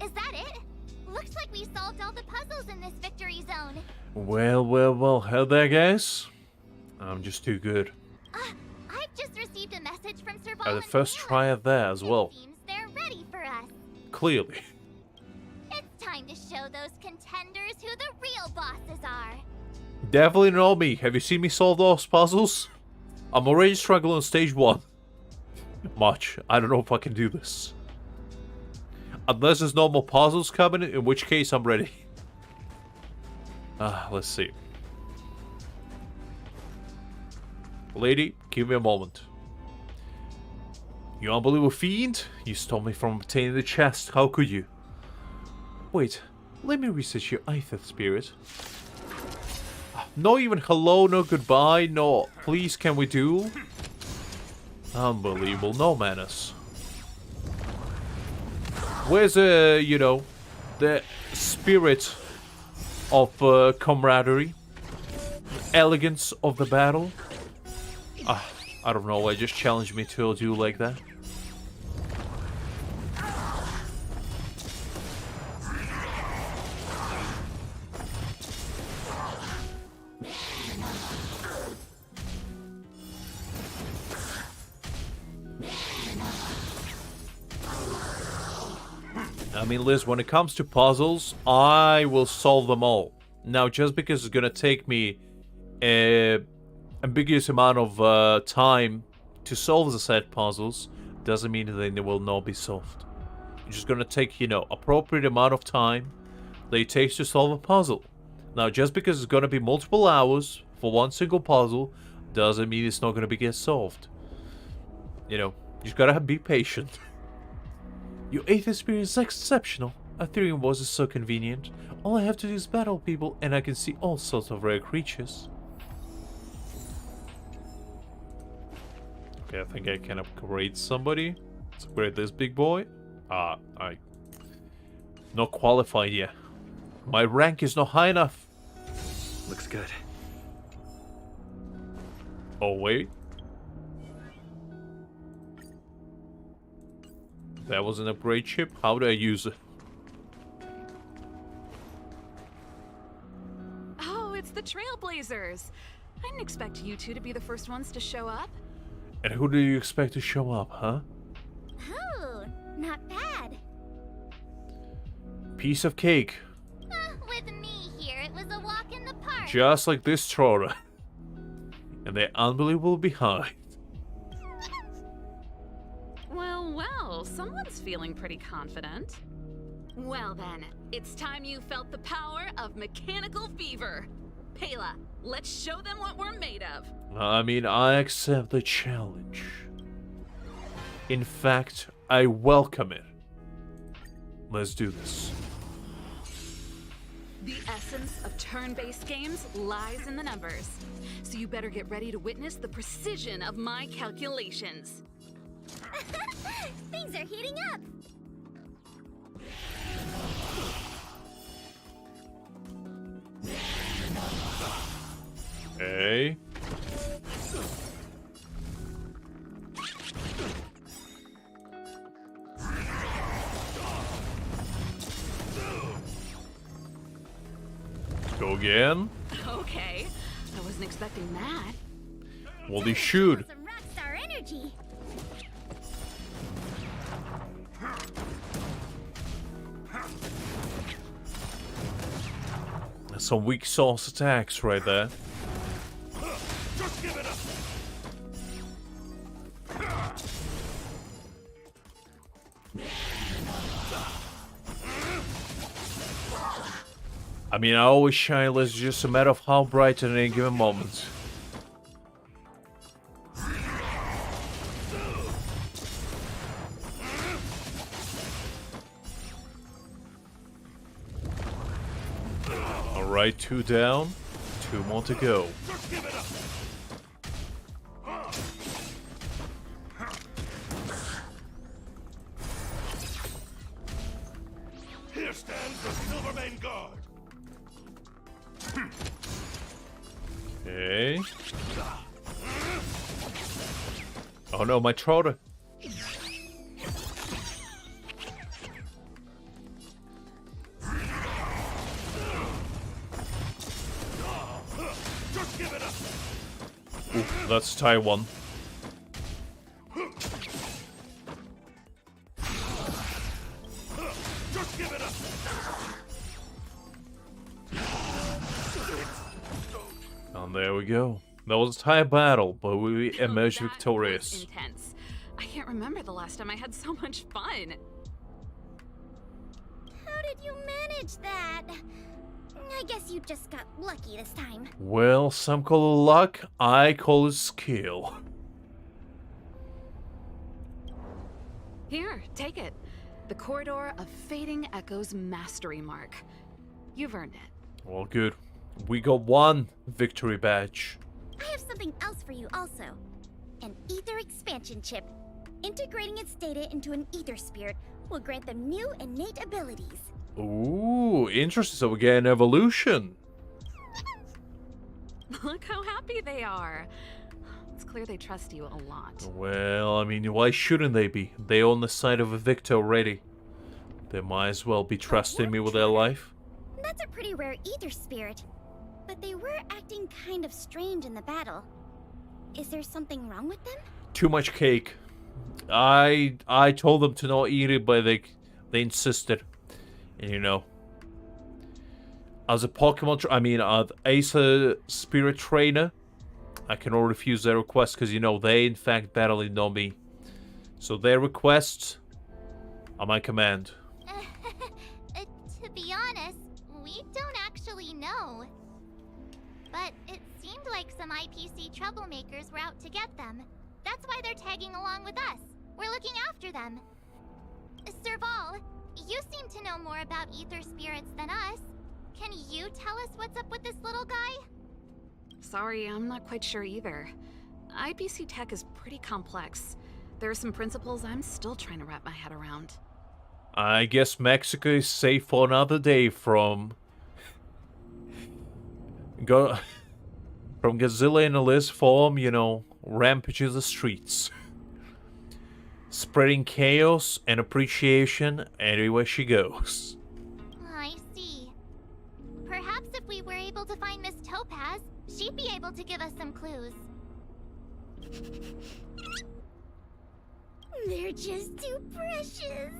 Is that it? Looks like we solved all the puzzles in this victory zone. Well, how there, guys? I'm just too good. I've just received a message from Sir At the Volunteer. first try at that as well. Seems they're ready for us. Clearly. It's time to show those contenders who the real bosses are. Definitely not me. Have you seen me solve those puzzles? I'm already struggling on stage 1. Much. I don't know if I can do this. Unless there's normal puzzles coming, in which case I'm ready. Let's see. Lady, give me a moment. You unbelievable fiend! You stopped me from obtaining the chest. How could you? Wait, let me research your ether spirit. No even hello, no goodbye, no please can we duel? Unbelievable, no manners. Where's, you know, the spirit of camaraderie? Elegance of the battle? I don't know why just challenged me to a duel like that. I mean, Liz, when it comes to puzzles, I will solve them all. Now, just because it's gonna take me an ambiguous amount of time to solve the said puzzles, doesn't mean that they will not be solved. It's just gonna take, you know, appropriate amount of time that it takes to solve a puzzle. Now, just because it's gonna be multiple hours for one single puzzle, doesn't mean it's not gonna get solved. You know, you just gotta be patient. Your 8th experience is exceptional. Ethereum Wars is so convenient. All I have to do is battle people and I can see all sorts of rare creatures. Okay, I think I can upgrade somebody. Let's upgrade this big boy. I... Not qualified yet. My rank is not high enough. Looks good. Oh, wait. That was an upgrade chip. How do I use it? Oh, it's the Trailblazers. I didn't expect you two to be the first ones to show up. And who do you expect to show up, huh? Oh, not bad. Piece of cake. With me here, it was a walk in the park. Just like this Trora. And they're unbelievable behind. Well, someone's feeling pretty confident. Well then, it's time you felt the power of mechanical fever. Pela, let's show them what we're made of. I mean, I accept the challenge. In fact, I welcome it. Let's do this. The essence of turn-based games lies in the numbers. So you better get ready to witness the precision of my calculations. Things are heating up. Okay. Go again. Okay, I wasn't expecting that. Well, they should. Some rockstar energy. Some weak sauce attacks right there. Just give it up. I mean, I always shine less, just a matter of how bright at any given moment. Alright, 2 down, 2 more to go. Just give it up. Here stands the Silvermane Guard. Okay. Oh no, my trotter. Just give it up. Ooh, that's Taiwan. Just give it up. And there we go. That was a tight battle, but we emerged That victorious. was intense. I can't remember the last time I had so much fun. How did you manage that? I guess you just got lucky this time. Well, some call it luck, I call it skill. Here, take it. The Corridor of Fading Echoes Mastery Mark. You've earned it. Well, good. We got 1 victory badge. I have something else for you also. An ether expansion chip. Integrating its data into an ether spirit will grant them new innate abilities. Ooh, interesting. So we get an evolution. Look how happy they are. It's clear they trust you a lot. Well, I mean, why shouldn't they be? They're on the side of a victor already. They might as well be trusting me with their life. That's a pretty rare ether spirit. But they were acting kind of strange in the battle. Is there something wrong with them? Too much cake. I told them to not eat it, but they insisted. And you know, as a Pokemon, as a spirit trainer, I cannot refuse their request because you know they in fact battling not me. So their request, at my command. To be honest, we don't actually know. But it seemed like some IPC troublemakers were out to get them. That's why they're tagging along with us. We're looking after them. Serval, you seem to know more about ether spirits than us. Can you tell us what's up with this little guy? Sorry, I'm not quite sure either. IPC tech is pretty complex. There are some principles I'm still trying to wrap my head around. I guess Mexico is safe for another day from Godzilla in a list form, you know, rampages the streets. Spreading chaos and appreciation everywhere she goes. I see. Perhaps if we were able to find Miss Topaz, she'd be able to give us some clues. They're just too precious.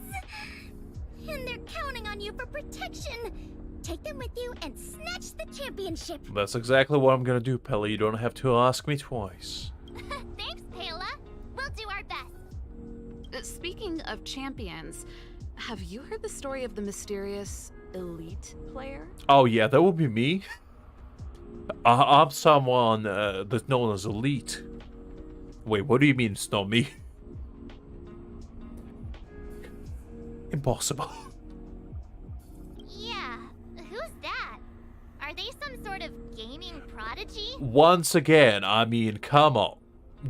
And they're counting on you for protection. Take them with you and snatch the championship. That's exactly what I'm gonna do, Pella. You don't have to ask me twice. Thanks, Pela. We'll do our best. Speaking of champions, have you heard the story of the mysterious elite player? Oh yeah, that would be me. I'm someone that's known as elite. Wait, what do you mean it's not me? Impossible. Yeah, who's that? Are they some sort of gaming prodigy? Once again, I mean, come on.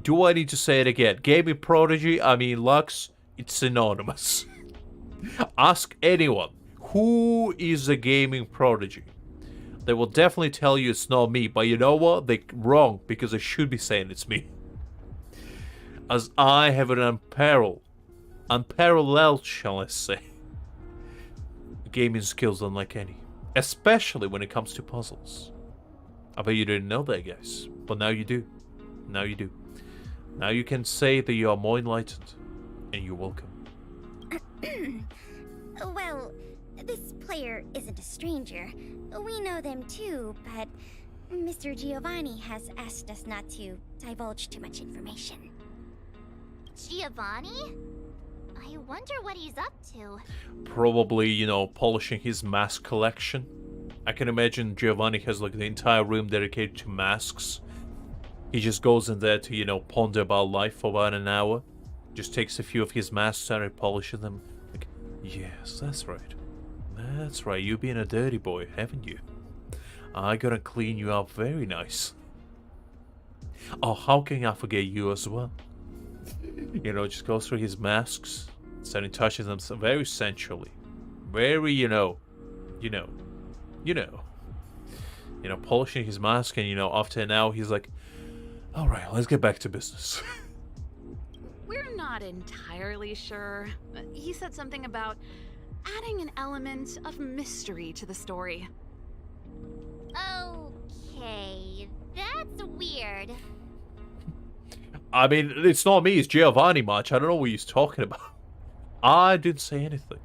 Do I need to say it again? Gaming prodigy, I mean, Lux, it's synonymous. Ask anyone, who is a gaming prodigy? They will definitely tell you it's not me, but you know what? They're wrong, because they should be saying it's me. As I have an unparalleled, shall I say, gaming skills unlike any. Especially when it comes to puzzles. I bet you didn't know that, guys. But now you do. Now you do. Now you can say that you are more enlightened. And you're welcome. Well, this player isn't a stranger. We know them too, but Mr. Giovanni has asked us not to divulge too much information. Giovanni? I wonder what he's up to. Probably, you know, polishing his mask collection. I can imagine Giovanni has like the entire room dedicated to masks. He just goes in there to, you know, ponder about life for about an hour. Just takes a few of his masks and polishes them. Like, yes, that's right. That's right, you've been a dirty boy, haven't you? I gotta clean you up very nice. Oh, how can I forget you as well? You know, just goes through his masks, starting touching them very sensually. Very, you know, polishing his mask, and, you know, after an hour, he's like, alright, let's get back to business. We're not entirely sure. He said something about adding an element of mystery to the story. Okay, that's weird. I mean, it's not me, it's Giovanni much. I don't know what he's talking about. I didn't say anything.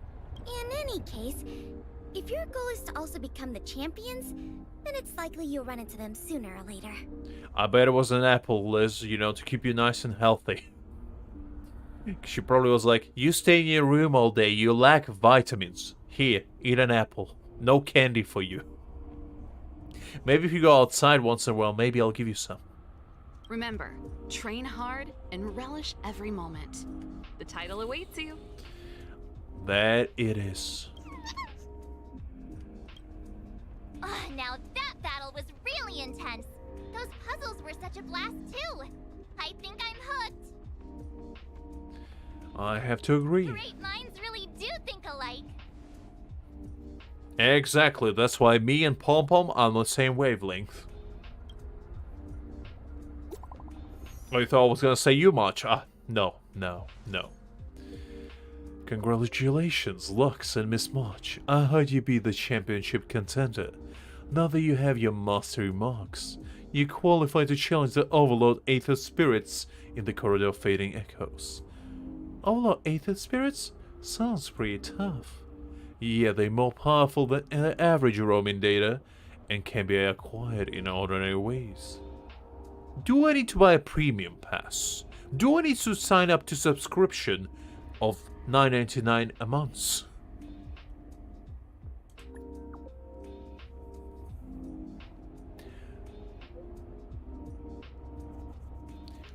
In any case, if your goal is to also become the champions, then it's likely you'll run into them sooner or later. I bet it was an apple, Liz, you know, to keep you nice and healthy. She probably was like, you stay in your room all day, you lack vitamins. Here, eat an apple. No candy for you. Maybe if you go outside once in a while, maybe I'll give you some. Remember, train hard and relish every moment. The title awaits you. Now that battle was really intense. Those puzzles were such a blast too. I think I'm hooked. I have to agree. Great minds really do think alike. Exactly, that's why me and Pom Pom are on the same wavelength. I thought I was gonna say you much. No. Congratulations, Lux and Miss March. I heard you be the championship contender. Now that you have your mastery marks, you qualify to challenge the Overlord Aether Spirits in the Corridor of Fading Echoes. Overlord Aether Spirits? Sounds pretty tough. Yeah, they're more powerful than the average roaming data and can be acquired in ordinary ways. Do I need to buy a premium pass? Do I need to sign up to subscription of $9.99 a month?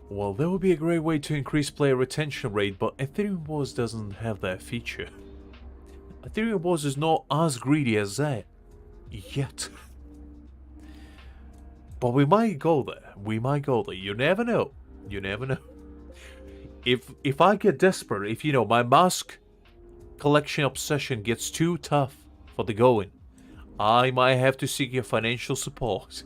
Well, that would be a great way to increase player retention rate, but Ethereum Wars doesn't have that feature. Ethereum Wars is not as greedy as that. Yet. But we might go there. You never know. If I get desperate, if, you know, my mask collection obsession gets too tough for the going, I might have to seek your financial support.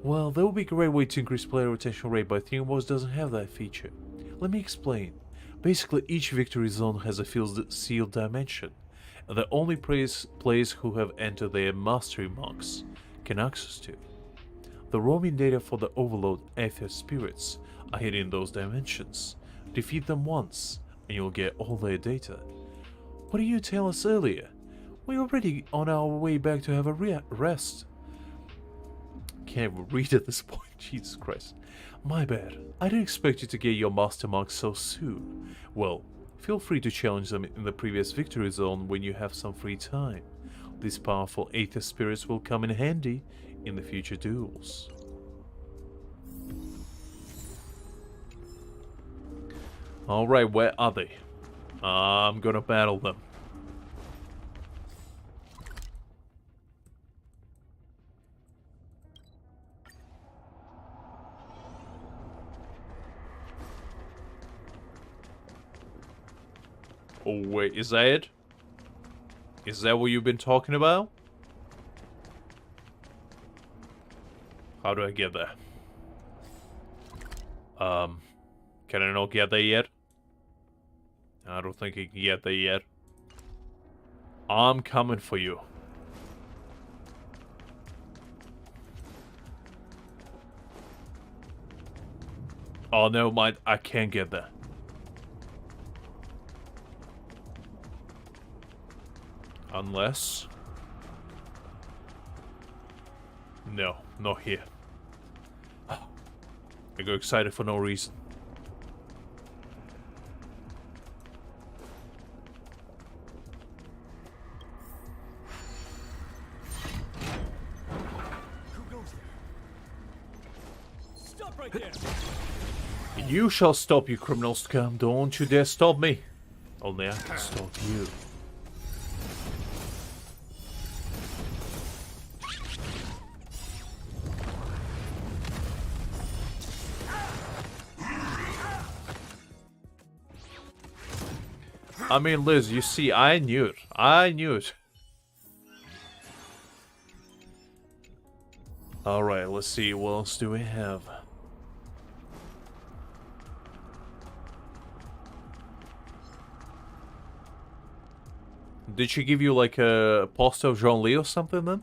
Well, that would be a great way to increase player retention rate, but Ethereum Wars doesn't have that feature. Let me explain. Basically, each victory zone has a sealed dimension, and the only players who have entered their mastery marks can access to. The roaming data for the Overlord Aether Spirits are hidden in those dimensions. Defeat them once, and you'll get all their data. What did you tell us earlier? We're already on our way back to have a rest. Can't even read at this point, Jesus Christ. My bad. I didn't expect you to get your master marks so soon. Well, feel free to challenge them in the previous victory zone when you have some free time. These powerful Aether Spirits will come in handy in the future duels. Alright, where are they? I'm gonna battle them. Oh wait, is that it? Is that what you've been talking about? How do I get there? Can I not get there yet? I don't think I can get there yet. I'm coming for you. Oh, never mind. I can't get there. Unless... No, not here. I got excited for no reason. Stop right there. You shall stop, you criminal scum. Don't you dare stop me. Only I can stop you. I mean, Liz, you see, I knew it. I knew it. Alright, let's see. What else do we have? Did she give you, like, a poster of Jean-Lee or something, then?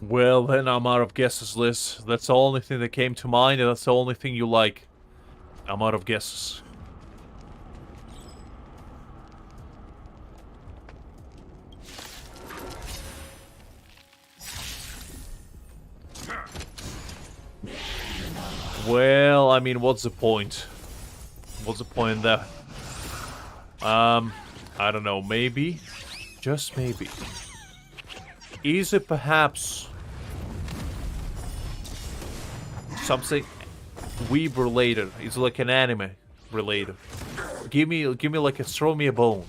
Well, then I'm out of guesses, Liz. That's the only thing that came to mind, and that's the only thing you like. I'm out of guesses. Well, I mean, what's the point? What's the point in that? I don't know, maybe? Just maybe. Is it perhaps something weeb related? It's like an anime related. Give me like a throw me a bone.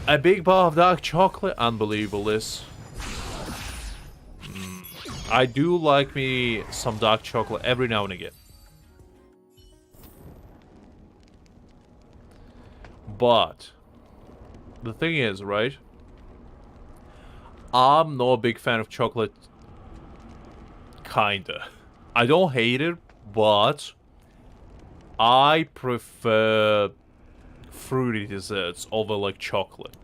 A big bar of dark chocolate? Unbelievable, this. I do like me some dark chocolate every now and again. But the thing is, right? I'm not a big fan of chocolate. Kinda. I don't hate it, but I prefer fruity desserts over like chocolate.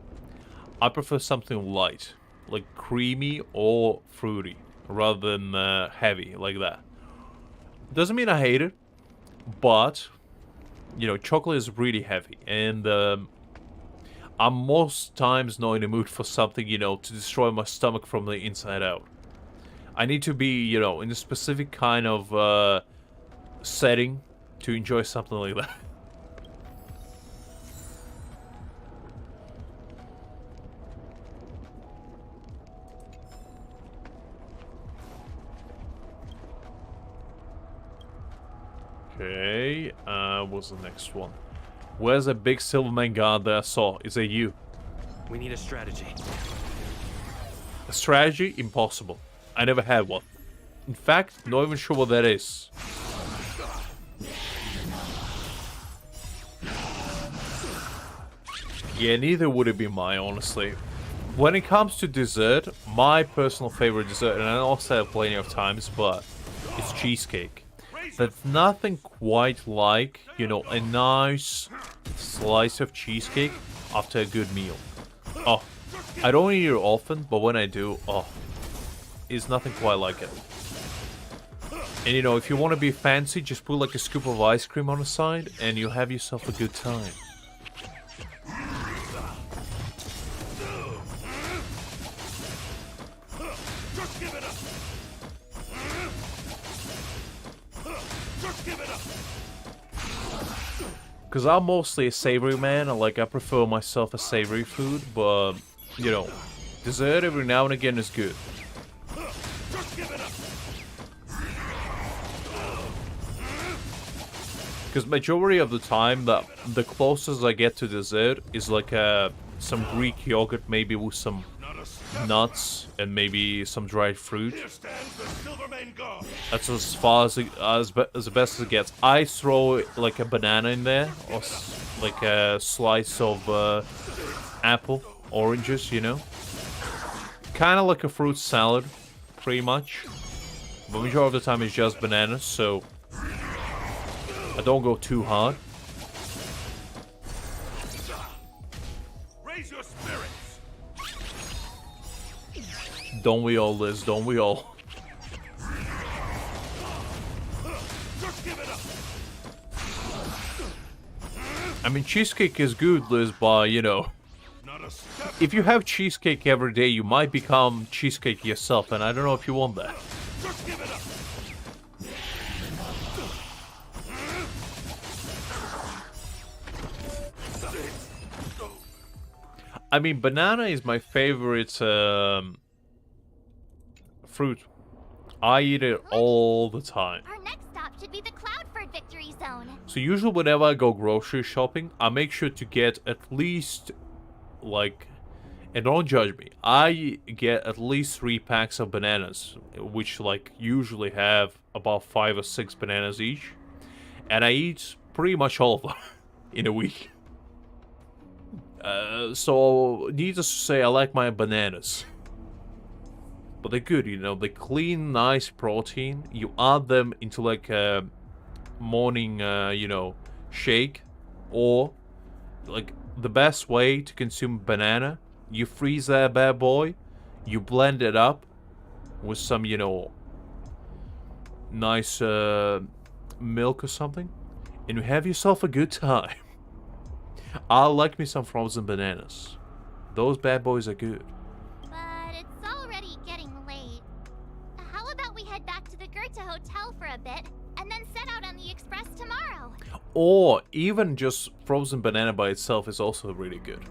I prefer something light, like creamy or fruity, rather than heavy like that. Doesn't mean I hate it, but you know, chocolate is really heavy, and I'm most times not in the mood for something, you know, to destroy my stomach from the inside out. I need to be, you know, in a specific kind of setting to enjoy something like that. Okay, what's the next one? Where's a big Silverman guard that I saw? Is it you? We need a strategy. A strategy? Impossible. I never had one. In fact, not even sure what that is. Yeah, neither would it be mine, honestly. When it comes to dessert, my personal favorite dessert, and I know I've said it plenty of times, but it's cheesecake. There's nothing quite like, you know, a nice slice of cheesecake after a good meal. Oh, I don't eat it often, but when I do, oh, it's nothing quite like it. And you know, if you want to be fancy, just put like a scoop of ice cream on the side, and you'll have yourself a good time. Because I'm mostly a savory man, like I prefer myself a savory food, but, you know, dessert every now and again is good. Because majority of the time, the closest I get to dessert is like some Greek yogurt, maybe with some nuts and maybe some dried fruit. That's as far as the best as it gets. I throw like a banana in there, or like a slice of apple, oranges, you know. Kind of like a fruit salad, pretty much. But majority of the time it's just bananas, so I don't go too hard. Raise your spirits. Don't we all, Liz? Don't we all? Just give it up. I mean, cheesecake is good, Liz, but, you know, if you have cheesecake every day, you might become cheesecake yourself, and I don't know if you want that. Just give it up. I mean, banana is my favorite fruit. I eat it all the time. Our next stop should be the Cloudford Victory Zone. So usually whenever I go grocery shopping, I make sure to get at least, like, and don't judge me, I get at least 3 packs of bananas, which, like, usually have about 5 or 6 bananas each. And I eat pretty much all of them in a week. So, needless to say, I like my bananas. But they're good, you know, they clean, nice protein. You add them into like a morning, you know, shake. Or, like, the best way to consume banana, you freeze that bad boy, you blend it up with some, you know, nice milk or something, and you have yourself a good time. I like me some frozen bananas. Those bad boys are good. But it's already getting late. How about we head back to the Goethe Hotel for a bit, and then set out on the express tomorrow? Or even just frozen banana by itself is also really good.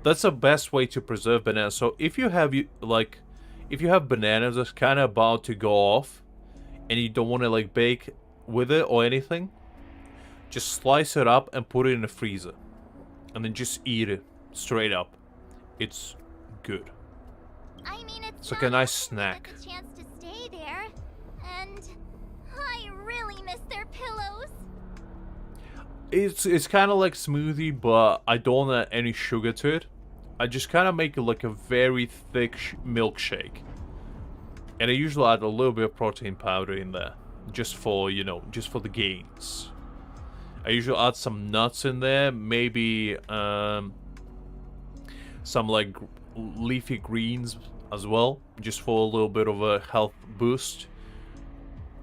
That's the best way to preserve bananas. So if you have, like, if you have bananas that's kind of about to go off, and you don't want to, like, bake with it or anything, just slice it up and put it in the freezer. And then just eat it straight up. It's good. I mean, it's like a nice snack. A chance to stay there, and I really miss their pillows. It's kind of like smoothie, but I don't add any sugar to it. I just kind of make it like a very thick milkshake. And I usually add a little bit of protein powder in there, just for, you know, just for the gains. I usually add some nuts in there, maybe some like leafy greens as well, just for a little bit of a health boost.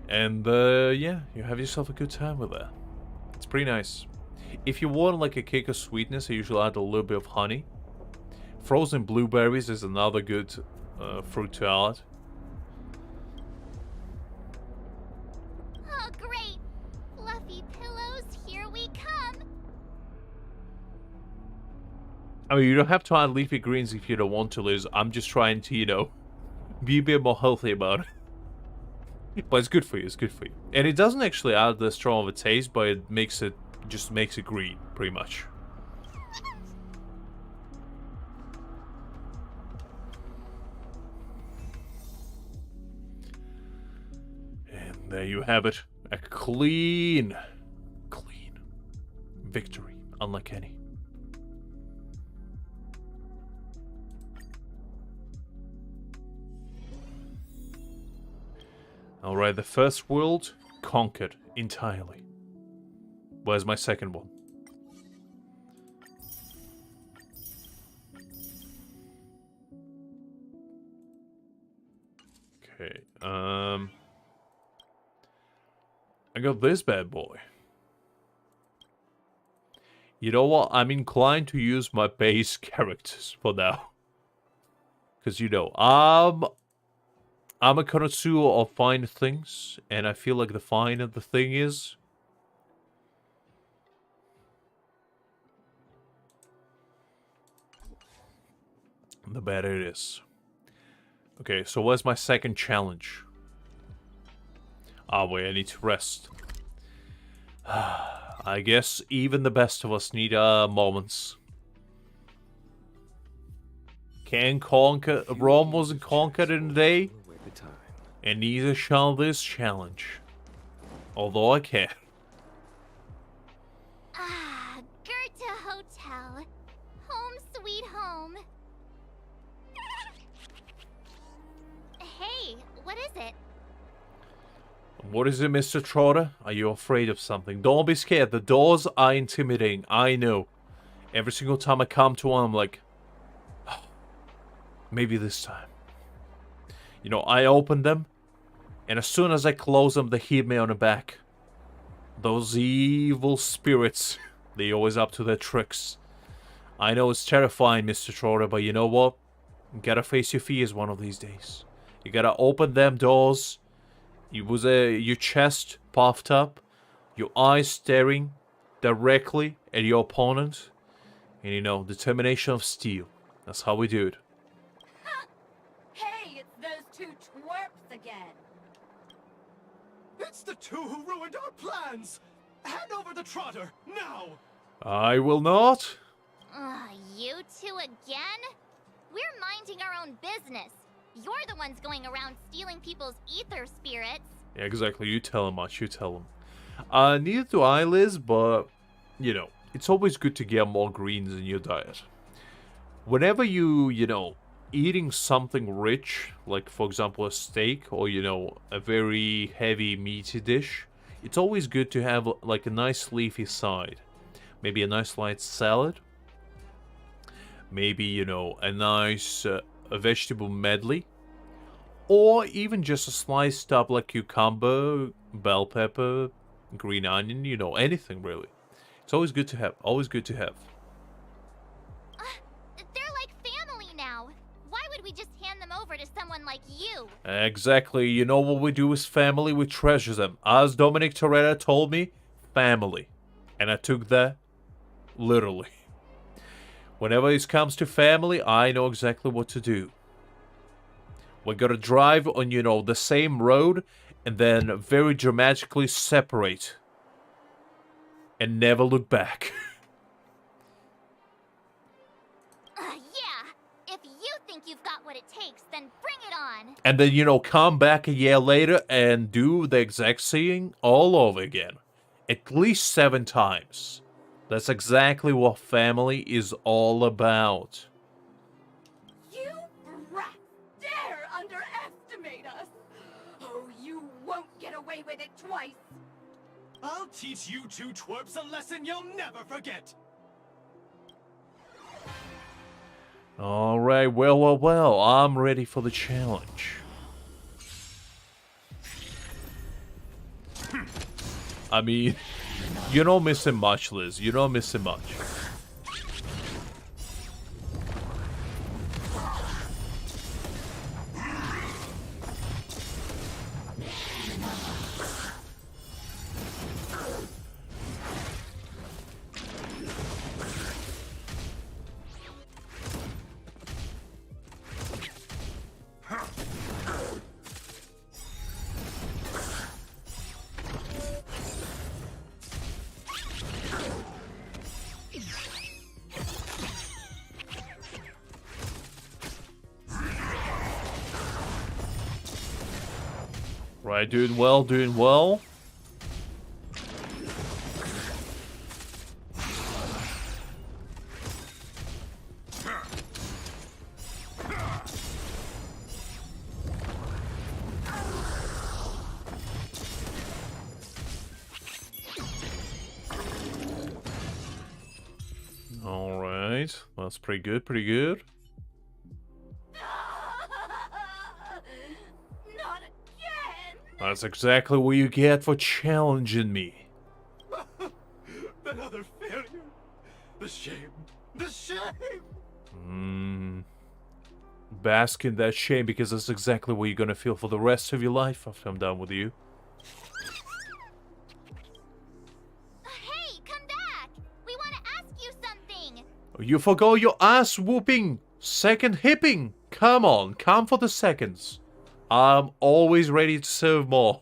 And yeah, you have yourself a good time with that. It's pretty nice. If you want like a kick of sweetness, I usually add a little bit of honey. Frozen blueberries is another good fruit to add. Oh, great! Fluffy pillows, here we come! I mean, you don't have to add leafy greens if you don't want to, Liz. I'm just trying to, you know, be a bit more healthy about it. But it's good for you, it's good for you. And it doesn't actually add the strong of a taste, but it makes it, just makes it green, pretty much. And there you have it. A clean victory, unlike any. Alright, the first world conquered entirely. Where's my second one? Okay, I got this bad boy. You know what? I'm inclined to use my base characters for now. Because, you know, I'm a connoisseur of fine things, and I feel like the finer the thing is, the better it is. Okay, so what's my second challenge? Ah, wait, I need to rest. I guess even the best of us need moments. Can conquer Rome wasn't conquered in a day, and neither shall this challenge. Although I can. Ah, Goethe Hotel. Home sweet home. Hey, what is it? What is it, Mr. Trotter? Are you afraid of something? Don't be scared. The doors are intimidating. I know. Every single time I come to one, I'm like, oh, maybe this time. You know, I open them, and as soon as I close them, they hit me on the back. Those evil spirits, they always up to their tricks. I know it's terrifying, Mr. Trotter, but you know what? You gotta face your fears one of these days. You gotta open them doors. Your chest puffed up, your eyes staring directly at your opponent, and you know, determination of steel. That's how we do it. Hey, it's those two twerps again. It's the two who ruined our plans! Hand over the trotter, now! I will not. You two again? We're minding our own business. You're the ones going around stealing people's ether spirits. Yeah, exactly. You tell him, Much. You tell him. Neither do I, Liz, but, you know, it's always good to get more greens in your diet. Whenever you know, eating something rich, like, for example, a steak or, you know, a very heavy meaty dish, it's always good to have, like, a nice leafy side. Maybe a nice light salad. Maybe, you know, a nice a vegetable medley. Or even just a sliced up like cucumber, bell pepper, green onion, you know, anything really. It's always good to have. Always good to have. They're like family now. Why would we just hand them over to someone like you? Exactly. You know what we do as family? We treasure them. As Dominic Toretta told me, family. And I took that literally. Whenever it comes to family, I know exactly what to do. We're gonna drive on, you know, the same road and then very dramatically separate. And never look back. Yeah. If you think you've got what it takes, then bring it on. And then, you know, come back a year later and do the exact same all over again. At least 7 times. That's exactly what family is all about. You brats dare underestimate us! Oh, you won't get away with it twice! I'll teach you two twerps a lesson you'll never forget! Alright, well, I'm ready for the challenge. I mean, you're not missing much, Liz. You're not missing much. Right, doing well, doing well. Alright, that's pretty good, pretty good. Not again! That's exactly what you get for challenging me. Another failure. The shame. The shame. Bask in that shame, because that's exactly what you're gonna feel for the rest of your life after I'm done with you. Hey, come back! We want to ask you something! You forgot your ass whooping, second hipping. Come on, count for the seconds. I'm always ready to serve more.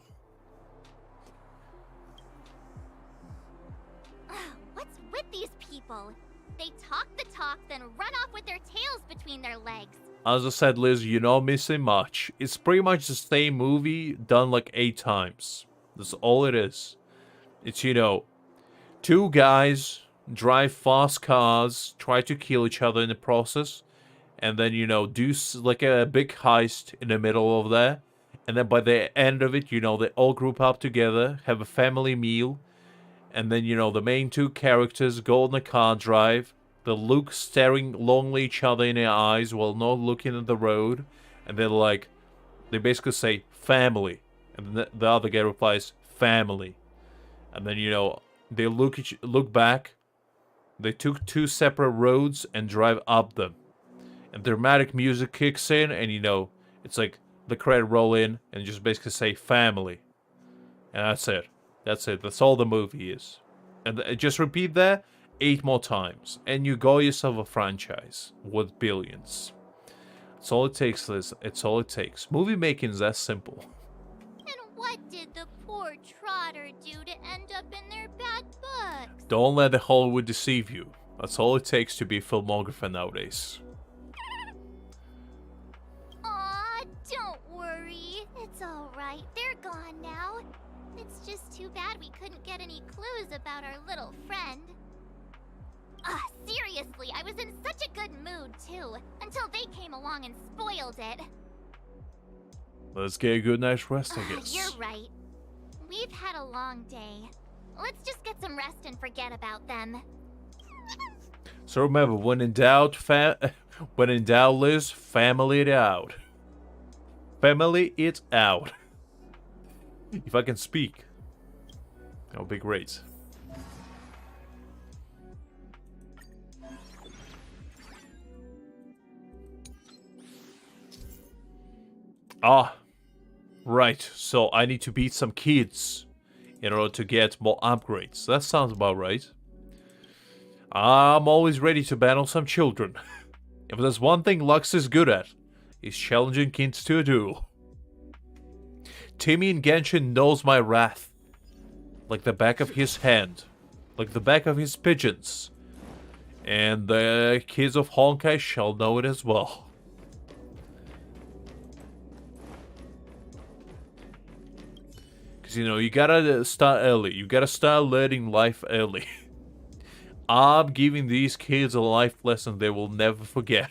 What's with these people? They talk the talk, then run off with their tails between their legs. As I said, Liz, you're not missing much. It's pretty much the same movie done like 8 times. That's all it is. It's, you know, 2 guys drive fast cars, try to kill each other in the process, and then, you know, do like a big heist in the middle of there. And then by the end of it, you know, they all group up together, have a family meal, and then, you know, the main 2 characters go on a car drive. The Luke staring longly each other in their eyes while not looking at the road. And they're like, they basically say, family. And the other guy replies, family. And then, you know, they look back. They took 2 separate roads and drive up them. And dramatic music kicks in and, you know, it's like the credit roll in and just basically say family. And that's it. That's it. That's all the movie is. And just repeat that 8 more times, and you got yourself a franchise with billions. It's all it takes, Liz. It's all it takes. Movie making's that simple. And what did the poor Trotter do to end up in their bad books? Don't let the Hollywood deceive you. That's all it takes to be a filmographer nowadays. Aw, don't worry. It's alright. They're gone now. It's just too bad we couldn't get any clues about our little friend. Seriously, I was in such a good mood, too, until they came along and spoiled it. Let's get a good night's rest, I guess. You're right. We've had a long day. Let's just get some rest and forget about them. So remember, when in doubt, Liz, family it out. Family it out. If I can speak, that would be great. Ah, right, so I need to beat some kids in order to get more upgrades. That sounds about right. I'm always ready to battle some children. If there's one thing Lux is good at, it's challenging kids to a duel. Timmy in Genshin knows my wrath. Like the back of his hand. Like the back of his pigeons. And the kids of Honkai shall know it as well. You know, you gotta start early. You gotta start learning life early. I'm giving these kids a life lesson they will never forget.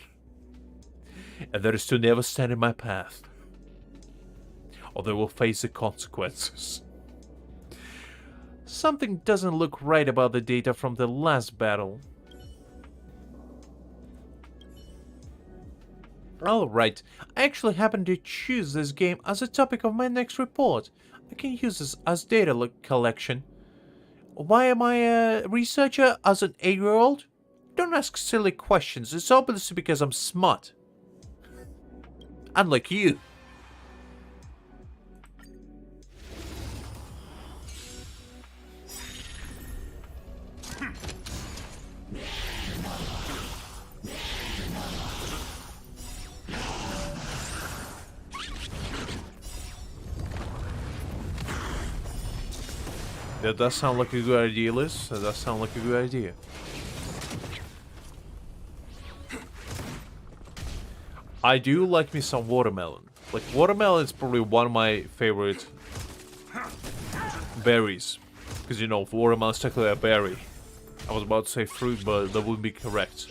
And that is to never stand in my path. Or they will face the consequences. Something doesn't look right about the data from the last battle. Alright, I actually happen to choose this game as a topic of my next report. I can use this as data collection. Why am I a researcher as an 8-year-old? Don't ask silly questions. It's obviously because I'm smart. Unlike you. That does sound like a good idea, Liz. That does sound like a good idea. I do like me some watermelon. Like, watermelon is probably one of my favorite berries. Because, you know, watermelon is technically a berry. I was about to say fruit, but that wouldn't be correct.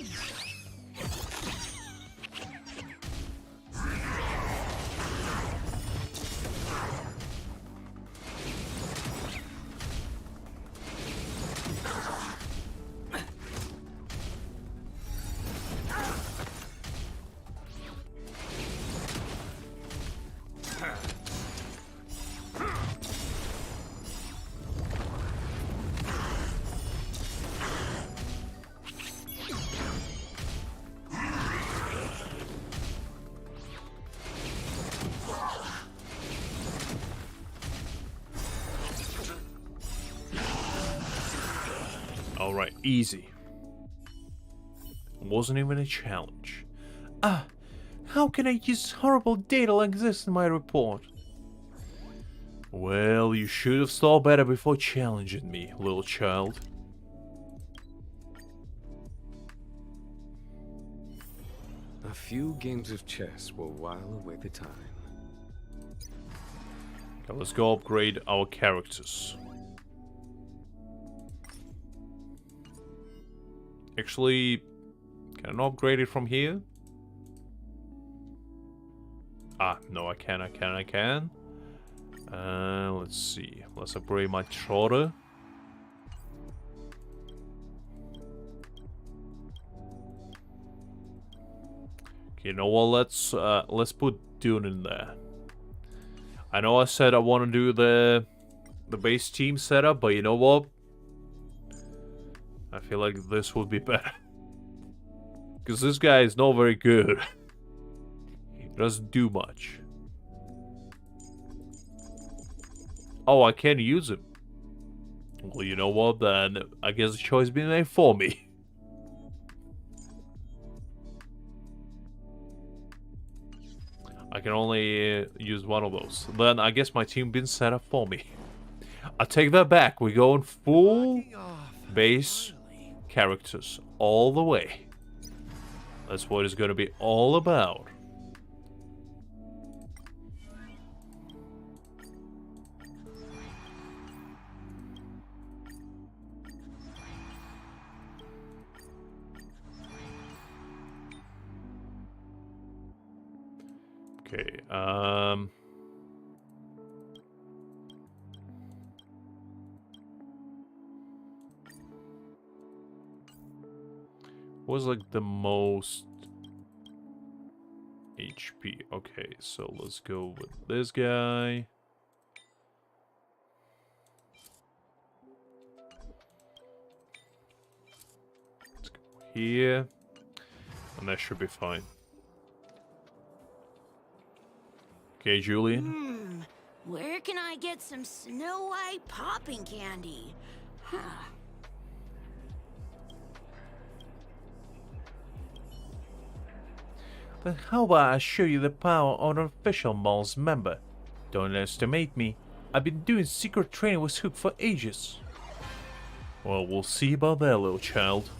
Alright, easy. Wasn't even a challenge. Ah, how can I use horrible data like this in my report? Well, you should have thought better before challenging me, little child. A few games of chess will while away the time. Okay, let's go upgrade our characters. Actually, can I upgrade it from here? Ah, no, I can. Let's see. Let's upgrade my trotter. Okay, you know what? Let's put Dune in there. I know I said I want to do the base team setup, but you know what? I feel like this would be better. Because this guy is not very good. He doesn't do much. Oh, I can't use him. Well, you know what, then I guess the choice been made for me. I can only use one of those. Then I guess my team been set up for me. I take that back. We're going full base characters all the way. That's what it's going to be all about. Okay, was like the most HP. Okay, so let's go with this guy. Let's go here, and that should be fine. Okay, Julian. Where can I get some Snow White popping candy? Huh. Then how about I show you the power of an official mall's member? Don't underestimate me. I've been doing secret training with Hook for ages. Well, we'll see about that, little child.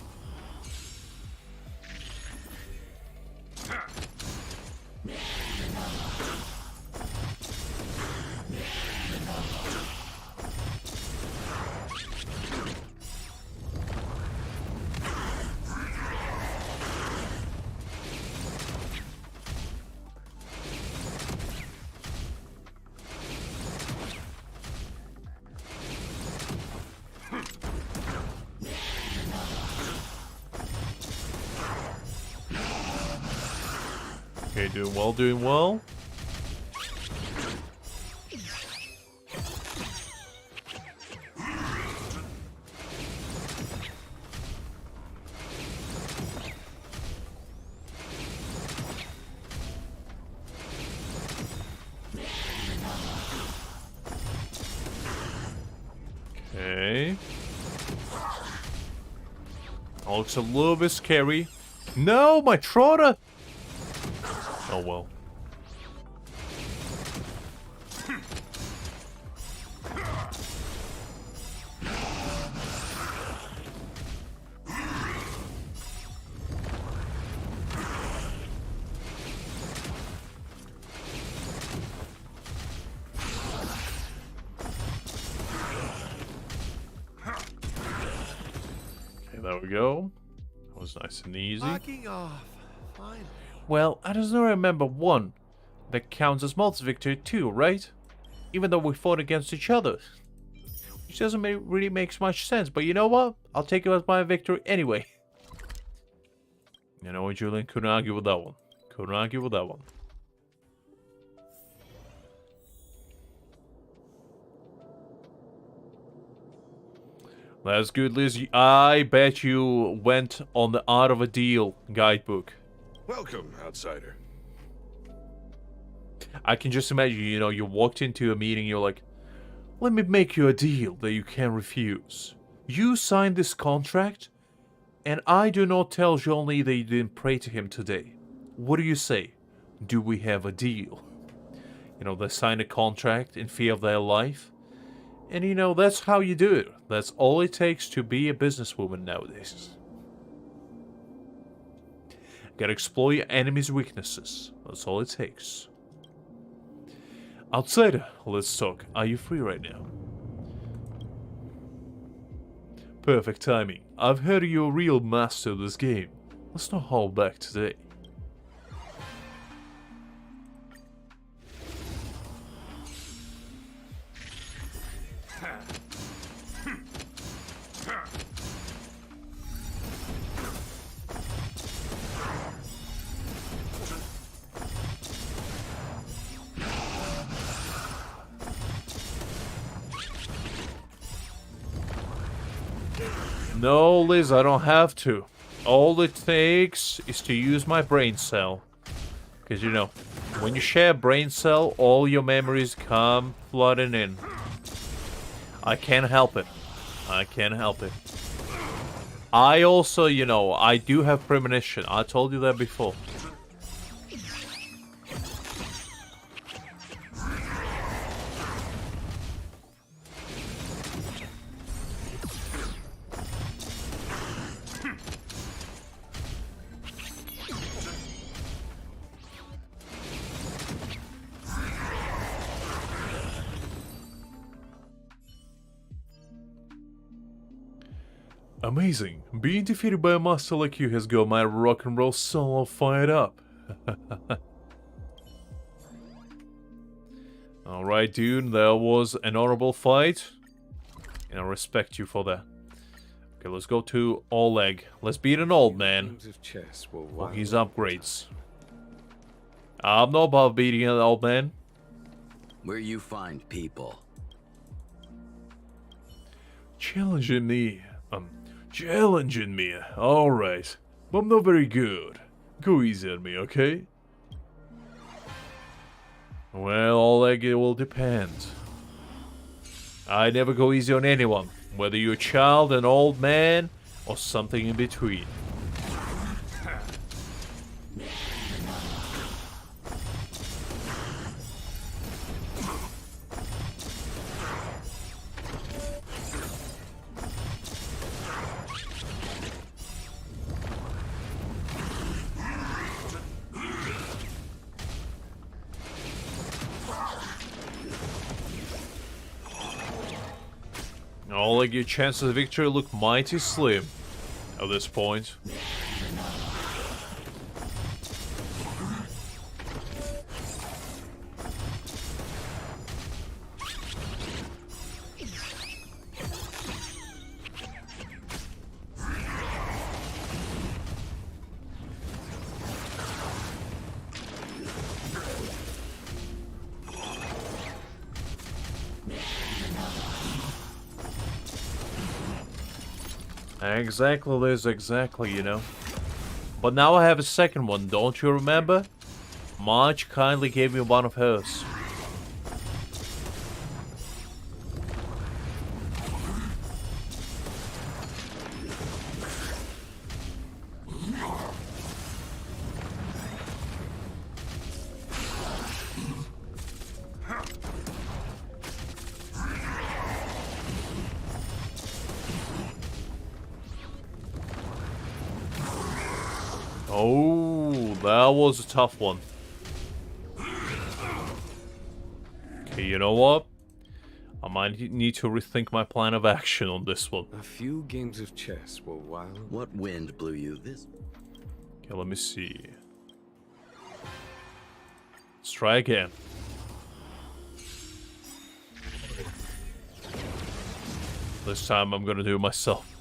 Okay, doing well, doing well. Okay. Oh, looks a little bit scary. No, my trotter! Oh well. Okay, there we go. That was nice and easy. Locking off. Finally. Well, I just don't remember one. That counts as multi-victory too, right? Even though we fought against each other. Which doesn't really make much sense, but you know what? I'll take it as my victory anyway. You know what, Julian? Couldn't argue with that one. Couldn't argue with that one. That's good, Liz. I bet you went on the Art of a Deal guidebook. Welcome, outsider. I can just imagine, you know, you walked into a meeting, you're like, let me make you a deal that you can't refuse. You signed this contract, and I do not tell Johnny that you didn't pray to him today. What do you say? Do we have a deal? You know, they signed a contract in fear of their life. And you know, that's how you do it. That's all it takes to be a businesswoman nowadays. Gotta explore your enemy's weaknesses. That's all it takes. Outsider, let's talk. Are you free right now? Perfect timing. I've heard you're a real master of this game. Let's not hold back today. No, Liz, I don't have to. All it takes is to use my brain cell. Because, you know, when you share a brain cell, all your memories come flooding in. I can't help it. I can't help it. I also, you know, I do have premonition. I told you that before. Amazing. Being defeated by a master like you has got my rock and roll soul fired up. Alright, dude, that was an honorable fight. And I respect you for that. Okay, let's go to Oleg. Let's beat an old man for his upgrades. I'm not above beating an old man. Where you find people. Challenging me. Alright. But I'm not very good. Go easy on me, okay? Well, Oleg, it will depend. I never go easy on anyone, whether you're a child, an old man, or something in between. Oleg, your chances of victory look mighty slim at this point. Exactly, Liz, exactly, you know. But now I have a second one, don't you remember? Marge kindly gave me one of hers. Oh, that was a tough one. Okay, you know what? I might need to rethink my plan of action on this one. A few games of chess were wild. What wind blew you this? Okay, let me see. Let's try again. This time I'm gonna do it myself.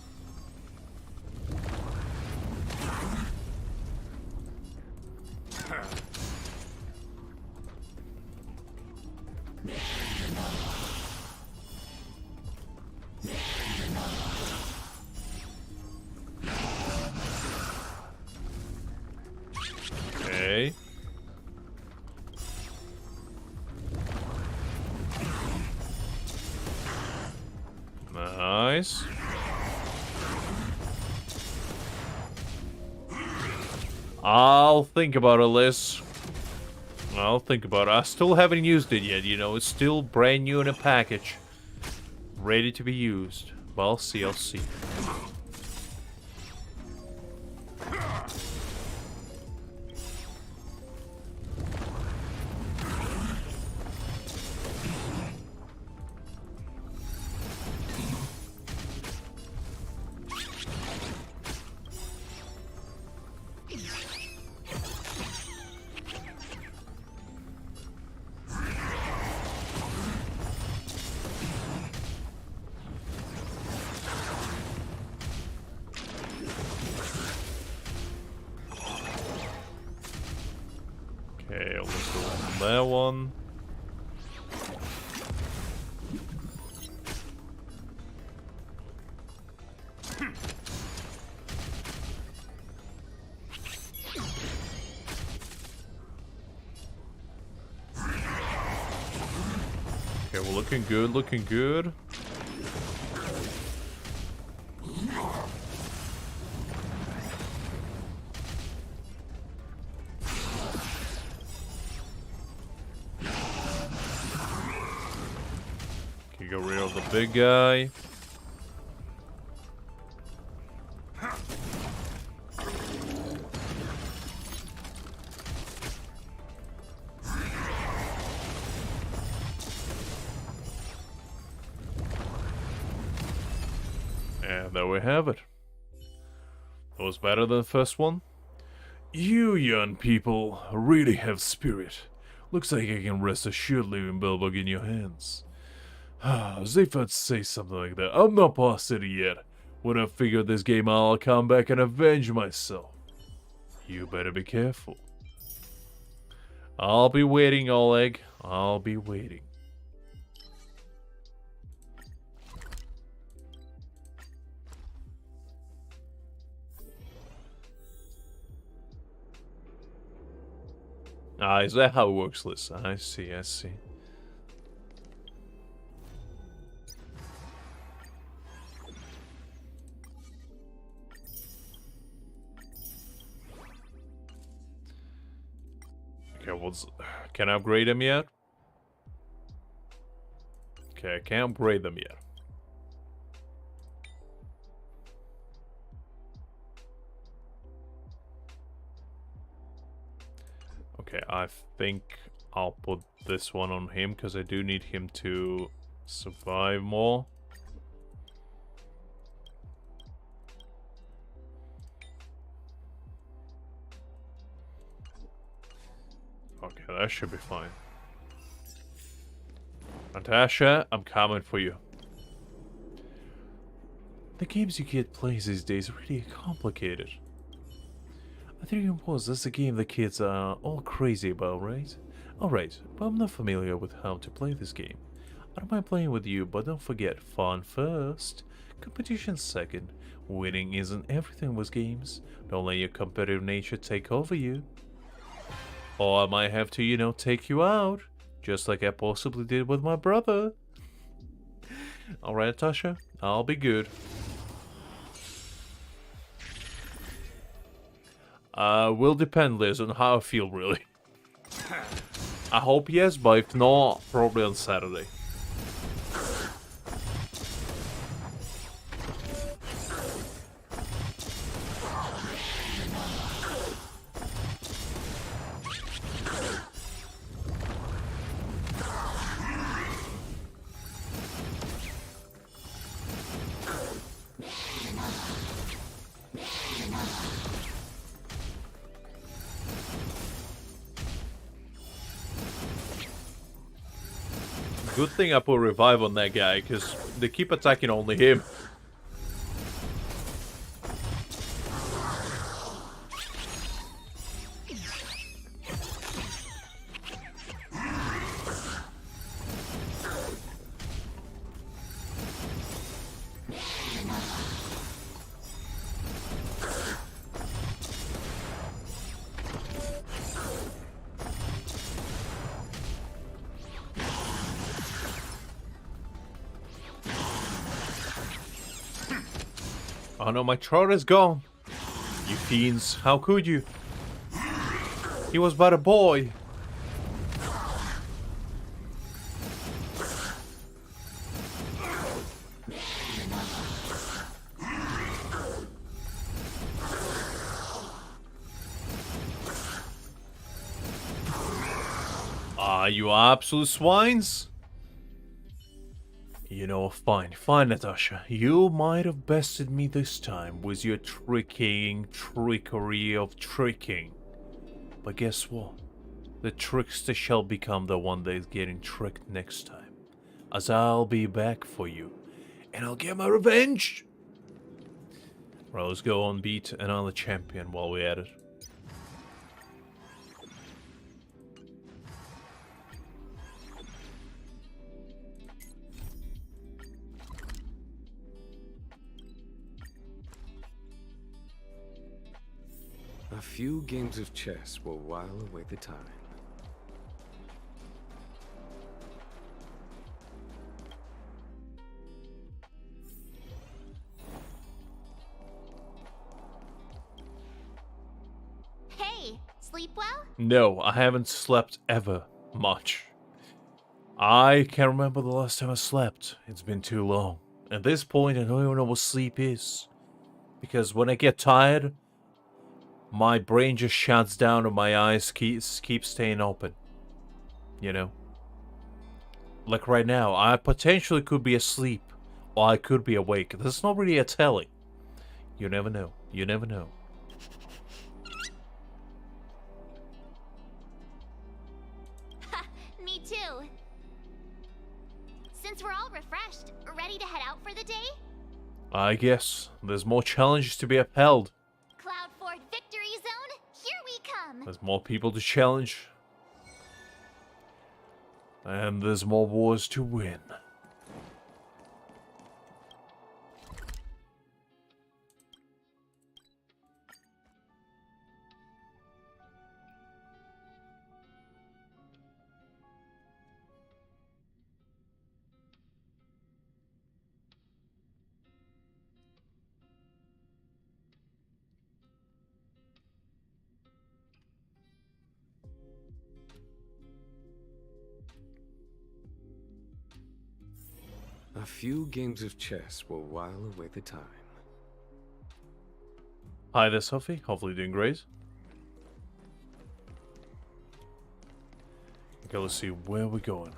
Okay. Nice. I'll think about it, Liz. I'll think about it. I still haven't used it yet, you know. It's still brand new in a package. Ready to be used. But I'll see, I'll see. Okay, almost on that one. Okay, we're looking good, looking good. Okay, get rid of the big guy. And there we have it. That was better than the first one. You young people really have spirit. Looks like I can rest assured leaving Belbug in your hands. As if I'd say something like that. I'm not past it yet. When I figure this game out, I'll come back and avenge myself. You better be careful. I'll be waiting, Oleg. I'll be waiting. Ah, is that how it works, Liz? I see, I see. Okay, can I upgrade them yet? Okay, I can't upgrade them yet. Okay, I think I'll put this one on him because I do need him to survive more. Okay, that should be fine. Natasha, I'm coming for you. The games you kid plays these days are really complicated. I think you suppose that's the game the kids are all crazy about, right? Alright, but I'm not familiar with how to play this game. I don't mind playing with you, but don't forget, fun first, competition second. Winning isn't everything with games. Don't let your competitive nature take over you. Or I might have to, you know, take you out. Just like I possibly did with my brother. Alright, Natasha, I'll be good. Will depend, Liz, on how I feel, really. I hope yes, but if not, probably on Saturday. Good thing I put revive on that guy, because they keep attacking only him. Oh no, my trout is gone. You fiends, how could you? He was but a boy. Ah, you absolute swines. You know, fine, Natasha. You might have bested me this time with your trickery of tricking. But guess what? The trickster shall become the one that is getting tricked next time. As I'll be back for you. And I'll get my revenge! Right, let's go on beat another champion while we're at it. A few games of chess will while away the time. Hey, sleep well? No, I haven't slept ever much. I can't remember the last time I slept. It's been too long. At this point, I don't even know what sleep is. Because when I get tired, my brain just shuts down and my eyes keep staying open. You know? Like right now, I potentially could be asleep. Or I could be awake. There's not really a telling. You never know. You never know. Me too. Since we're all refreshed, ready to head out for the day? I guess. There's more challenges to be upheld. Cloud Ford Victory Zone, here we come! There's more people to challenge. And there's more wars to win. A few games of chess will while away the time. Hi there, Sophie. Hopefully doing great. Okay, let's see where we're going.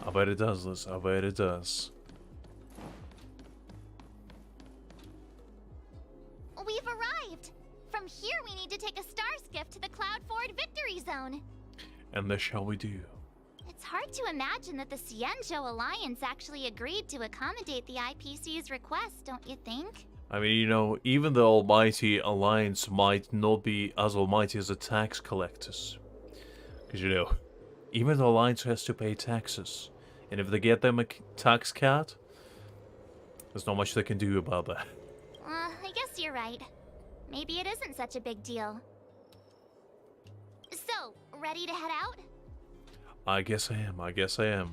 I bet it does, Liz. I bet it does. We've arrived! From here we need to take a star skiff to the Cloud Ford Victory Zone. And this shall we do. It's hard to imagine that the Cienjo Alliance actually agreed to accommodate the IPC's request, don't you think? I mean, you know, even the Almighty Alliance might not be as almighty as the tax collectors. Because, you know, even the Alliance has to pay taxes. And if they get them a tax cut, there's not much they can do about that. I guess you're right. Maybe it isn't such a big deal. So, ready to head out? I guess I am. I guess I am.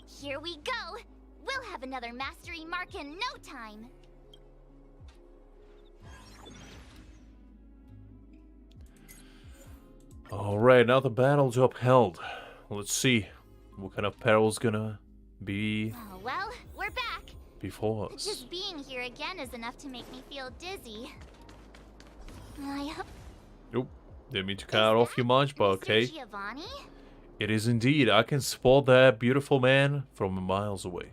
Here we go! We'll have another mastery mark in no time! Alright, now the battle's upheld. Let's see what kind of peril's gonna be Oh, well, we're back! before us. Just being here again is enough to make me feel dizzy. I hope... Nope, didn't mean to cut off your munch, but okay. Giovanni? It is indeed. I can spot that beautiful man from miles away.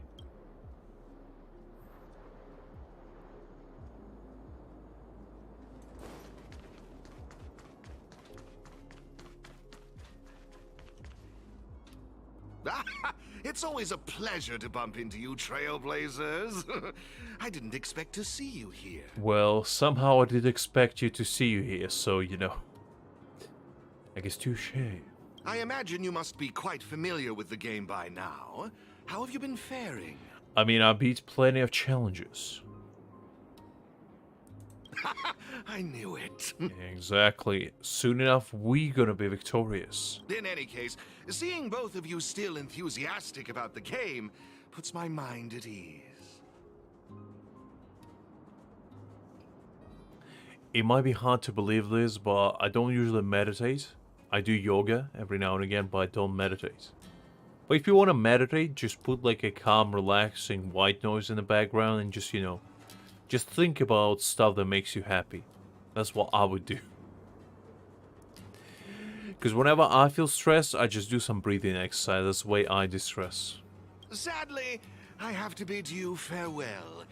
It's always a pleasure to bump into you, Trailblazers. I didn't expect to see you here. Well, somehow I did expect you to see you here, so, you know. I guess touche. I imagine you must be quite familiar with the game by now. How have you been faring? I mean, I beat plenty of challenges. I knew it. Exactly. Soon enough, we're gonna be victorious. In any case, seeing both of you still enthusiastic about the game puts my mind at ease. It might be hard to believe this, but I don't usually meditate. I do yoga every now and again, but I don't meditate. But if you want to meditate, just put like a calm, relaxing white noise in the background and just, just think about stuff that makes you happy. That's what I would do. Because whenever I feel stressed, I just do some breathing exercise. That's the way I distress. Sadly, I have to bid you farewell.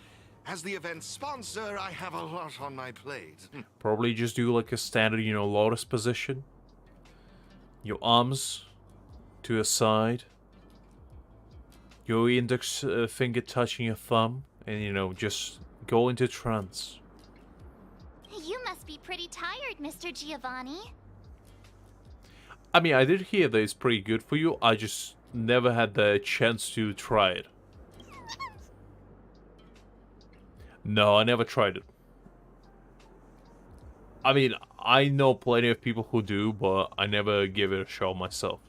As the event's sponsor, I have a lot on my plate. Probably just do like a standard, lotus position. Your arms to a side. Your index finger touching your thumb. And, just go into trance. You must be pretty tired, Mr. Giovanni. I mean, I did hear that it's pretty good for you. I just never had the chance to try it. No, I never tried it. I mean, I know plenty of people who do, but I never give it a shot myself.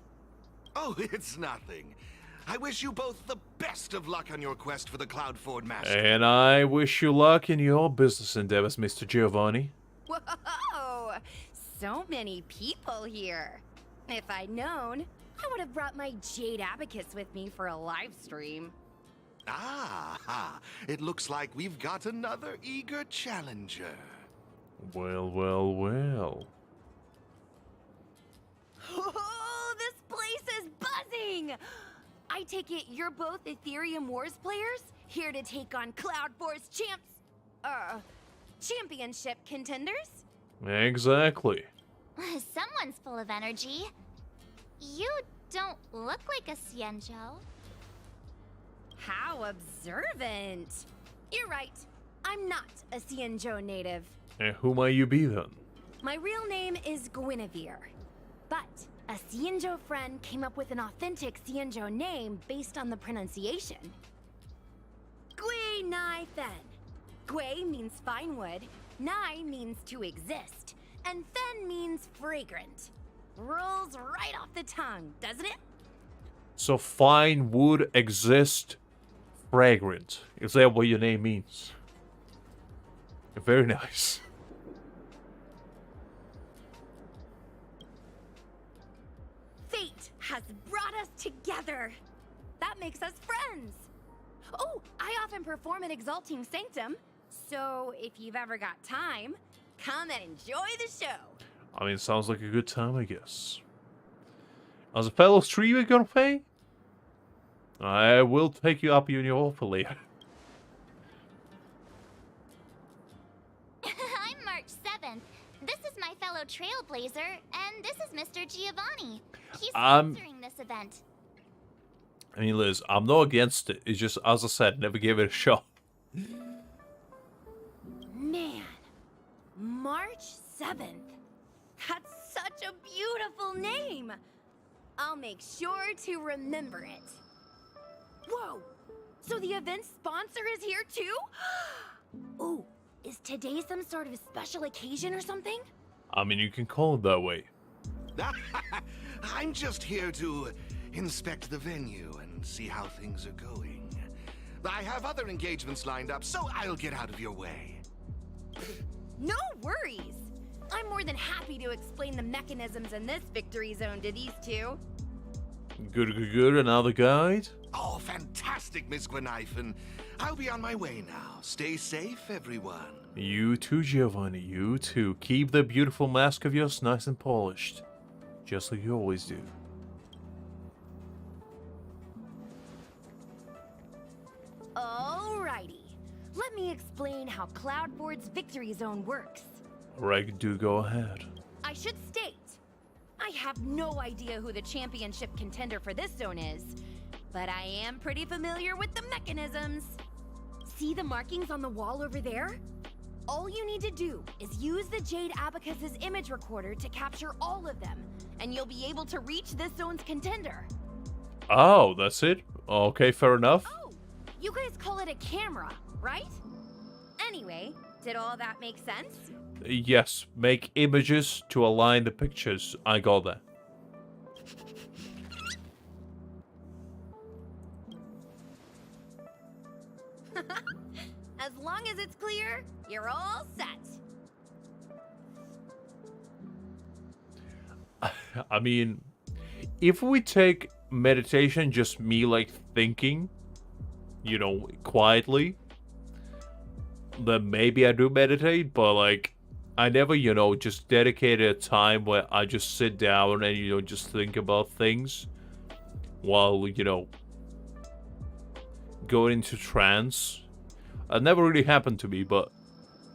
Oh, it's nothing. I wish you both the best of luck on your quest for the Cloudford Master. And I wish you luck in your business endeavors, Mr. Giovanni. Whoa! So many people here. If I'd known, I would have brought my Jade Abacus with me for a live stream. Ah, it looks like we've got another eager challenger. Well, well, well. Oh, this place is buzzing! I take it you're both Ethereum Wars players, here to take on Cloudforce championship contenders? Exactly. Someone's full of energy. You don't look like a Xianzhou. How observant! You're right. I'm not a Xianzhou native. And who might you be then? My real name is Guinevere. But a Xianzhou friend came up with an authentic Xianzhou name based on the pronunciation. Gui Nai Fen. Gui means fine wood, Nai means to exist, and Fen means fragrant. Rolls right off the tongue, doesn't it? So fine wood exist, fragrant. Is that what your name means? Very nice. Fate has brought us together. That makes us friends. Oh, I often perform at Exalting Sanctum, so if you've ever got time, come and enjoy the show. I mean, sounds like a good time, I guess. As a fellow streamer, Gunpei, I will take you up on your offer later. I'm March 7th. This is my fellow Trailblazer, and this is Mr. Giovanni. He's sponsoring this event. I mean, Liz, I'm not against it. It's just, as I said, never give it a shot. Man, March 7th. That's such a beautiful name. I'll make sure to remember it. Whoa, so the event sponsor is here too? Oh, is today some sort of special occasion or something? I mean, you can call it that way. I'm just here to inspect the venue and see how things are going. I have other engagements lined up, so I'll get out of your way. No worries. I'm more than happy to explain the mechanisms in this victory zone to these two. Good, good, good. Another guide? Oh, fantastic, Miss Gwenithan. I'll be on my way now. Stay safe, everyone. You too, Giovanni. You too. Keep the beautiful mask of yours nice and polished. Just like you always do. Alrighty. Let me explain how Cloudboard's victory zone works. Right, do go ahead. I should state, I have no idea who the championship contender for this zone is, but I am pretty familiar with the mechanisms. See the markings on the wall over there? All you need to do is use the Jade Abacus's image recorder to capture all of them, and you'll be able to reach this zone's contender. Oh, that's it? Okay, fair enough. Oh, you guys call it a camera, right? Anyway, Did all that make sense? Yes, make images to align the pictures. I got that. As long as it's clear, you're all set. I mean, if we take meditation, just me like thinking, you know, quietly, then maybe I do meditate, but like, I never, you know, just dedicated a time where I just sit down and, you know, just think about things while, you know, going into trance. It never really happened to me, but,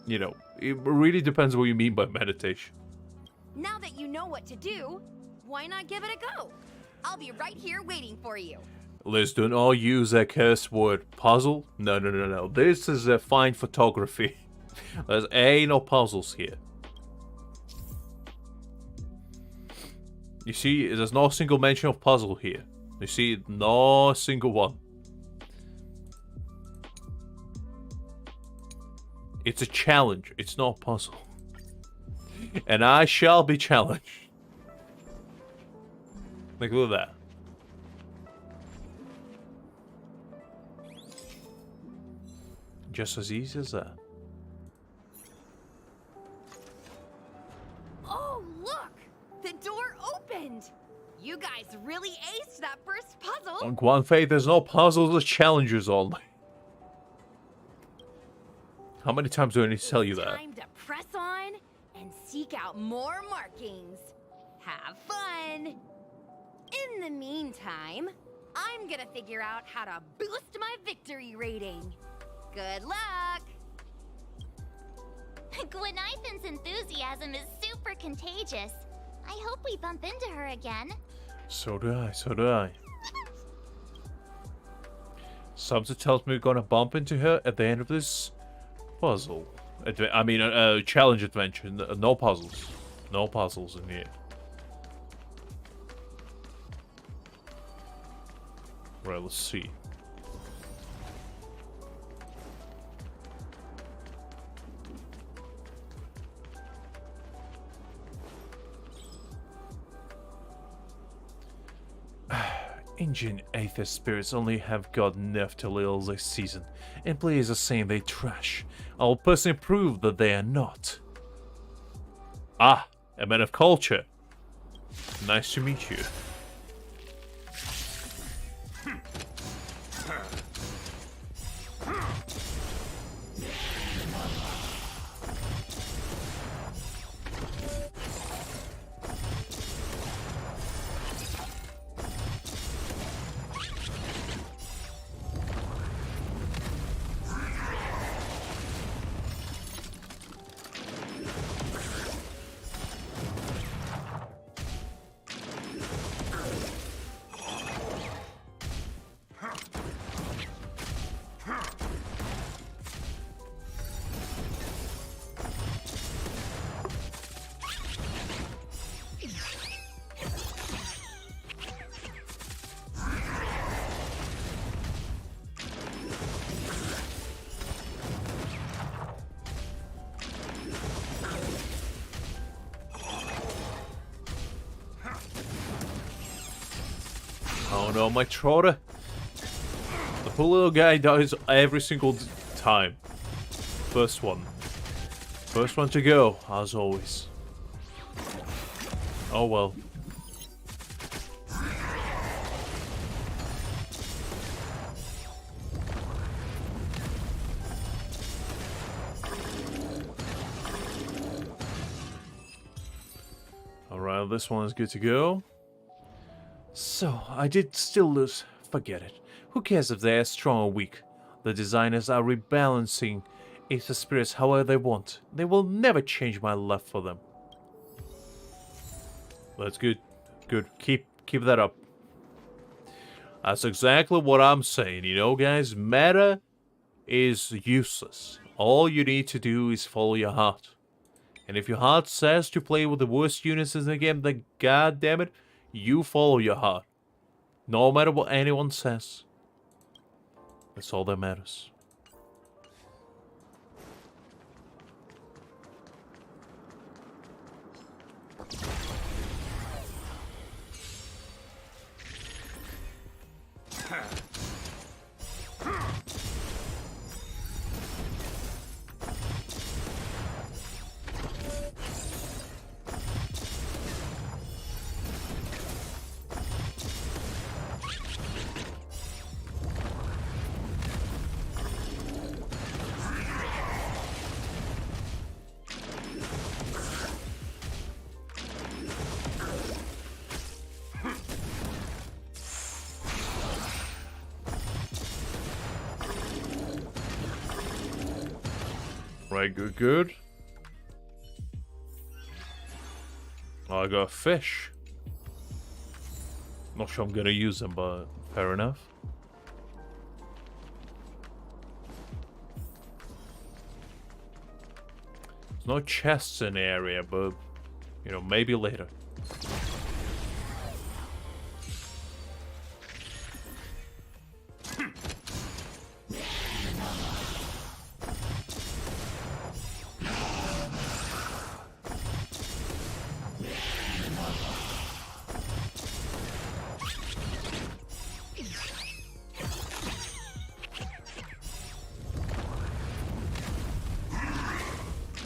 you know, it really depends what you mean by meditation. Now that you know what to do, why not give it a go? I'll be right here waiting for you. Let's don't all use that curse word. Puzzle? No. This is a fine photography. There's ain't no puzzles here. You see, there's no single mention of puzzle here. You see, no single one. It's a challenge. It's not a puzzle. And I shall be challenged. Like, look at that. Just as easy as that. Oh, look! The door opened! You guys really aced that first puzzle! On Guan Fei, there's no puzzles or challenges only. How many times do I need to tell you that? Time to press on and seek out more markings. Have fun! In the meantime, I'm gonna figure out how to boost my victory rating. Good luck! Gwenithan's enthusiasm is super contagious. I hope we bump into her again. So do I. Something tells me we're gonna bump into her at the end of this puzzle. Challenge adventure. No puzzles. No puzzles in here. Right, let's see. Ancient Aether spirits only have got enough to little this season, and players are saying they trash. I will personally prove that they are not. Ah, a man of culture. Nice to meet you. Oh no, my trotter. The poor little guy dies every single time. First one. First one to go, as always. Oh well. Alright, this one is good to go. So, I did still lose. Forget it. Who cares if they are strong or weak? The designers are rebalancing Aether spirits however they want. They will never change my love for them. That's good. Good. Keep that up. That's exactly what I'm saying, you know, guys? Meta is useless. All you need to do is follow your heart. And if your heart says to play with the worst units in the game, then goddammit, you follow your heart. No matter what anyone says. That's all that matters. Alright, good, good. I got a fish. Not sure I'm gonna use them, but fair enough. There's no chests in the area, but, you know, maybe later.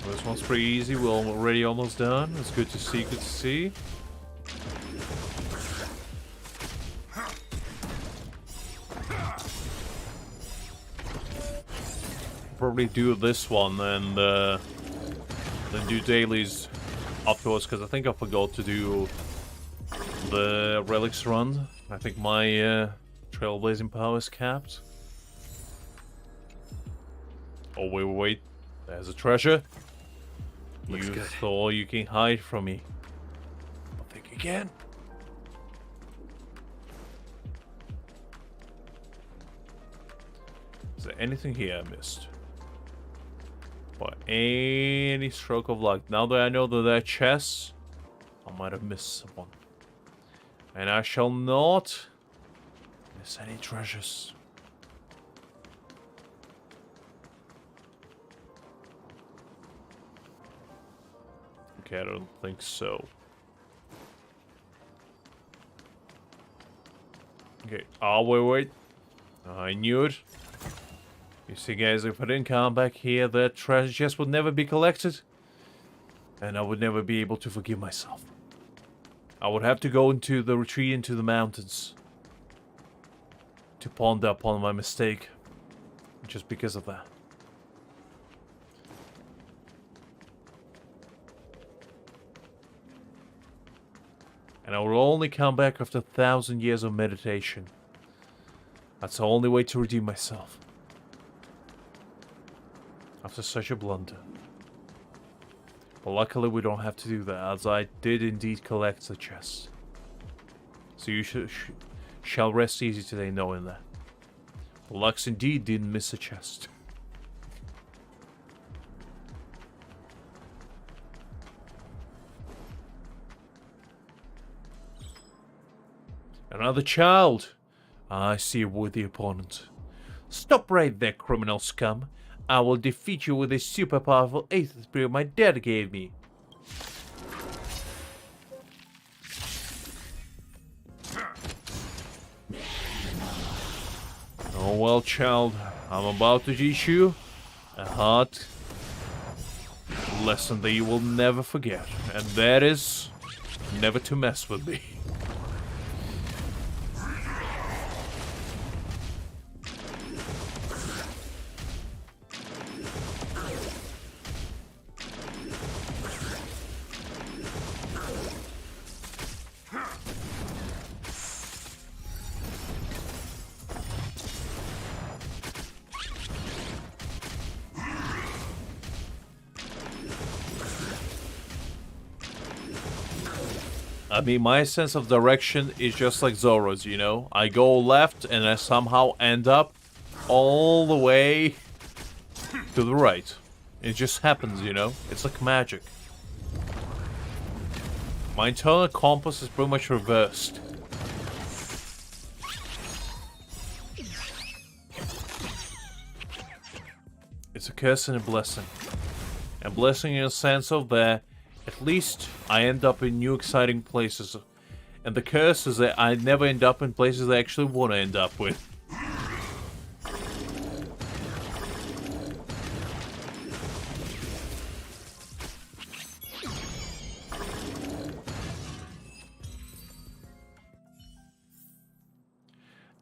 This one's pretty easy. We're already almost done. It's good to see, good to see. Probably do this one and then do dailies afterwards, because I think I forgot to do the relics run. I think my trailblazing power is capped. Oh, wait. There's a treasure. Looks You good. thought you can hide from me. I'll think again. Is there anything here I missed? By any stroke of luck. Now that I know that there are chests, I might have missed someone. And I shall not miss any treasures. Okay, I don't think so. Okay, oh, wait. I knew it. You see, guys, if I didn't come back here, that treasure chest would never be collected. And I would never be able to forgive myself. I would have to go into the retreat into the mountains to ponder upon my mistake. Just because of that. And I will only come back after 1,000 years of meditation. That's the only way to redeem myself. After such a blunder. But luckily we don't have to do that, as I did indeed collect the chest. So you shall rest easy today knowing that. The Lux indeed didn't miss a chest. Another child! I see a worthy opponent. Stop right there, criminal scum. I will defeat you with a super powerful 8th spear my dad gave me. Oh well, child. I'm about to teach you a hard lesson that you will never forget. And that is never to mess with me. I mean, my sense of direction is just like Zoro's, you know? I go left and I somehow end up all the way to the right. It just happens, you know? It's like magic. My internal compass is pretty much reversed. It's a curse and a blessing. A blessing in a sense of that at least I end up in new exciting places. And the curse is that I never end up in places I actually want to end up with.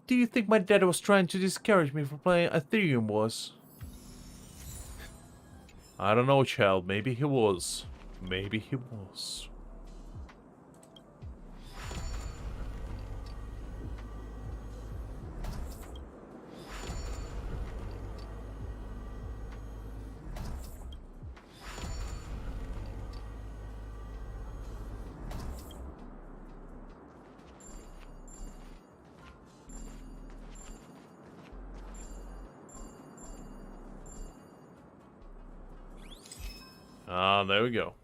Do you think my dad was trying to discourage me from playing Ethereum Wars? I don't know, child. Maybe he was. Maybe he was. Ah, there we go.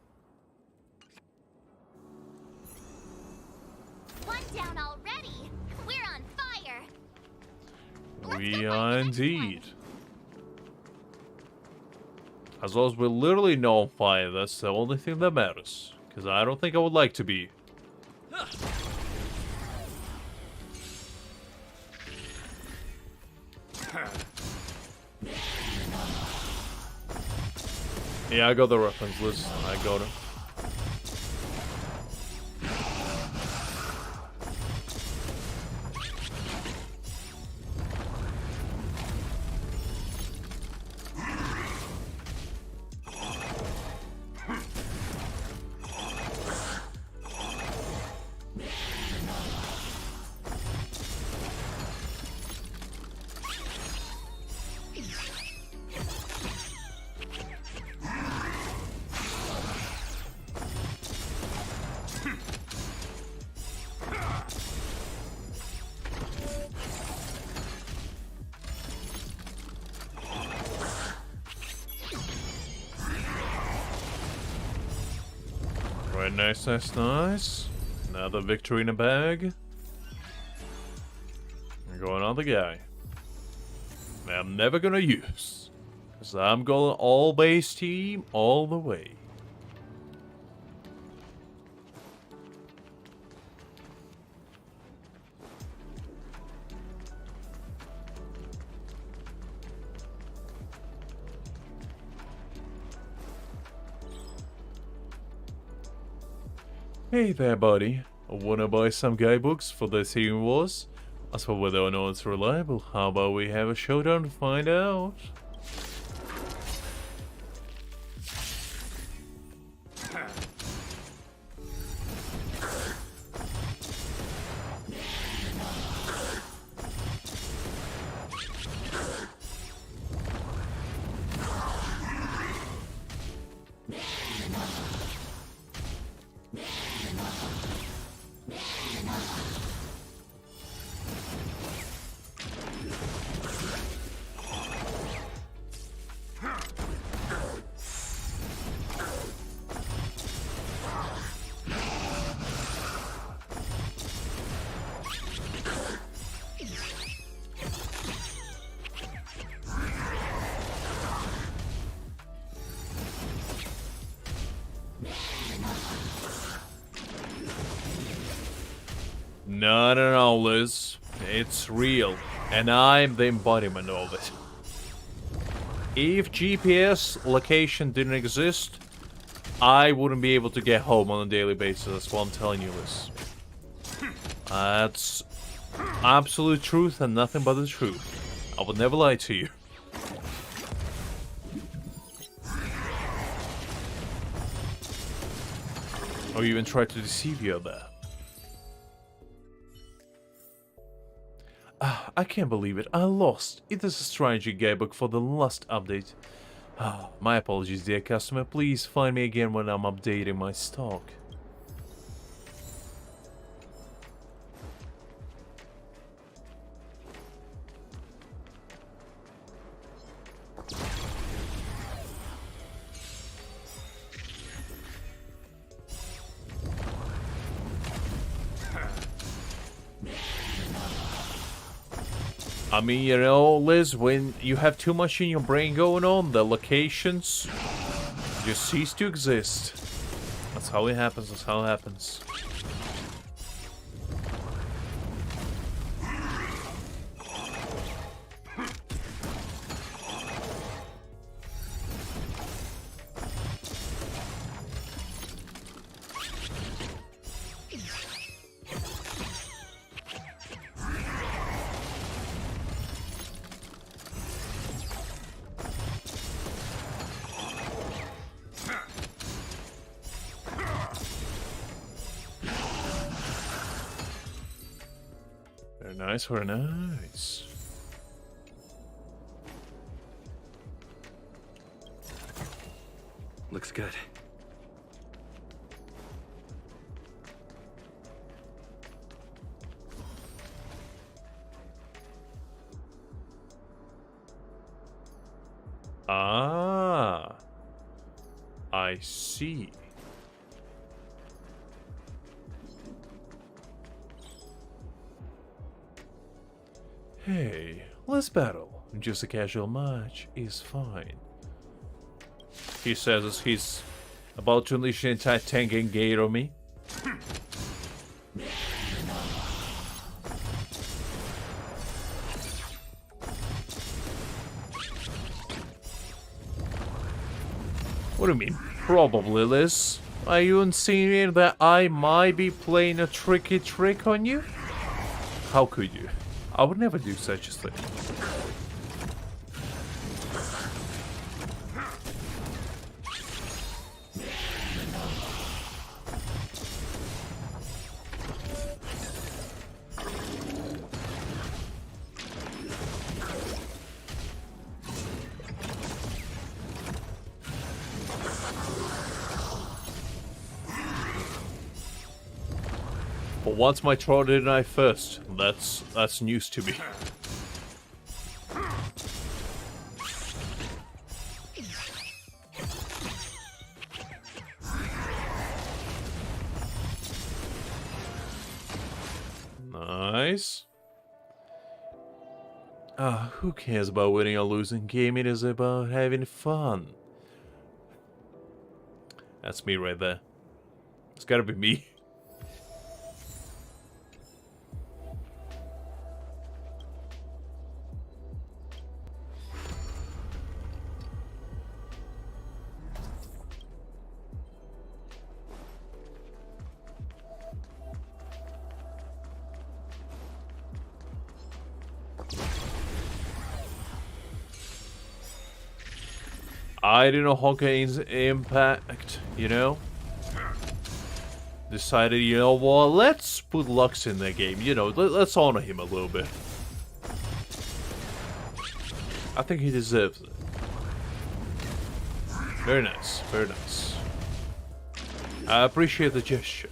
One down already. We're on fire. We are indeed. As long as we're literally not on fire, that's the only thing that matters. Because I don't think I would like to be. Yeah, I got the reference list. I got it. Right, nice, nice, nice. Another victory in a bag. I'm going on the guy. That I'm never gonna use. Because I'm going all base team all the way. Hey there, buddy. Wanna buy some guidebooks for the Team Wars? As for whether or not it's reliable, how about we have a showdown to find out? No, Liz. It's real. And I'm the embodiment of it. If GPS location didn't exist, I wouldn't be able to get home on a daily basis. That's what I'm telling you, Liz. That's absolute truth and nothing but the truth. I would never lie to you. Or even try to deceive you of that. I can't believe it. I lost. It is a strange guidebook for the last update. My apologies, dear customer. Please find me again when I'm updating my stock. I mean, you know, Liz, when you have too much in your brain going on, the locations just cease to exist. That's how it happens, that's how it happens. Very nice, very nice. Looks good. Ah. I see. Hey, let's battle. Just a casual match is fine. He says as he's about to unleash an entire tanking gate on me. What do you mean? Probably, Liz. Are you insinuating that I might be playing a tricky trick on you? How could you? I would never do such a thing. But once my troll did I first, that's news to me. Nice. Who cares about winning or losing? Game, it is about having fun. That's me right there. It's gotta be me. I didn't know Honkai's impact, you know? Decided, you know what, let's put Lux in the game, you know, let's honor him a little bit. I think he deserves it. Very nice, very nice. I appreciate the gesture.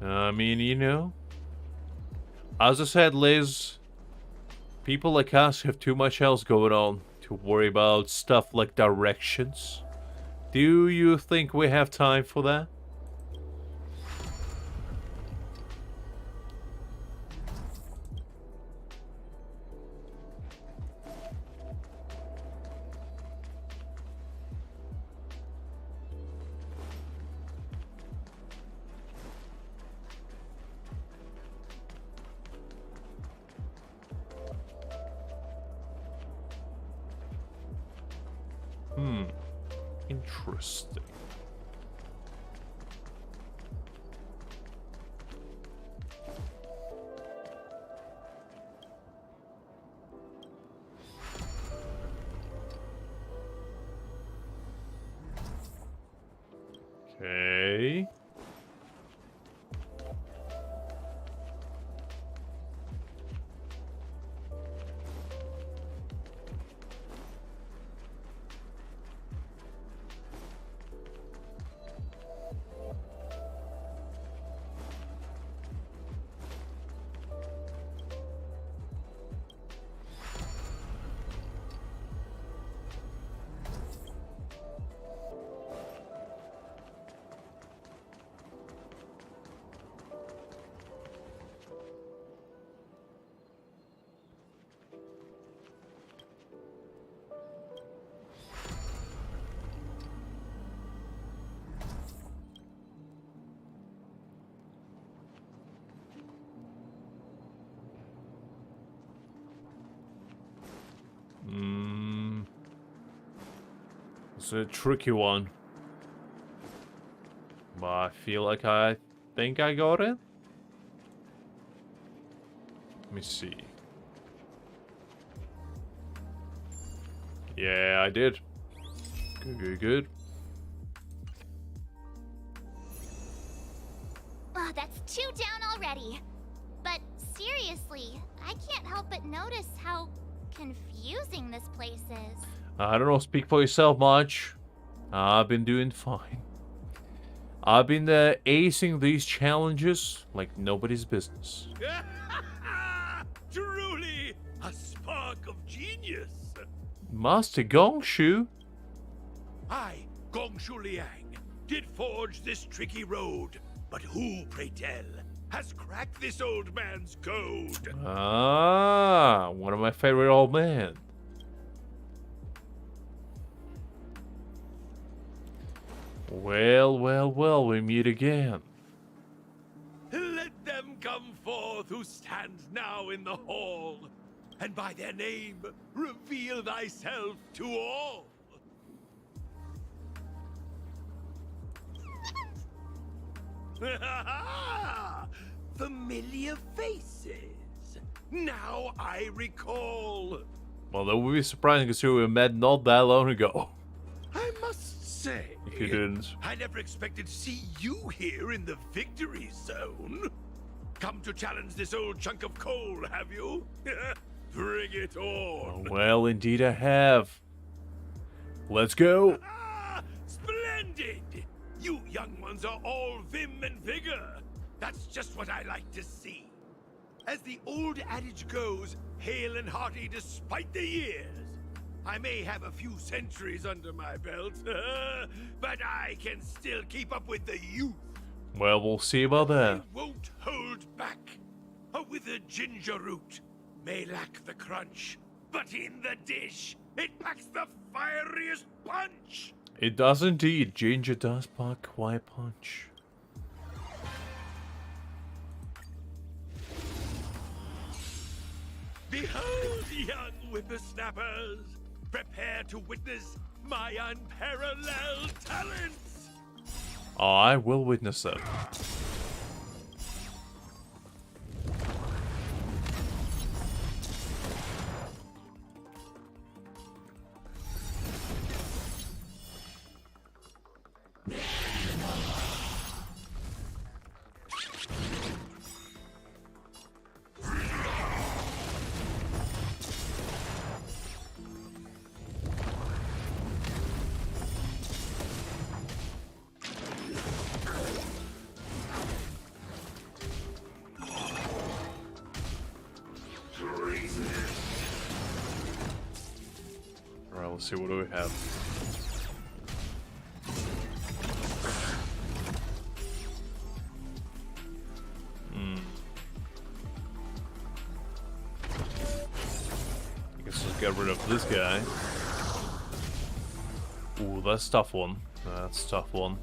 I mean, you know, as I said, Liz, people like us have too much else going on to worry about stuff like directions. Do you think we have time for that? Interesting. Okay. It's a tricky one. But I feel like I think I got it. Let me see. Yeah, I did. Good, good, good. Oh, that's 2 down already. But seriously, I can't help but notice how confusing this place is. I don't know, speak for yourself, Marge. I've been doing fine. I've been acing these challenges like nobody's business. Truly a spark of genius. Master Gongshu? I, Gongshu Liang, did forge this tricky road. But who, pray tell, has cracked this old man's code? Ah, one of my favorite old men. Well, well, well, we meet again. Let them come forth who stand now in the hall, and by their name reveal thyself to all. Familiar faces. Now I recall. Well, that would be surprising considering we met not that long ago. I must say, If you didn't. I never expected to see you here in the victory zone. Come to challenge this old chunk of coal, have you? Bring it on. Well, indeed I have. Let's go. Splendid! You young ones are all vim and vigor. That's just what I like to see. As the old adage goes, hale and hearty despite the years. I may have a few centuries under my belt, but I can still keep up with the youth. Well, we'll see about that. I won't hold back. A withered ginger root may lack the crunch, but in the dish, it packs the fieriest punch. It does indeed. Ginger does pack quite a punch. Behold, young whippersnappers, prepare to witness my unparalleled talents. I will witness that. Alright, let's see, what do we have? I guess let's get rid of this guy. Ooh, that's a tough one. That's a tough one.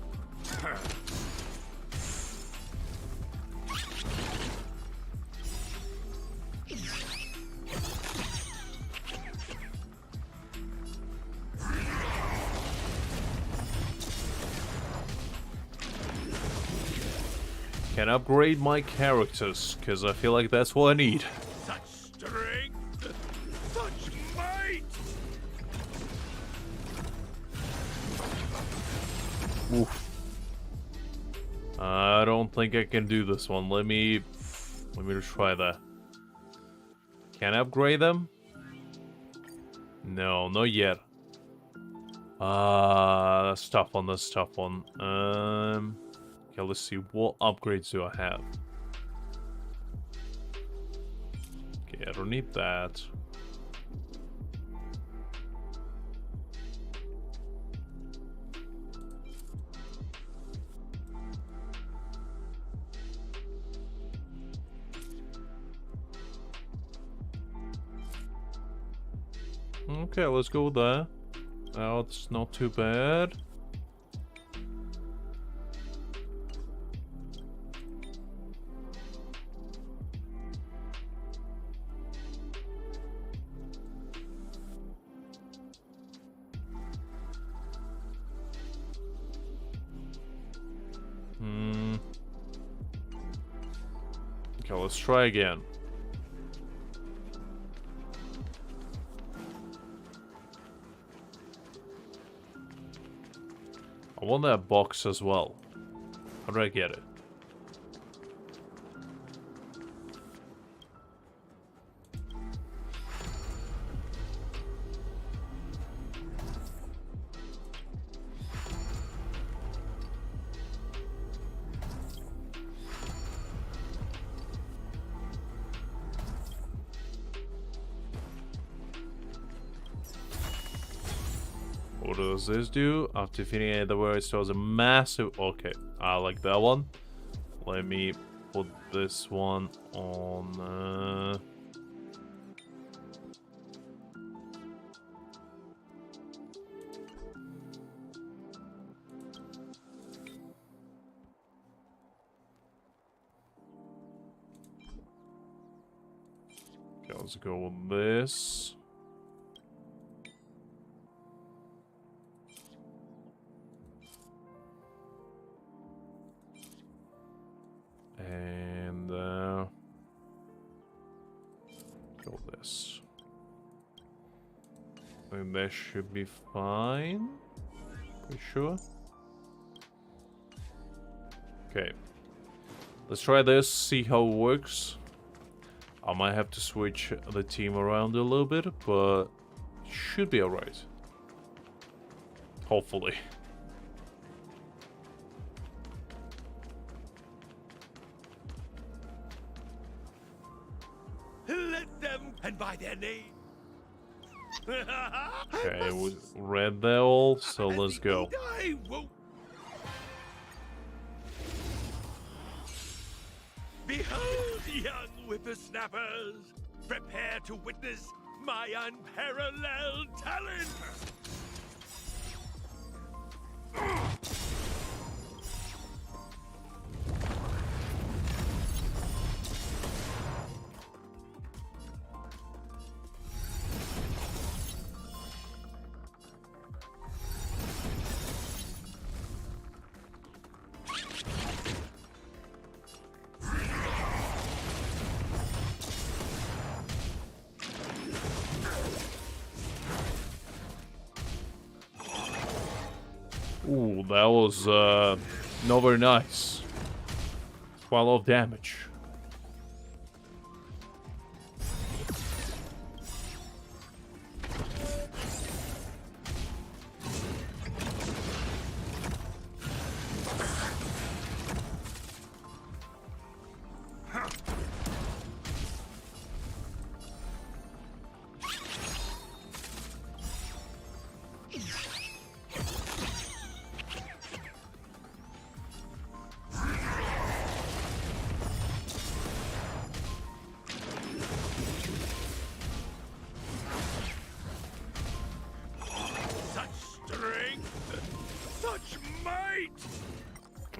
Can upgrade my characters, because I feel like that's what I need. Such strength, such might. Oof. I don't think I can do this one. Let me just try that. Can I upgrade them? No, not yet. That's a tough one. That's a tough one. Okay, let's see. What upgrades do I have? Okay, I don't need that. Okay, let's go with that. Oh, it's not too bad. Okay, let's try again. I want that box as well. How do I get it? What does this do? After defeating the word, it stores a massive... Okay, I like that one. Let me put this one on... Okay, let's go with this. And go this. I think that should be fine. Pretty sure. Okay. Let's try this, see how it works. I might have to switch the team around a little bit, but should be alright. Hopefully. Let them, and by their name. Okay, we read that all, so let's go. I won't. Behold, young whippersnappers, prepare to witness my unparalleled talent. Ooh, that was not very nice. Quite a lot of damage.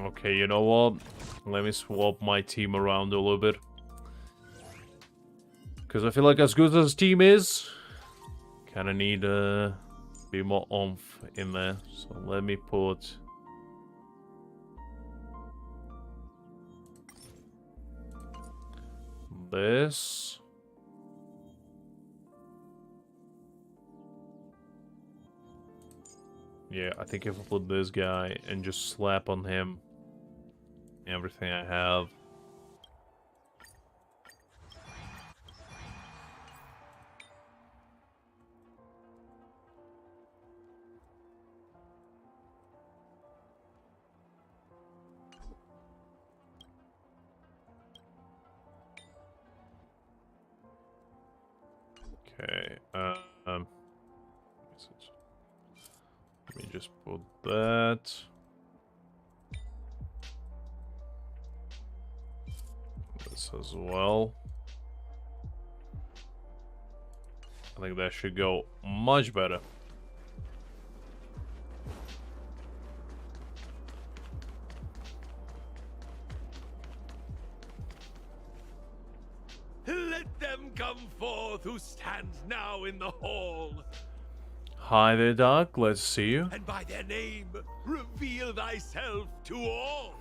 Okay, you know what? Let me swap my team around a little bit. Because I feel like as good as this team is, kind of need a bit more oomph in there. So let me put... this. Yeah, I think if I put this guy and just slap on him everything I have. Okay, let me just put that. This as well. I think that should go much better. Let them come forth who stands now in the hall. Hi there, Doc. Glad to see you. And by their name, reveal thyself to all.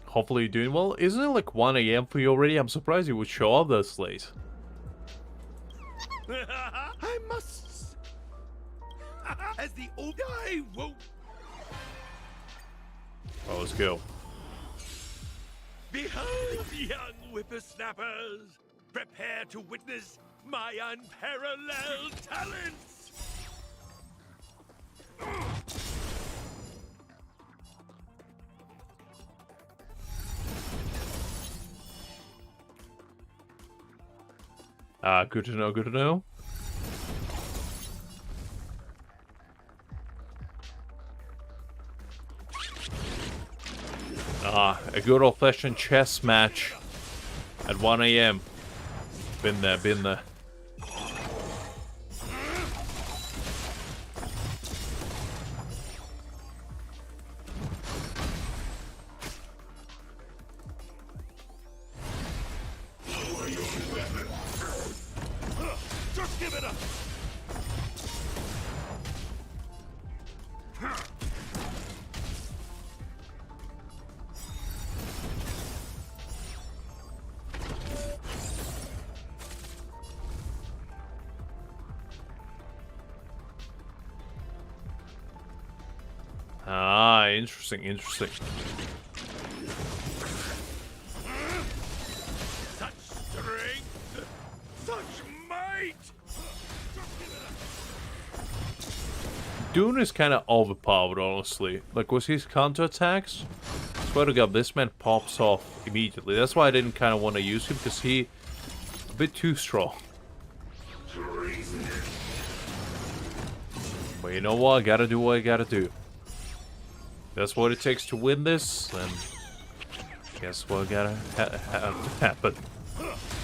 Hopefully you're doing well. Isn't it like 1 AM for you already? I'm surprised you would show up this late. I must. As the old I won't. Well, let's go. Behold, young whippersnappers, prepare to witness my unparalleled talents. Good to know, good to know. good old-fashioned chess match at 1 a.m. Been there, been there. Just give it up. Ah, interesting, interesting. Such strength, such might. Dune is kind of overpowered, honestly. Like, with his counterattacks, I swear to God, this man pops off immediately. That's why I didn't kind of want to use him, because he a bit too strong. But you know what? I gotta do what I gotta do. That's what it takes to win this, and guess what gotta have to happen.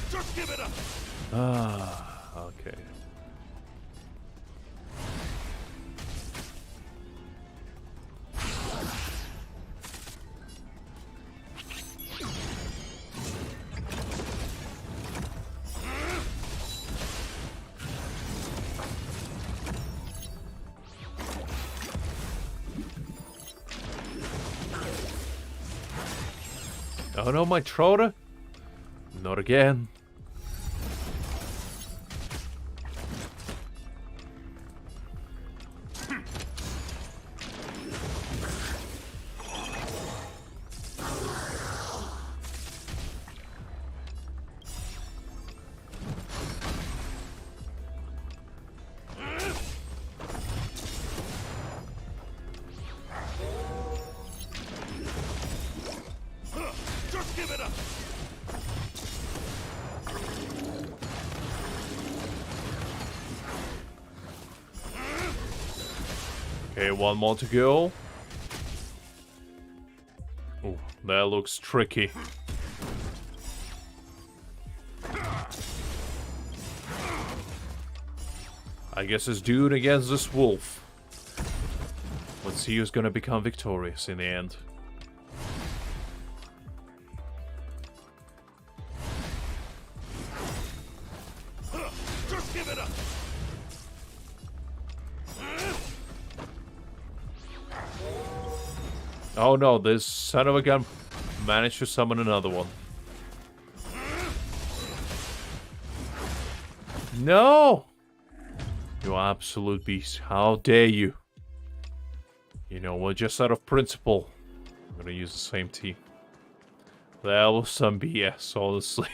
Just give it up. Ah, okay. Oh no, my Trotter? Not again. Just give it up. Okay, one more to go. Oh, that looks tricky. I guess it's Dune against this wolf. Let's see who's gonna become victorious in the end. Just give it up. Oh no, this son of a gun managed to summon another one. No! You absolute beast. How dare you? You know what, just out of principle, I'm gonna use the same team. That was some BS, honestly.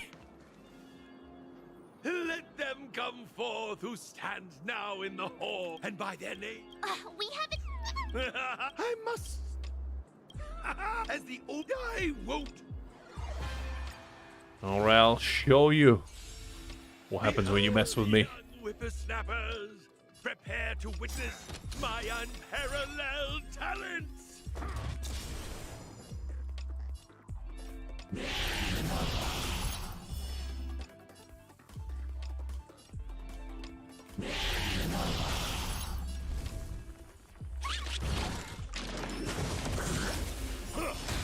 Let them come forth who stands now in the hall, and by their name. We haven't. I must. As the old I won't. Alright, I'll show you what happens when you mess with me. Whippersnappers, prepare to witness my unparalleled talents.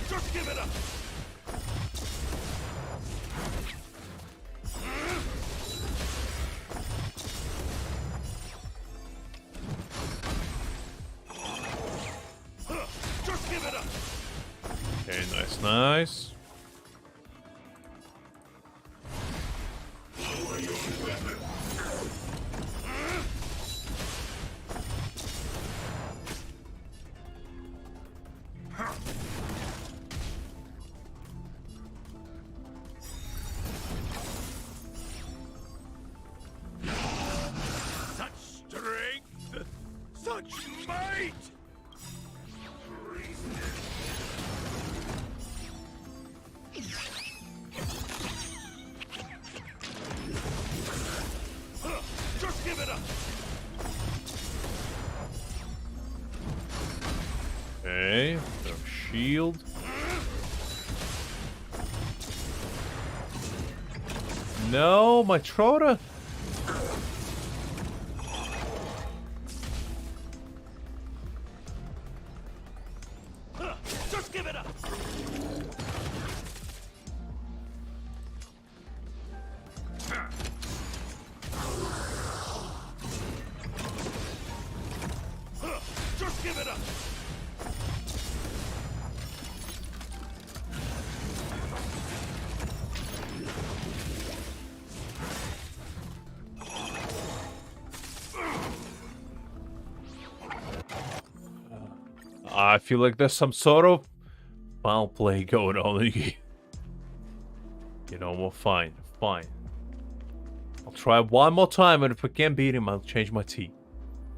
Just give it up. Just give it up. Okay, nice, nice. Such strength, such might. Just give it up. Okay, so shield. No, my trotter. Just give it up. Just give it up. I feel like there's some sort of foul play going on here. You know what? Fine. Fine. I'll try one more time, and if I can't beat him, I'll change my team.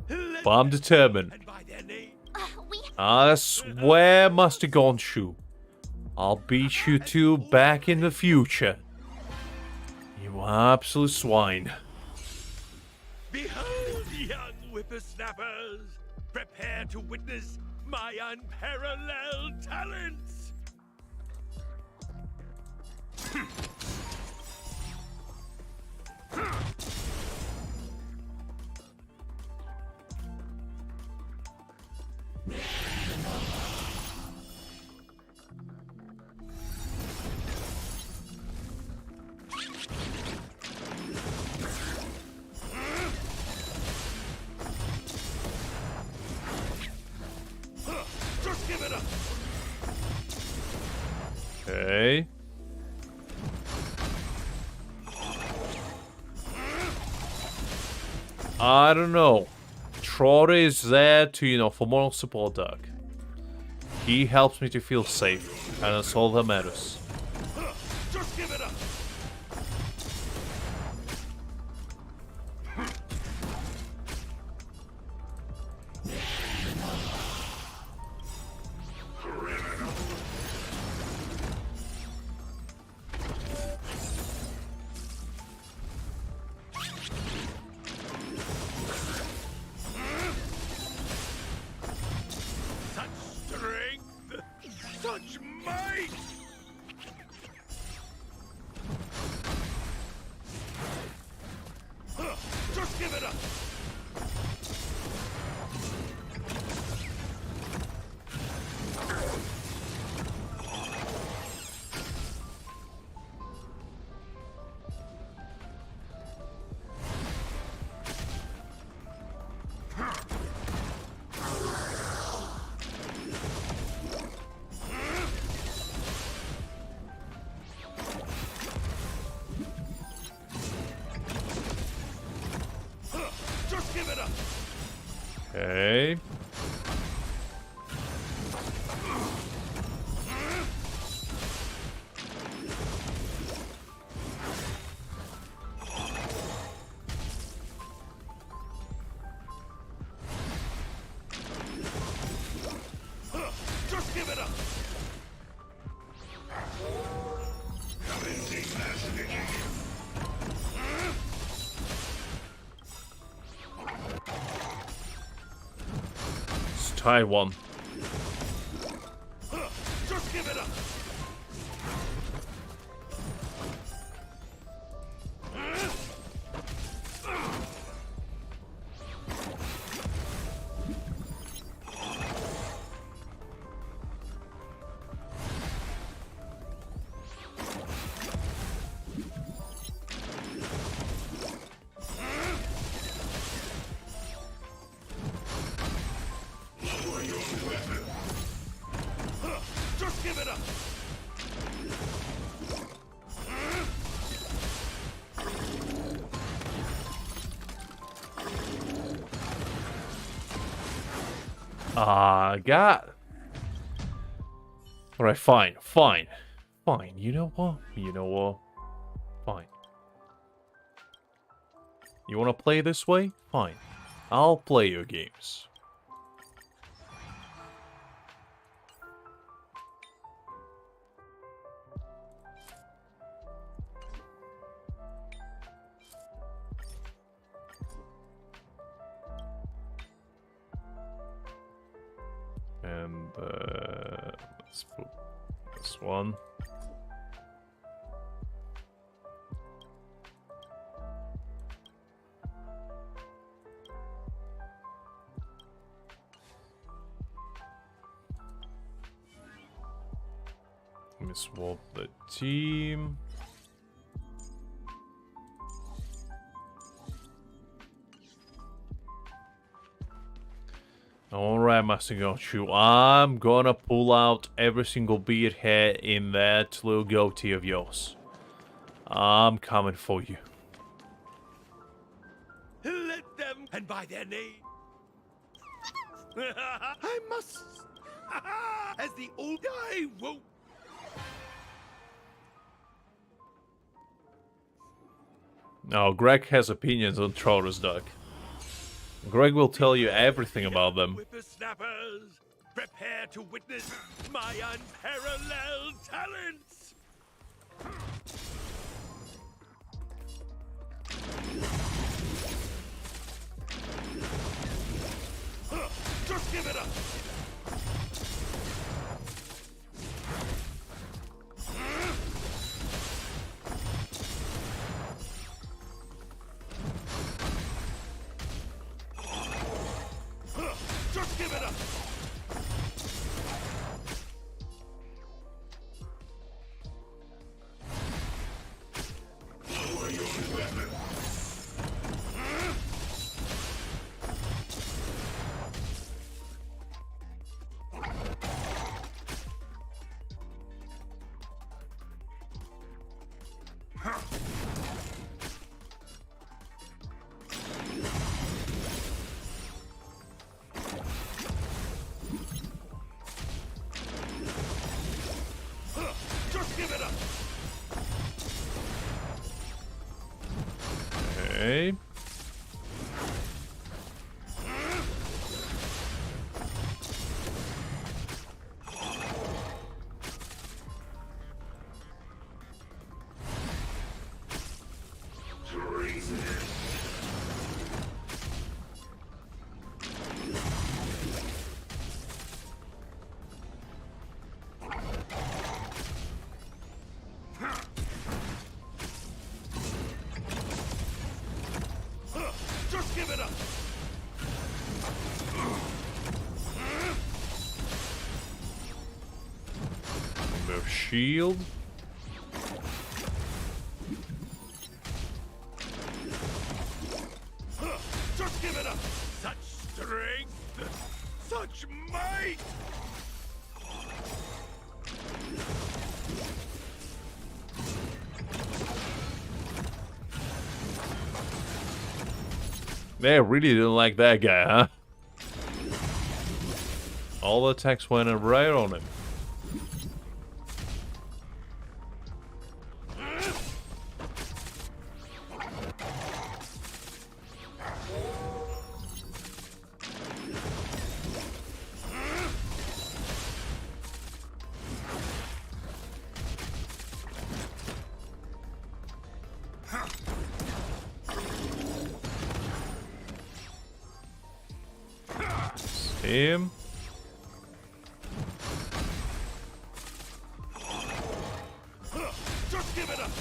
But I'm determined. I swear, Master Gonshu, I'll beat you two back in the future. You absolute swine. Behold, young whippersnappers, prepare to witness my unparalleled talents. Just give it up. Okay. I don't know. Trotter is there to, you know, for moral support, Doug. He helps me to feel safe, and that's all that matters. Just give it up. Such might! Just give it up! Just give it up! Okay. Just give it up! Let's tie one. Just give it up! Just give it up! God. Alright, fine. Fine. You know what? Fine. You wanna play this way? Fine. I'll play your games. And let's put this one. Let me swap the team. Alright, Master Gochu, I'm gonna pull out every single beard hair in that little goatee of yours. I'm coming for you. Let them, and by their name. I must. As the old I won't. Now, Greg has opinions on Trollers Duck. Greg will tell you everything about them. Whippersnappers, prepare to witness my unparalleled talents. Just give it up. Just give it up. Lower your weapon. Just give it up. Okay. Just give it up. Their shield. Just give it up. Such strength, such might. They really didn't like that guy, huh? All the attacks went right on him. Him. Just give it up.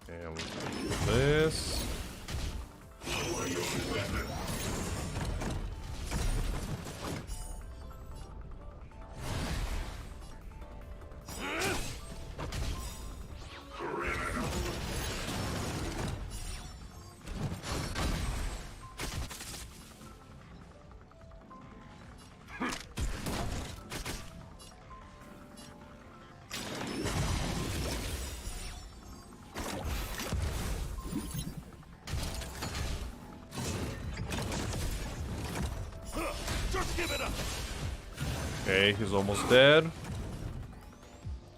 And this. Lower your weapon. Just give it up. Okay, he's almost dead.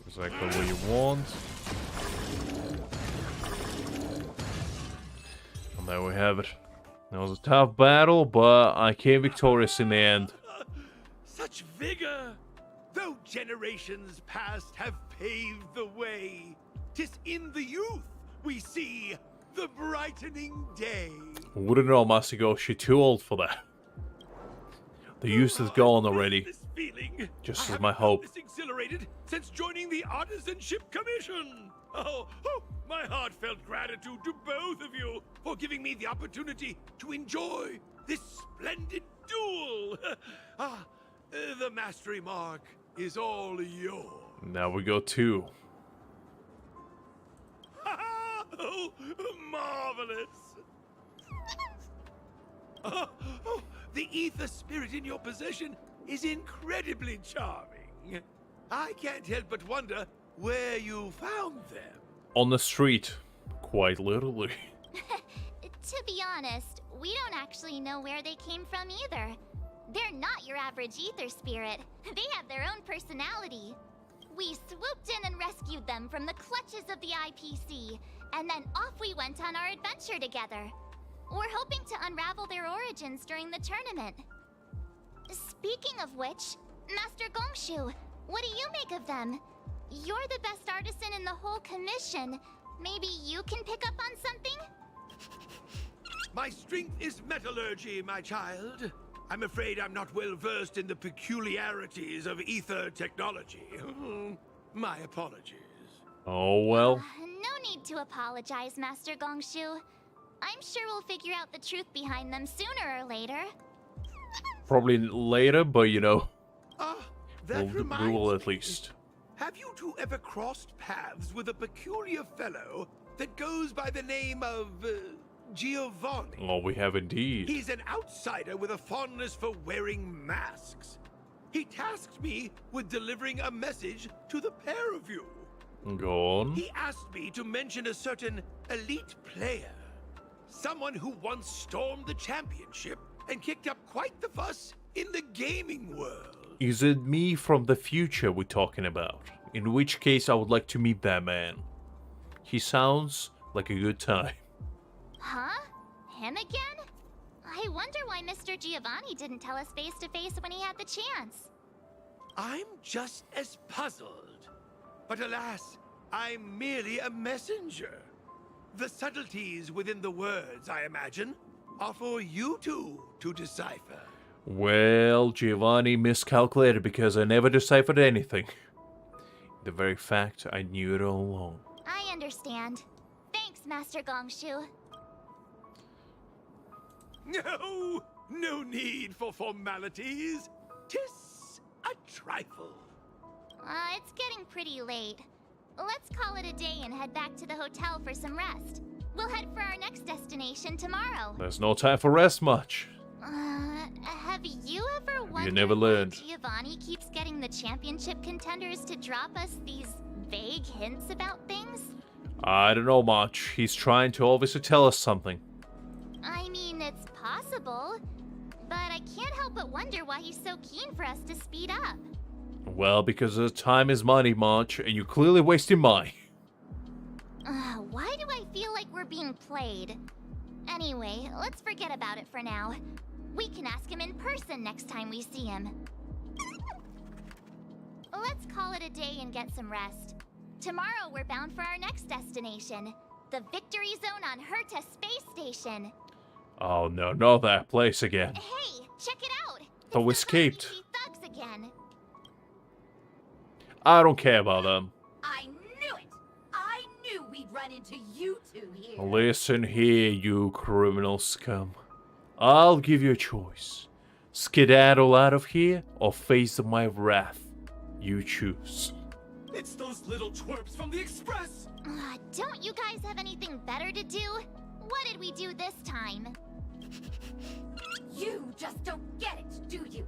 Exactly what you want. And there we have it. It was a tough battle, but I came victorious in the end. Such vigor! Though generations past have paved the way, 'tis in the youth we see the brightening day. Wouldn't know, Masagoshi, too old for that. The youth is gone already. Just as my hope. Exhilarated since joining the Artisanship Commission. Oh, My heartfelt gratitude to both of you for giving me the opportunity to enjoy this splendid duel. The mastery mark is all yours. Now we go 2. Oh, marvelous! The ether spirit in your possession is incredibly charming. I can't help but wonder where you found them. On the street, quite literally. To be honest, we don't actually know where they came from either. They're not your average ether spirit. They have their own personality. We swooped in and rescued them from the clutches of the IPC, and then off we went on our adventure together. We're hoping to unravel their origins during the tournament. Speaking of which, Master Gongshu, what do you make of them? You're the best artisan in the whole commission. Maybe you can pick up on something? My strength is metallurgy, my child. I'm afraid I'm not well versed in the peculiarities of ether technology. My apologies. Oh well. No need to apologize, Master Gongshu. I'm sure we'll figure out the truth behind them sooner or later. Probably later, but you know. That we reminds will me. at least. Have you two ever crossed paths with a peculiar fellow that goes by the name of Giovanni? Oh, we have indeed. He's an outsider with a fondness for wearing masks. He tasked me with delivering a message to the pair of you. Go on. He asked me to mention a certain elite player. Someone who once stormed the championship and kicked up quite the fuss in the gaming world. Is it me from the future we're talking about? In which case I would like to meet that man. He sounds like a good time. Huh? Him again? I wonder why Mr. Giovanni didn't tell us face to face when he had the chance. I'm just as puzzled. But alas, I'm merely a messenger. The subtleties within the words, I imagine, are for you two to decipher. Well, Giovanni miscalculated because I never deciphered anything. The very fact I knew it all along. I understand. Thanks, Master Gongshu. No need for formalities. 'Tis a trifle. It's getting pretty late. Let's call it a day and head back to the hotel for some rest. We'll head for our next destination tomorrow. There's no time for rest much. Have you ever wondered never learned. why Giovanni keeps getting the championship contenders to drop us these vague hints about things? I don't know much. He's trying to obviously tell us something. I mean, it's possible, but I can't help but wonder why he's so keen for us to speed up. Well, because time is money, March, and you're clearly wasting mine. Why do I feel like we're being played? Anyway, let's forget about it for now. We can ask him in person next time we see him. Let's call it a day and get some rest. Tomorrow we're bound for our next destination, the Victory Zone on Herta Space Station. Oh no, not that place again. Hey, check it out! Thought we escaped. Thugs again. I don't care about them. I knew it! I knew we'd run into you two here. Listen here, you criminal scum. I'll give you a choice. Skedaddle out of here or face my wrath. You choose. It's those little twerps from the Express! Don't you guys have anything better to do? What did we do this time? You just don't get it, do you?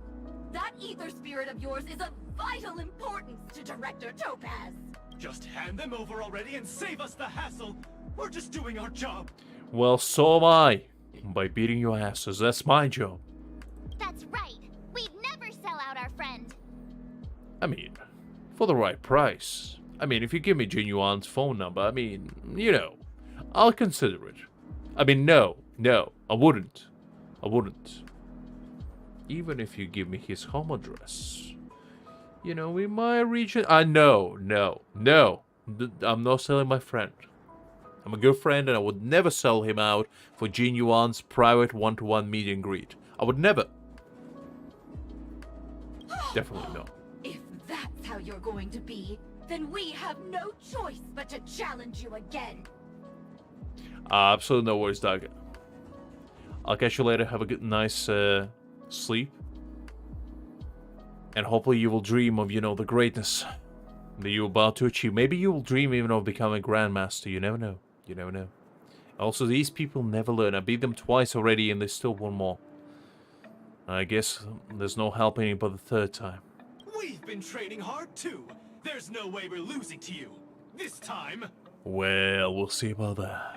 That ether spirit of yours is of vital importance to Director Topaz. Just hand them over already and save us the hassle. We're just doing our job. Well, so am I. By beating your asses, that's my job. That's right. We'd never sell out our friend. I mean, for the right price. I mean, if you give me Genuine's phone number, I mean, you know, I'll consider it. I mean, no, I wouldn't. Even if you give me his home address. You know, we might reach it. No. I'm not selling my friend. I'm a good friend and I would never sell him out for Genuine's private one-to-one meet and greet. I would never. Definitely no. If that's how you're going to be, then we have no choice but to challenge you again. Absolutely no worries, Doug. I'll catch you later. Have a good, nice sleep. And hopefully you will dream of, you know, the greatness that you're about to achieve. Maybe you will dream even of becoming a Grandmaster. You never know. You never know. Also, these people never learn. I beat them twice already and they still want more. I guess there's no helping but the third time. We've been training hard too. There's no way we're losing to you. This time. Well, we'll see about that.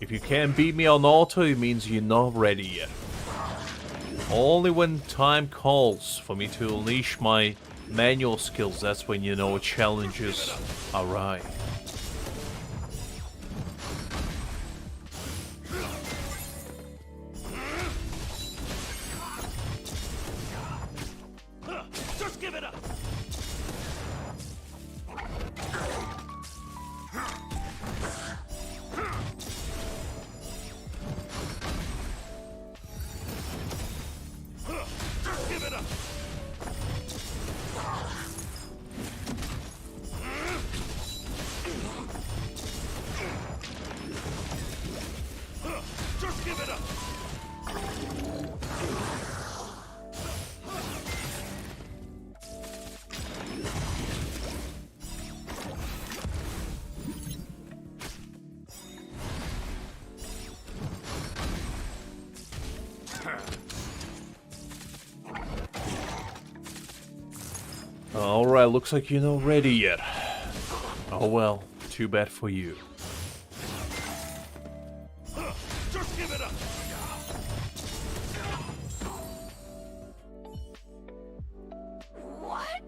If you can't beat me on auto, it means you're not ready yet. Only when time calls for me to unleash my manual skills, that's when you know challenges arrive. Just give it up. Give it up. Just give it up. Alright, looks like you're not ready yet. Oh well, too bad for you. Just give it up. What?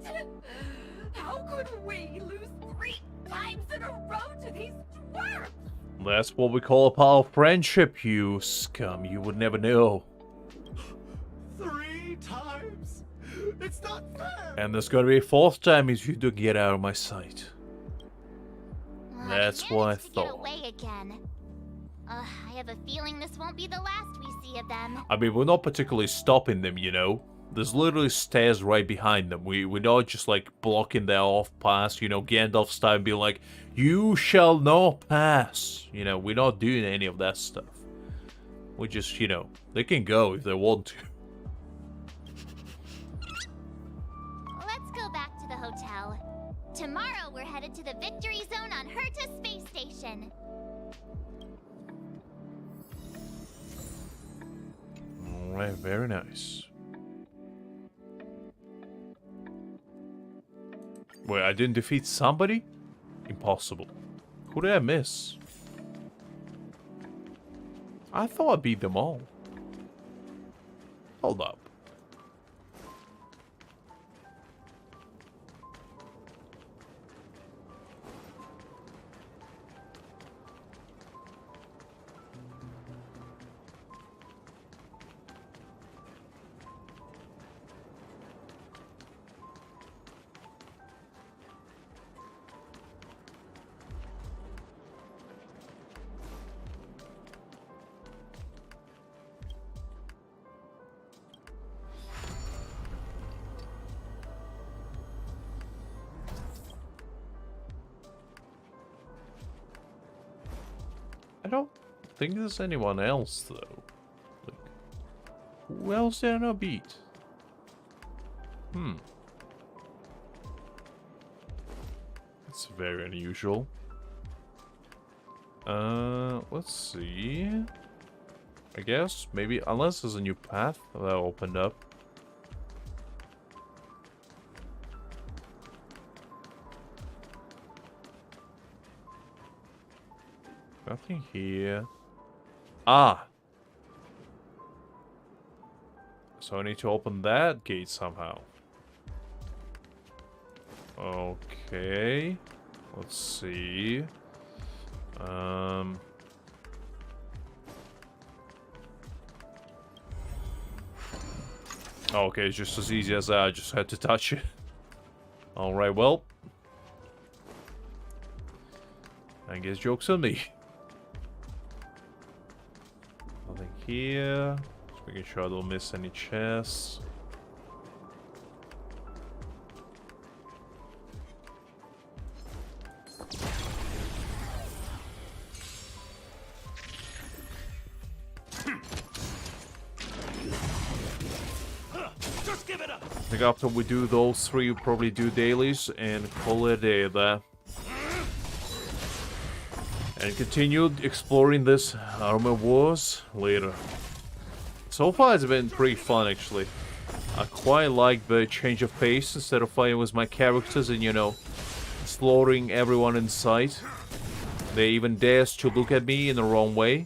How could we lose 3 times in a row to these dwarves? That's what we call a power of friendship, you scum. You would never know. 3 times? It's not fair. And there's gonna be a 4th time if you do get out of my sight. That's what I Get thought. away again. I have a feeling this won't be the last we see of them. I mean, we're not particularly stopping them, you know. There's literally stairs right behind them. We're not just like blocking their off pass, you know, Gandalf style, being like, you shall not pass. You know, we're not doing any of that stuff. We just, you know, they can go if they want to. Let's go back to the hotel. Tomorrow we're headed to the Victory Zone on Herta Space Station. Alright, very nice. Wait, I didn't defeat somebody? Impossible. Who did I miss? I thought I beat them all. Hold up. I don't think there's anyone else, though. Like, who else did I not beat? That's very unusual. Let's see. I guess, maybe, unless there's a new path that opened up. Nothing here. Ah! So I need to open that gate somehow. Okay. Let's see. Okay, it's just as easy as that. I just had to touch it. Alright, well. I guess joke's on me. Nothing here. Just making sure I don't miss any chests. Just give it up. I think after we do those three, we'll probably do dailies and call it a day there. And continue exploring this Armor Wars later. So far it's been pretty fun actually. I quite like the change of pace instead of fighting with my characters and, you know, slaughtering everyone in sight. They even dares to look at me in the wrong way.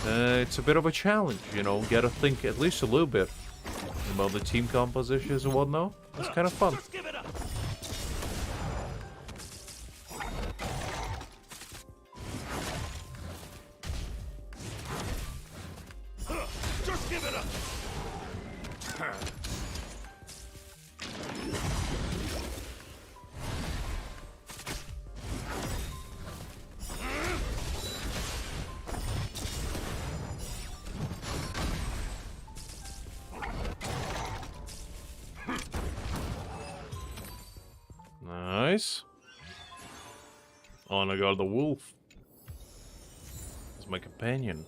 It's a bit of a challenge, you know, gotta think at least a little bit about the team compositions and whatnot. It's kind of fun. Just give it up. Nice. Oh, and I got the wolf. It's my companion.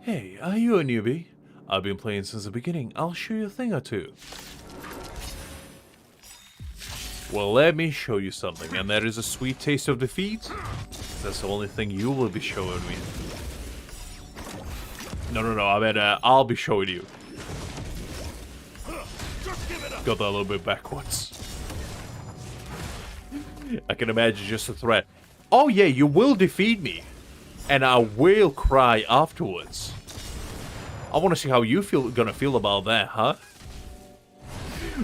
Hey, are you a newbie? I've been playing since the beginning. I'll show you a thing or two. Well, let me show you something, and that is a sweet taste of defeat. That's the only thing you will be showing me. No, I mean, I'll be showing you. Got that a little bit backwards. I can imagine just a threat. Oh yeah, you will defeat me. And I will cry afterwards. I want to see how you gonna feel about that, huh?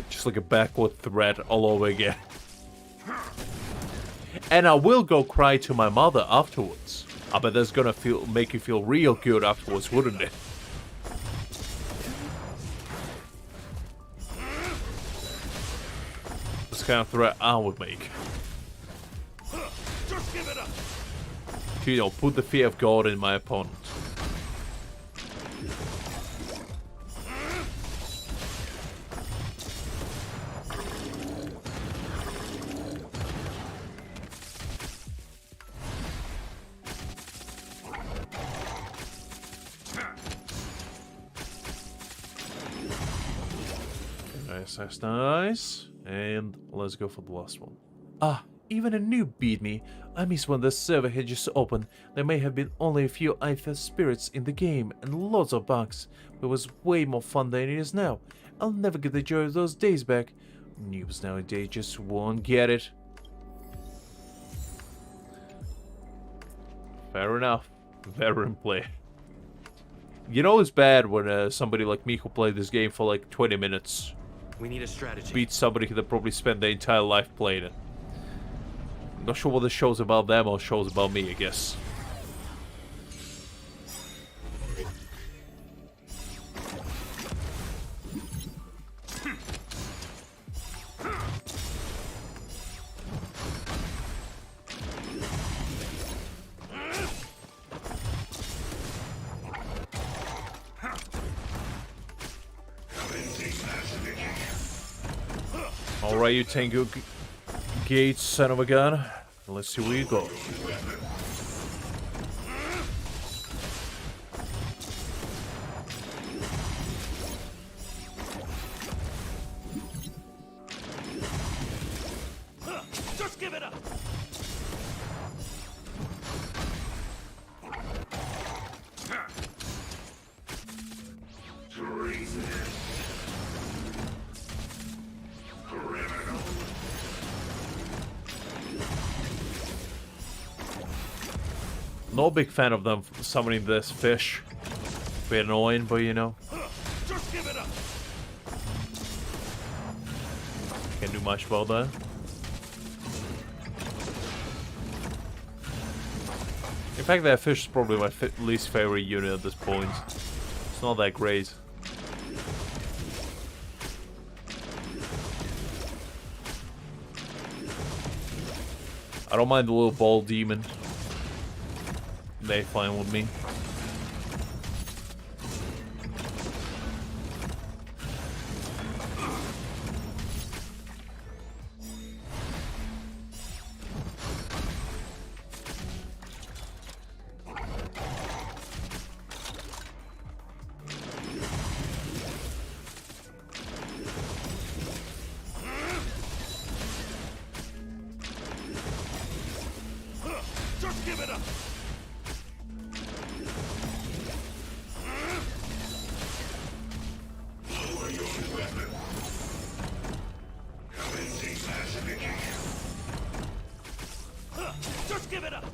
Just like a backward threat all over again. And I will go cry to my mother afterwards. I bet that's gonna make you feel real good afterwards, wouldn't it? That's the kind of threat I would make. Just give it up. You know, put the fear of God in my opponent. Nice. And let's go for the last one. Ah, even a noob beat me. I miss when the server had just opened. There may have been only a few Aether spirits in the game and lots of bugs, but it was way more fun than it is now. I'll never get the joy of those days back. Noobs nowadays just won't get it. Fair enough. Veteran play. You know it's bad when somebody like me who played this game for like 20 minutes We need a strategy. beats somebody that probably spent their entire life playing it. Not sure what the show's about them or show's about me, I guess. Alright, you Tango Gates, son of a gun. Let's see where you go. Just give it up. No big fan of them summoning this fish. Bit annoying, but you know. Just give it up. Can't do much about that. In fact, that fish is probably my least favorite unit at this point. It's not that great. I don't mind the little ball demon. They fine with me. Just give it up! Just give it up!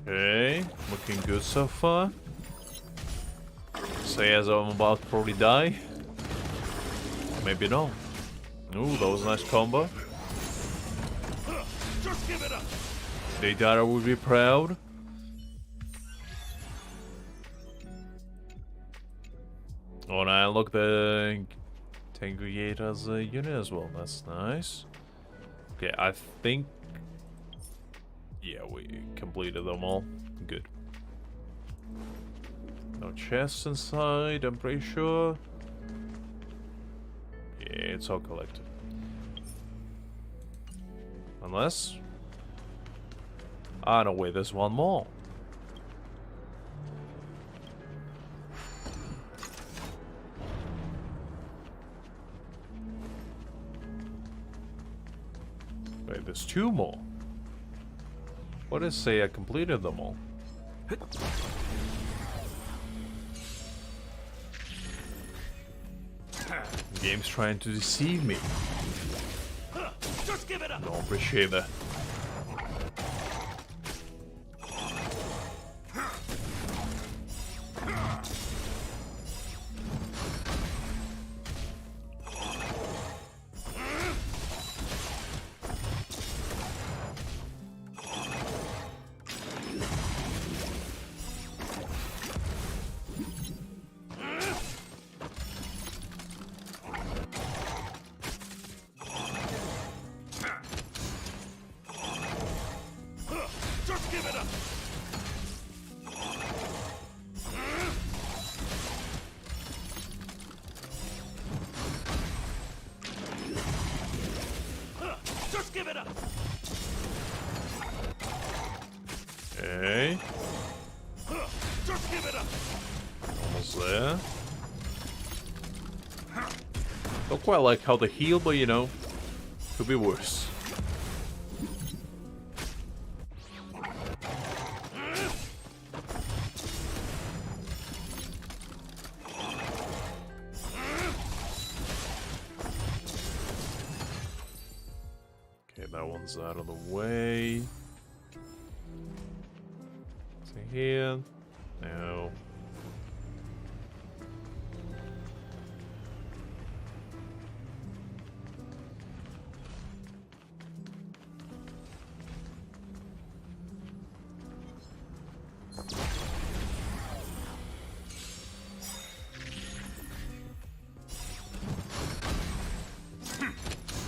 Okay, looking good so far. Say as I'm about to probably die. Maybe no. Ooh, that was a nice combo. Just give it up! Deidara would be proud. Oh, and I unlocked the Tanguyate as a unit as well. That's nice. Okay, I think... yeah, we completed them all. Good. No chests inside, I'm pretty sure. Yeah, it's all collected. Unless... ah, no, wait, there's one more. Wait, there's two more. What does say I completed them all? The game's trying to deceive me. Just give it up! Don't appreciate that. Just give it up! Just give it up! Okay. Just give it up! Almost there. Don't quite like how they heal, but you know, could be worse. Okay, that one's out of the way. See here. No.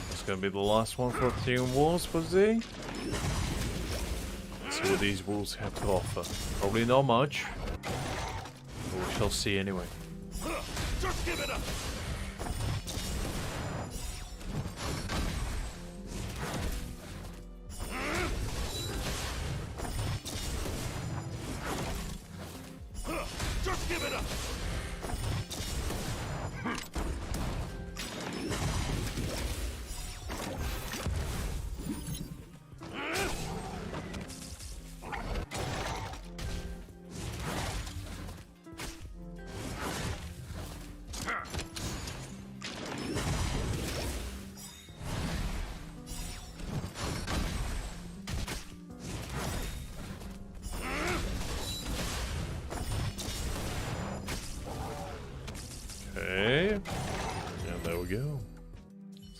That's gonna be the last one for Team Wars for Z. Let's see what these wolves have to offer. Probably not much. But we shall see anyway. Just give it up! Just give it up!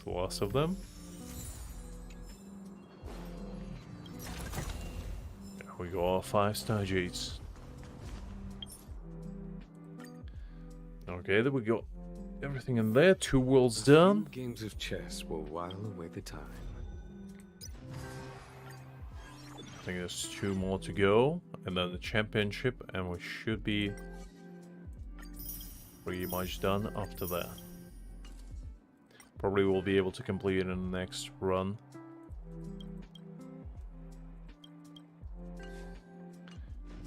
It's the last of them. There we go, our 5-star Jades. Okay, there we go. Everything in there, 2 worlds done. Games of chess will while away the time. I think there's 2 more to go, and then the championship, and we should be pretty much done after that. Probably will be able to complete it in the next run.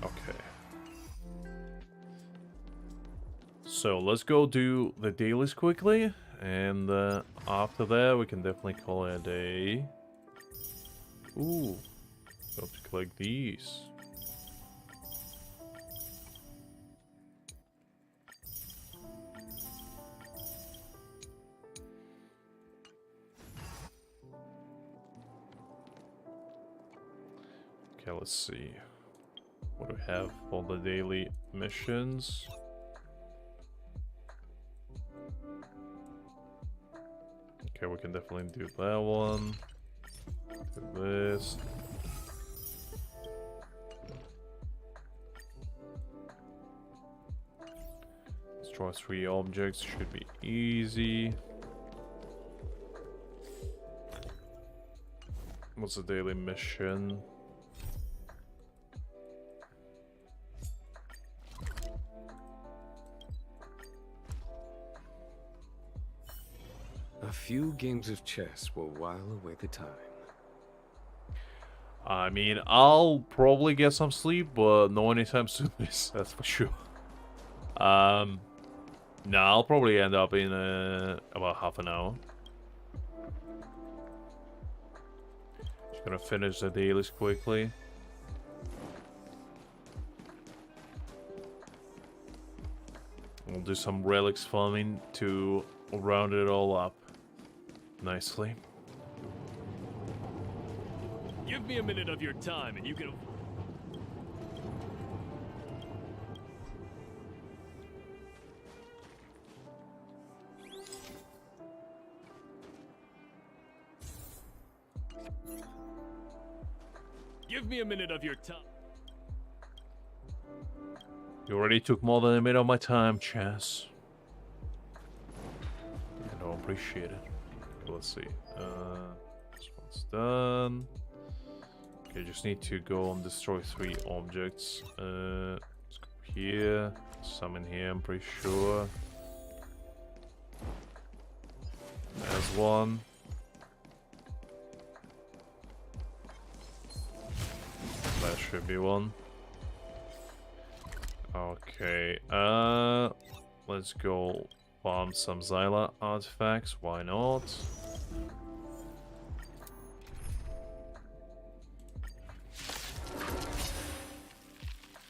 Okay. So let's go do the dailies quickly, and after that we can definitely call it a day. Ooh, got to collect these. Okay, let's see. What do we have for the daily missions? Okay, we can definitely do that one. Do this. Destroy 3 objects, should be easy. What's the daily mission? A few games of chess will while away the time. I mean, I'll probably get some sleep, but no anytime soon, that's for sure. No, I'll probably end up in about half an hour. Just gonna finish the dailies quickly. We'll do some relics farming to round it all up nicely. Give me a minute of your time and you can... Give me a minute of your time. You already took more than a minute of my time, Chess. I don't appreciate it. Okay, let's see. This one's done. Okay, just need to go and destroy 3 objects. Let's go here. Some in here, I'm pretty sure. There's one. That should be one. Okay, let's go farm some Xyla artifacts, why not?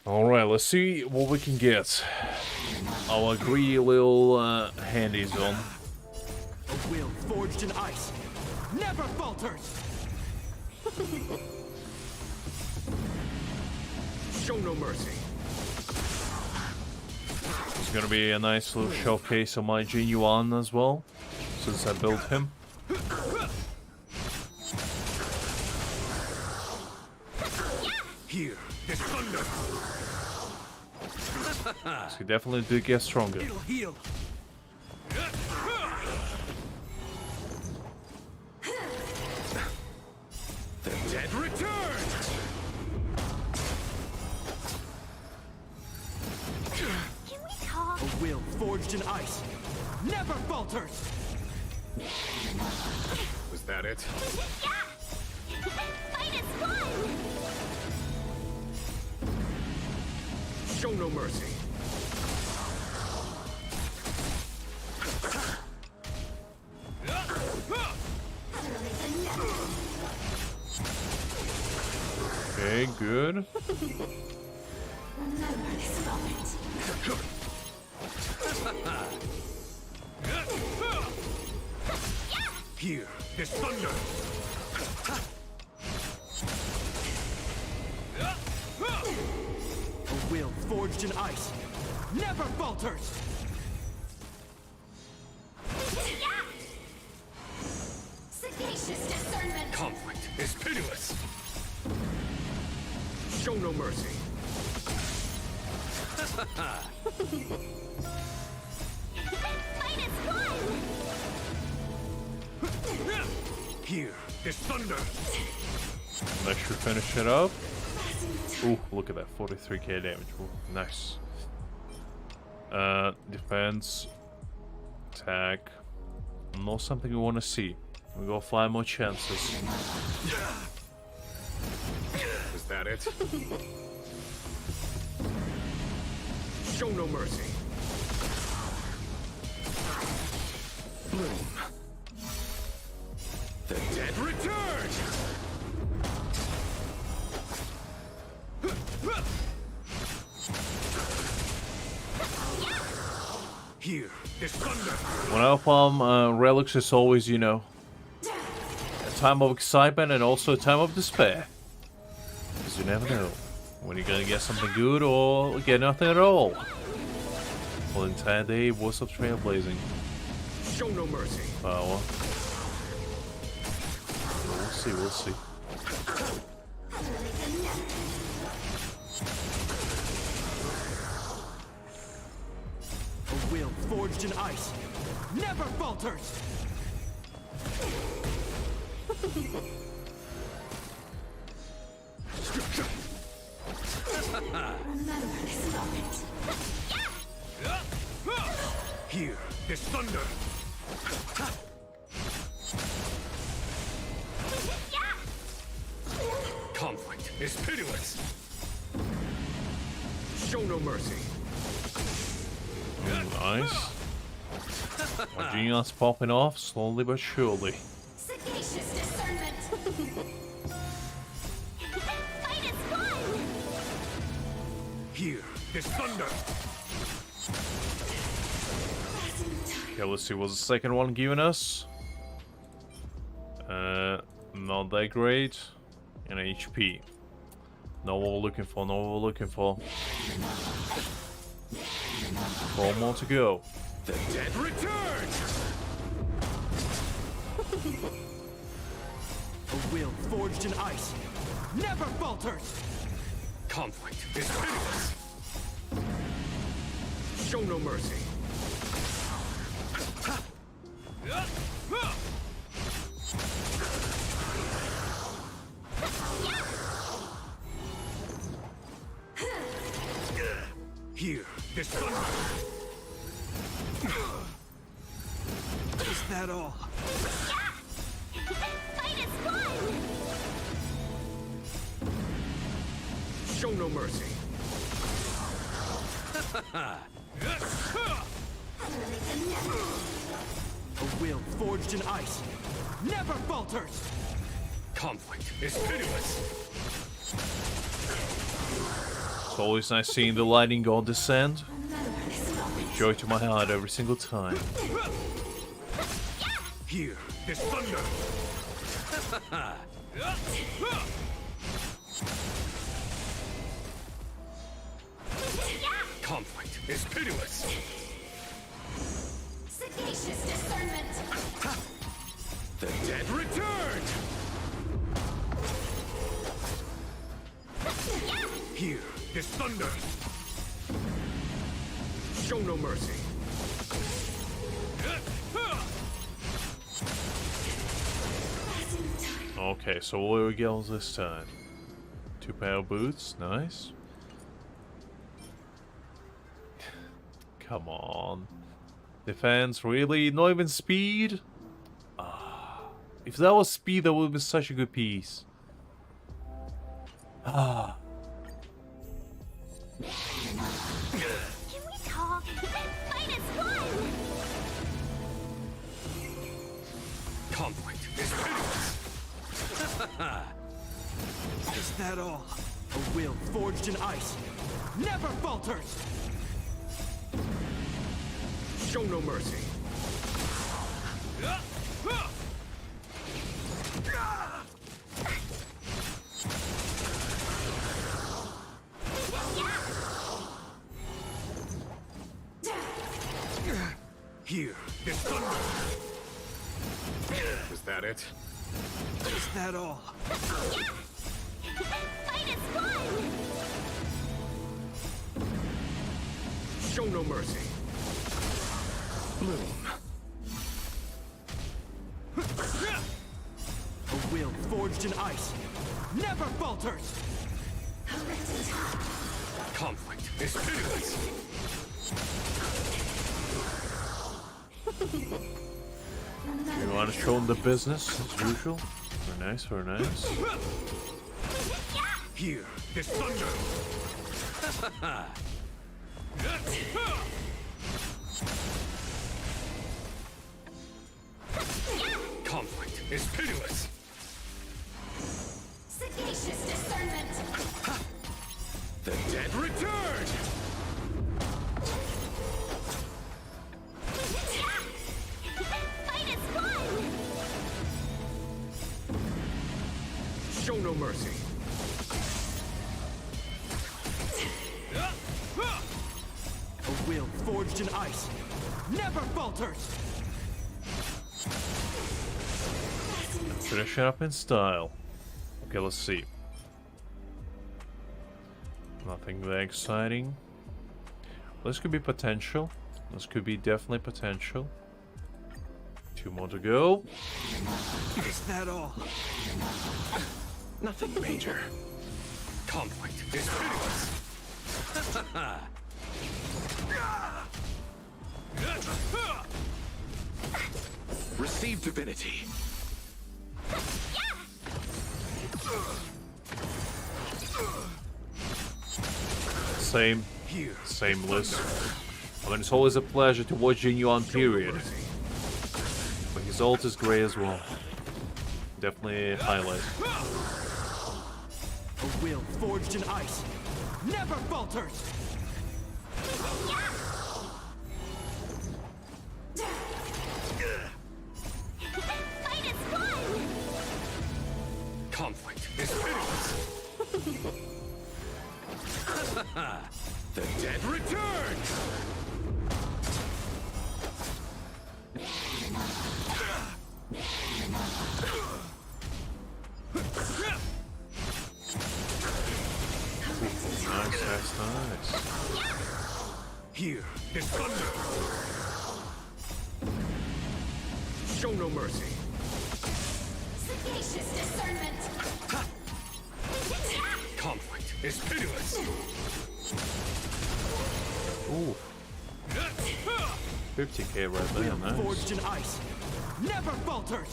Alright, let's see what we can get. Our greedy little handies on. A will forged in ice never falters! Show no mercy. It's gonna be a nice little showcase of my Genuine as well, since I built him. Here, there's thunder. So he definitely did get stronger. It'll heal. The dead return. A will forged in ice never falters! Was that it? Yeah! Fight is fun! Show no mercy. Okay, good. Remember this moment. Here, there's thunder. A will forged in ice never falters. Conflict is pitiless. Show no mercy. Fight is fun! Here is thunder. That should finish it up. Ooh, look at that, 43k damage. Ooh, nice. Defense, attack. Not something we want to see. We got 5 more chances. Is that it? Show no mercy. Bloom. The dead return! Here is thunder. When I farm relics, it's always, you know, a time of excitement and also a time of despair. Because you never know when you're gonna get something good or get nothing at all. Well, the entire day was of trailblazing. Show no mercy. Power. We'll see, we'll see. A will forged in ice never falters! Here is thunder. Conflict is pitiless. Show no mercy. Nice. My genius popping off slowly but surely. Sagacious discernment! Fight is fun! Here is thunder. Okay, let's see, what's the second one giving us? Not that great. And HP. Not what we're looking for, not what we're looking for. 4 more to go. The dead return! A will forged in ice never falters! Conflict is pitiless. Show no mercy. Here is thunder. Is that all? Fight is fun! Show no mercy. A will forged in ice never falters! Conflict is pitiless. It's always nice seeing the lightning god descend. Joy to my heart every single time. Here is thunder. Conflict is pitiless. Sagacious discernment! The dead return. Here is thunder. Show no mercy. Okay, so where we go this time? 2 pair of boots, nice. Come on. Defense, really? Not even speed? If that was speed, that would have been such a good piece. Can we talk? Fight is fun! Conflict is pitiless. Is that all? A will forged in ice never falters! Show no mercy. Here is thunder. Is that it? Is that all? Fight is fun! Show no mercy. Bloom. A will forged in ice never falters! Conflict is pitiless. You want to show them the business as usual? Very nice, very nice. Here, this thunder. Conflict is pitiless. Sagacious discernment. The dead return. Fight is fun! Show no mercy. A will forged in ice never falters! Finish it up in style. Okay, let's see. Nothing that exciting. This could be potential. This could be definitely potential. 2 more to go. Is that all? Nothing major. Conflict is pitiless. Receive divinity. Same list. I mean, it's always a pleasure to watch you on period. But his ult is great as well. Definitely a highlight. A will forged in ice never falters! Fight is fun! Conflict is pitiless. The dead return. Nice. Here is thunder. Show no mercy. Sagacious discernment. Conflict is pitiless. Ooh. 50k right there, Will nice. forged in ice never falters!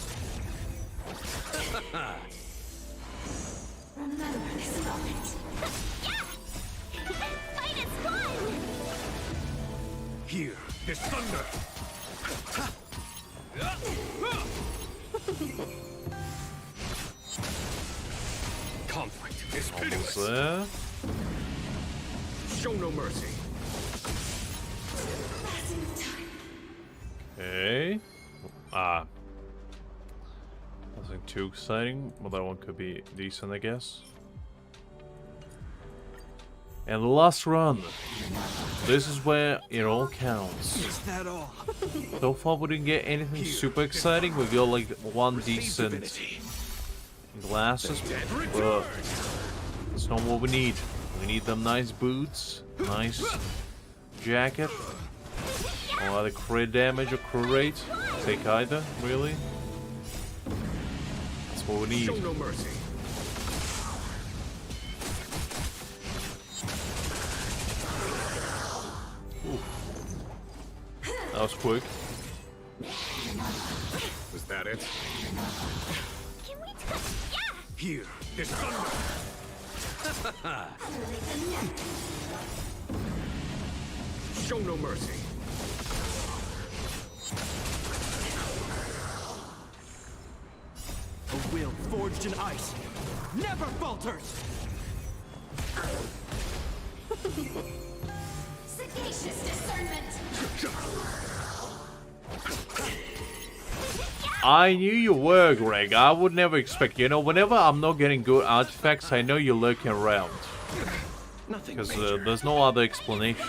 Remember this moment. Fight is fun! Here is thunder. Conflict is Almost pitiless. there. Show no mercy. Okay. Nothing too exciting. Well, that one could be decent, I guess. And the last run. This is where it all counts. Is that all? So far, we didn't get anything super exciting. We got like one decent glasses, but it's not what we need. We need them nice boots, nice jacket, or either crit damage or crit rate. Take either, really. That's what we need. Show no mercy. That was quick. Was that it? Can we touch? Yeah! Here is thunder. Show no mercy. A will forged in ice never falters! Sagacious discernment. I knew you were, Greg. I would never expect. You know, whenever I'm not getting good artifacts, I know you're lurking around. Because there's no other explanation.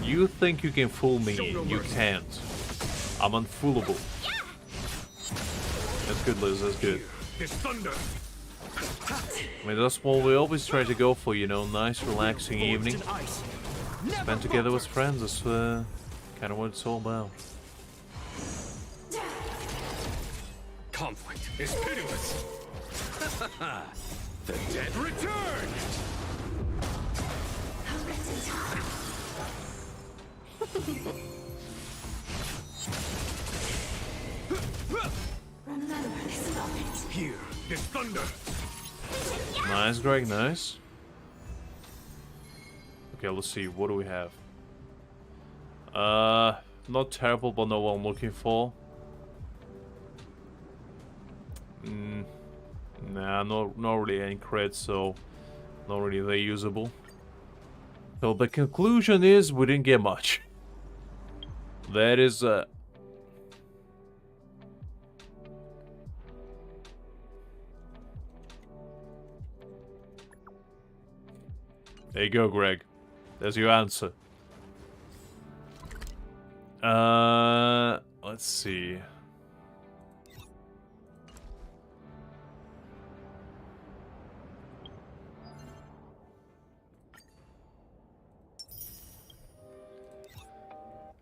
You think you can fool me, you can't. I'm unfoolable. That's good, Liz. That's good. This thunder. I mean, that's what we always try to go for, you know, nice, relaxing evening. Spend together with friends. That's kind of what it's all about. Conflict is pitiless. The dead return. Remember this moment. Here, this thunder. Nice, Greg, nice. Okay, let's see, what do we have? Not terrible, but not what I'm looking for. Nah, not really any creds, so not really that usable. So the conclusion is we didn't get much. That is There you go, Greg. There's your answer. Let's see.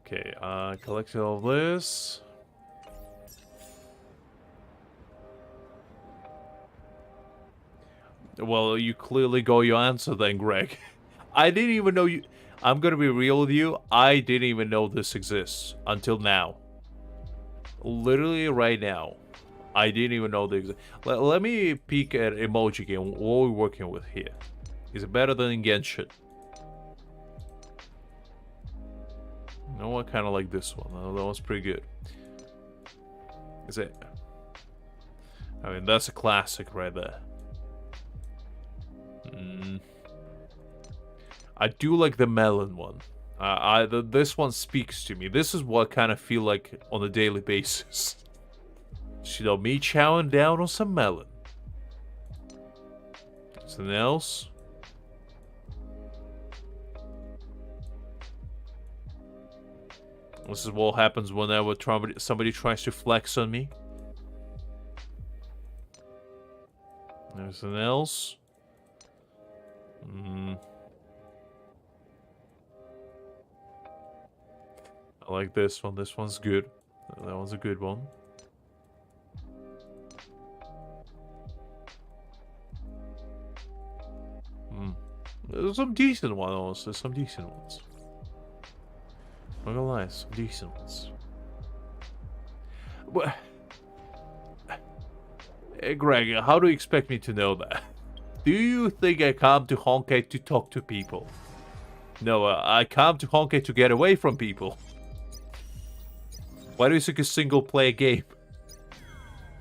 Okay, collect all of this. Well, you clearly got your answer then, Greg. I didn't even know you... I'm gonna be real with you. I didn't even know this exists until now. Literally right now. I didn't even know this exists. Let me peek at emoji game. What are we working with here? Is it better than Genshin? No, I kind of like this one. That one's pretty good. Is it? I mean, that's a classic right there. I do like the melon one. This one speaks to me. This is what I kind of feel like on a daily basis. You know, me chowing down on some melon. Something else? This is what happens whenever somebody tries to flex on me. Anything else? I like this one. This one's good. That one's a good one. There's some decent ones also. Some decent ones. I'm not gonna lie, some decent ones. What? Hey, Greg, how do you expect me to know that? Do you think I come to Honkai to talk to people? No, I come to Honkai to get away from people. Why do you think a single-player game?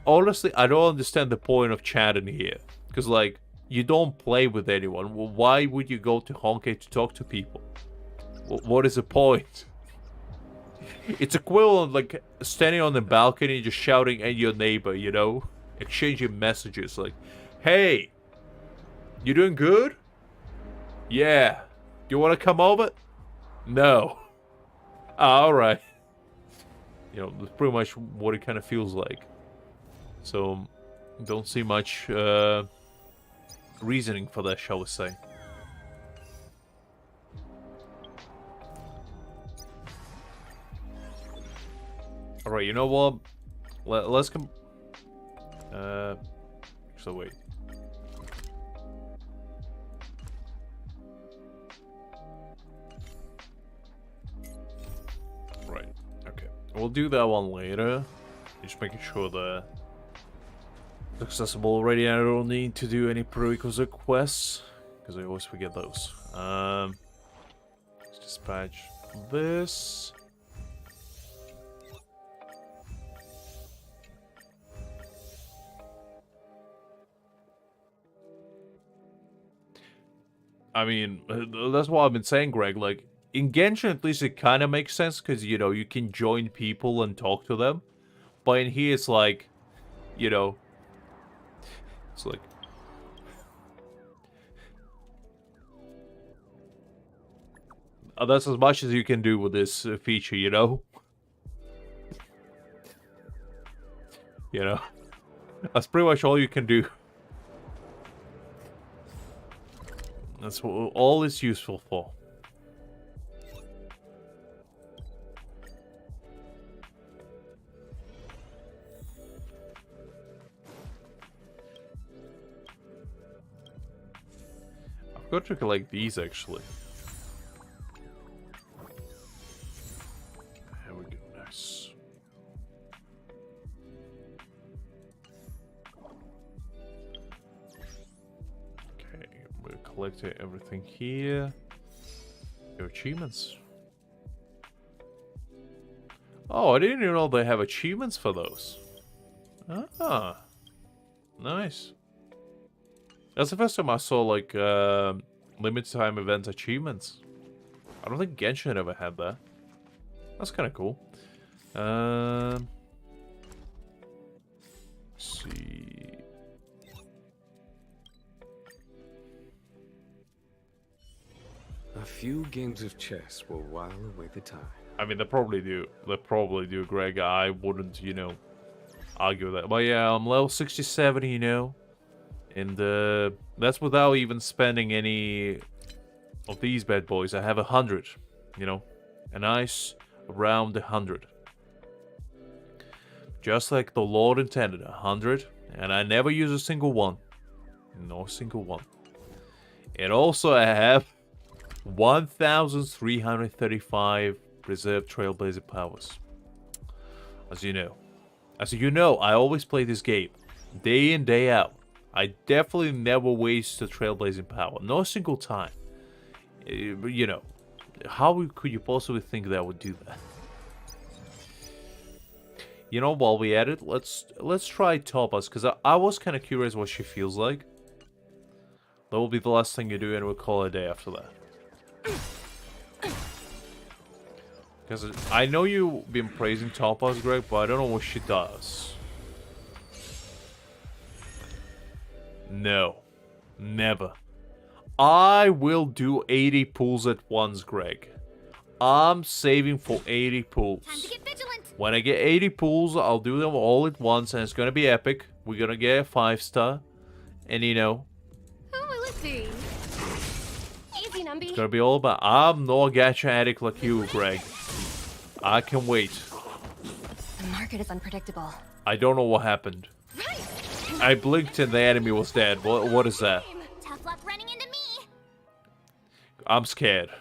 Honestly, I don't understand the point of chatting here. Because, like, you don't play with anyone. Why would you go to Honkai to talk to people? What is the point? It's equivalent, like, standing on the balcony just shouting at your neighbor, you know? Exchanging messages like, hey, you doing good? Yeah. You want to come over? No. Alright. You know, that's pretty much what it kind of feels like. So, don't see much reasoning for that, shall we say. Alright, you know what? Let's come... so wait. Right, okay. We'll do that one later. Just making sure that it's accessible already. I don't need to do any prerequisite quests, because I always forget those. Let's dispatch this. I mean, that's what I've been saying, Greg. Like, in Genshin, at least it kind of makes sense, because, you know, you can join people and talk to them. But in here, it's like, you know, it's like... that's as much as you can do with this feature, you know? You know? That's pretty much all you can do. That's what all it's useful for. I've got to collect these actually. There we go, nice. Okay, we're collecting everything here. Your achievements. Oh, I didn't even know they have achievements for those. Ah, nice. That's the first time I saw, like, limited time event achievements. I don't think Genshin ever had that. That's kind of cool. Let's see. A few games of chess will while away the time. I mean, they probably do. They probably do, Greg. I wouldn't, you know, argue with that. But yeah, I'm level 67, you know. And that's without even spending any of these bad boys. I have 100, you know, a nice round 100. Just like the Lord intended, 100. And I never use a single one. No single one. And also I have 1,335 reserved trailblazing powers. As you know. I always play this game day in, day out. I definitely never waste a trailblazing power. No single time. You know, how could you possibly think that I would do that? You know, while we at it, let's try Topaz, because I was kind of curious what she feels like. That will be the last thing you do, and we'll call it a day after that. Because I know you've been praising Topaz, Greg, but I don't know what she does. No. Never. I will do 80 pulls at once, Greg. I'm saving for 80 pulls. Time to get vigilant. When I get 80 pulls, I'll do them all at once, and it's gonna be epic. We're gonna get a 5-star. And you know... Who will it be? Easy, Numby. It's gonna be all about... I'm no gacha addict like you, Greg. I can wait. The market is unpredictable. I don't know what happened. I blinked and the enemy was dead. What is that? Tough luck running into me. I'm scared.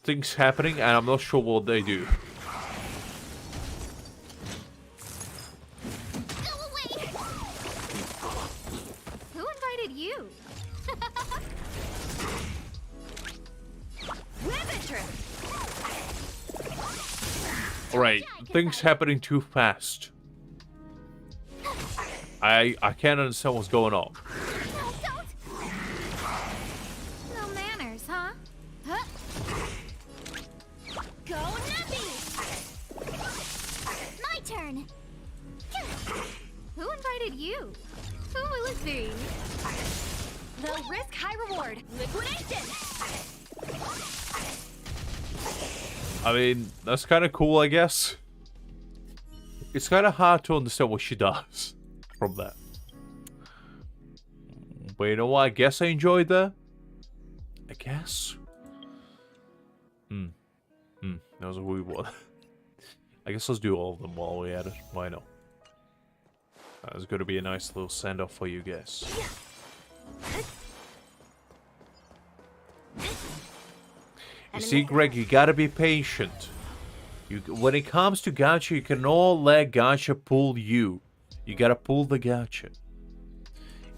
Things happening and I'm not sure what they do. Go away. Who invited you? Alright, things happening too fast. I can't understand what's going on. No manners, huh? Go Nuppy! My turn. Who invited you? Who will it be? Low risk, high reward. Liquidation! I mean, that's kind of cool, I guess. It's kind of hard to understand what she does from that. But you know what? I guess I enjoyed that. I guess. That was a weird one. I guess let's do all of them while we're at it. Why not? That's going to be a nice little send-off for you guys. You see, Greg, you gotta be patient. When it comes to gacha, you cannot let gacha pull you. You gotta pull the gacha.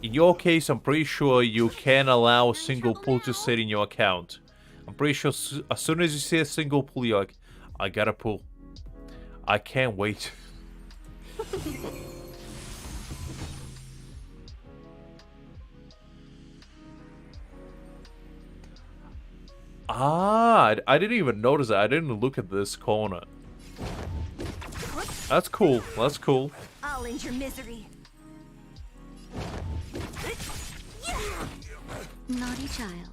In your case, I'm pretty sure you can allow a single pull to sit in your account. I'm pretty sure as soon as you see a single pull, you're like, I gotta pull. I can't wait. Ah, I didn't even notice that. I didn't look at this corner. That's cool. That's cool. I'll end your misery. Naughty child.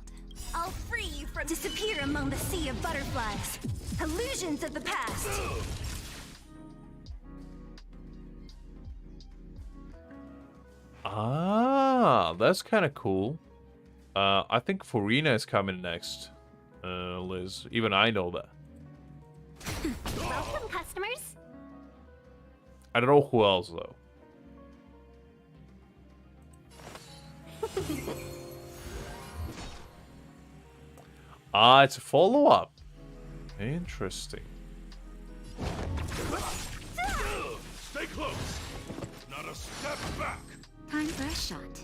I'll free you from disappear among the sea of butterflies. Illusions of the past. Ah, that's kind of cool. I think Farina is coming next, Liz. Even I know that. Welcome, customers. I don't know who else, though. Ah, it's a follow-up. Interesting. Stay close. Not a step back. Time for a shot.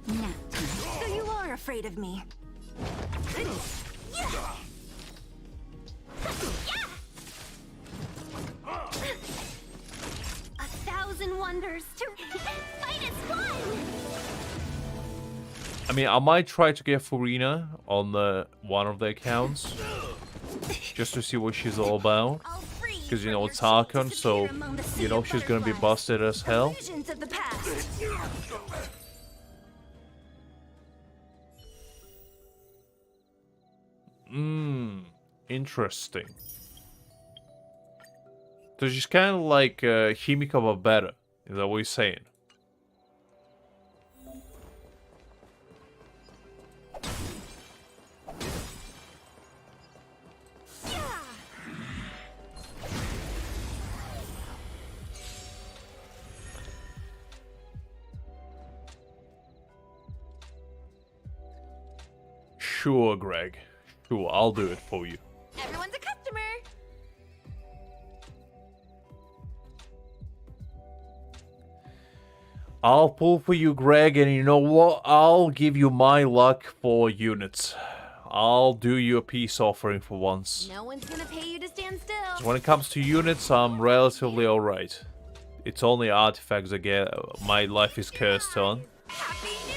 Nap time. So you are afraid of me. A thousand wonders to fight is fun. I mean, I might try to get Farina on one of the accounts. Just to see what she's all about. Because, you know, it's Archon, so, you know, she's gonna be busted as hell. Interesting. So she's kind of like Himiko but better. Is that what you're saying? Sure, Greg. Sure, I'll do it for you. Everyone's a customer. I'll pull for you, Greg, and you know what? I'll give you my luck for units. I'll do you a peace offering for once. No one's gonna pay you to stand still. So when it comes to units, I'm relatively alright. It's only artifacts that get my life is cursed on. Happy New Year!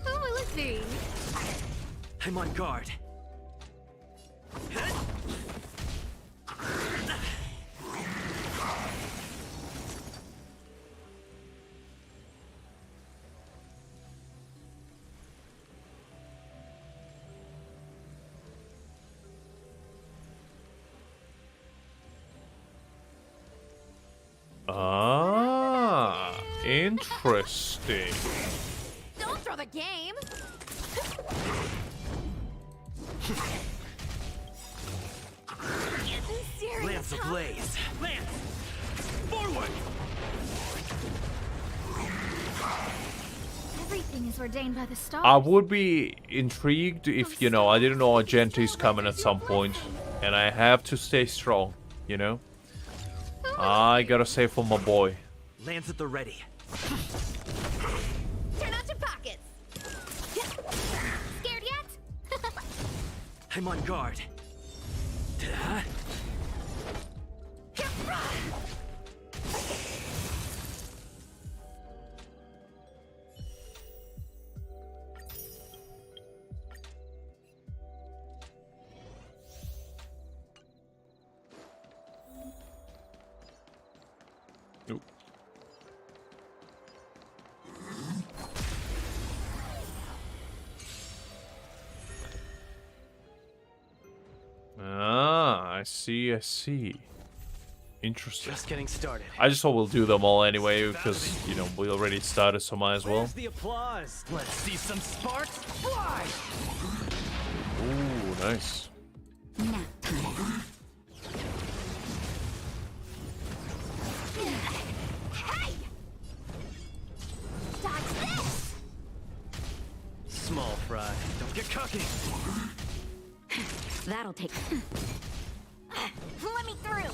Oh, let's see. I'm on guard. Ah, interesting. Don't throw the game. Lance ablaze. Lance! Forward! Everything is ordained by the stars. I would be intrigued if, you know, I didn't know Argenti's coming at some point, and I have to stay strong, you know? I gotta save for my boy. Lance at the ready. Turn out your pockets. Scared yet? I'm on guard. Ah, I see, I see. Interesting. Just getting started. I just thought we'll do them all anyway, because, you know, we already started, so might as well. Where's the applause? Let's see some sparks fly! Ooh, nice. Nap time. Hey! Dodge this! Small fry. Don't get cocky! That'll take. Let me through!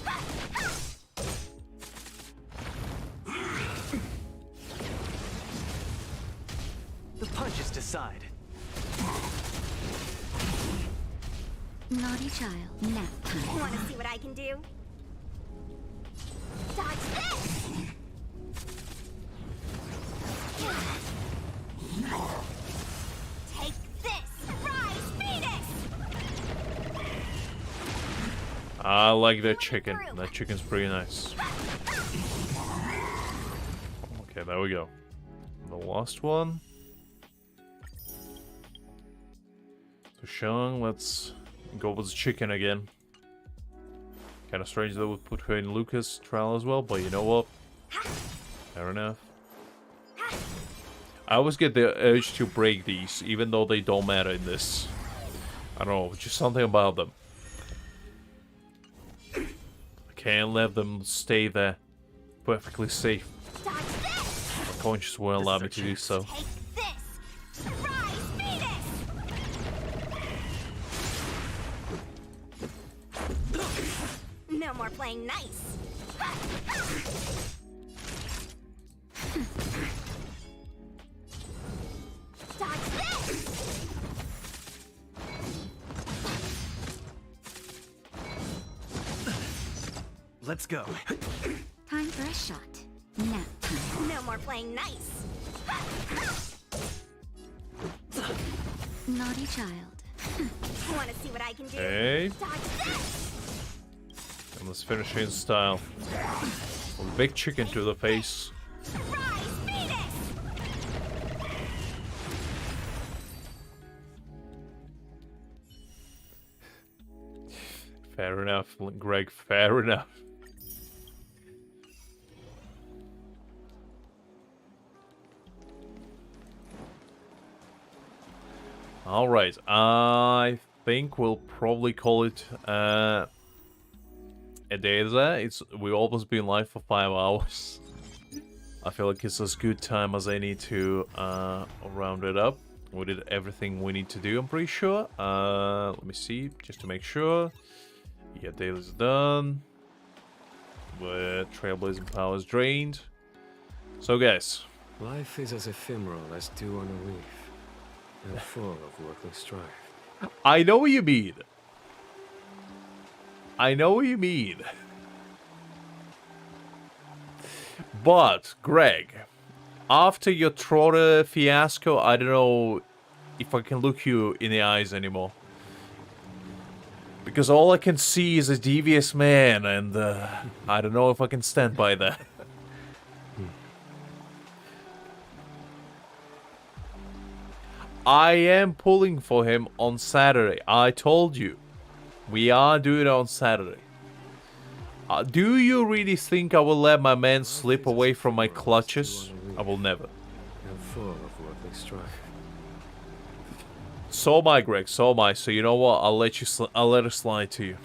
The punches decide. Naughty child. Nap time. Want to see what I can do? Dodge this! Take this! Rise, Phoenix! I like that chicken. That chicken's pretty nice. Okay, there we go. The last one. So Sean, let's go with the chicken again. Kind of strange that we put her in Luka's trial as well, but you know what? Fair enough. I always get the urge to break these, even though they don't matter in this. I don't know, just something about them. I can't let them stay there perfectly safe. My conscience won't allow me to do so. No more playing nice. Dodge this! Let's go. Time for a shot. Nap time. No more playing nice. Naughty child. Want to see what I can do? Hey. Dodge this! And let's finish in style. A big chicken to the face. Fair enough, Greg, fair enough. Alright, I think we'll probably call it a day there. We've almost been live for 5 hours. I feel like it's as good time as any to round it up. We did everything we need to do, I'm pretty sure. Let me see, just to make sure. Yeah, daily's done. But Trailblazing power is drained. So guys. Life is as ephemeral as dew on a leaf, and full of worthless strife. I know what you mean. I know what you mean. But, Greg, after your Trotter fiasco, I don't know if I can look you in the eyes anymore. Because all I can see is a devious man, and I don't know if I can stand by that. I am pulling for him on Saturday. I told you. We are doing it on Saturday. Do you really think I will let my man slip away from my clutches? I will never. And full of worthless strife. So am I, Greg. So am I. So you know what? I'll let it slide to you.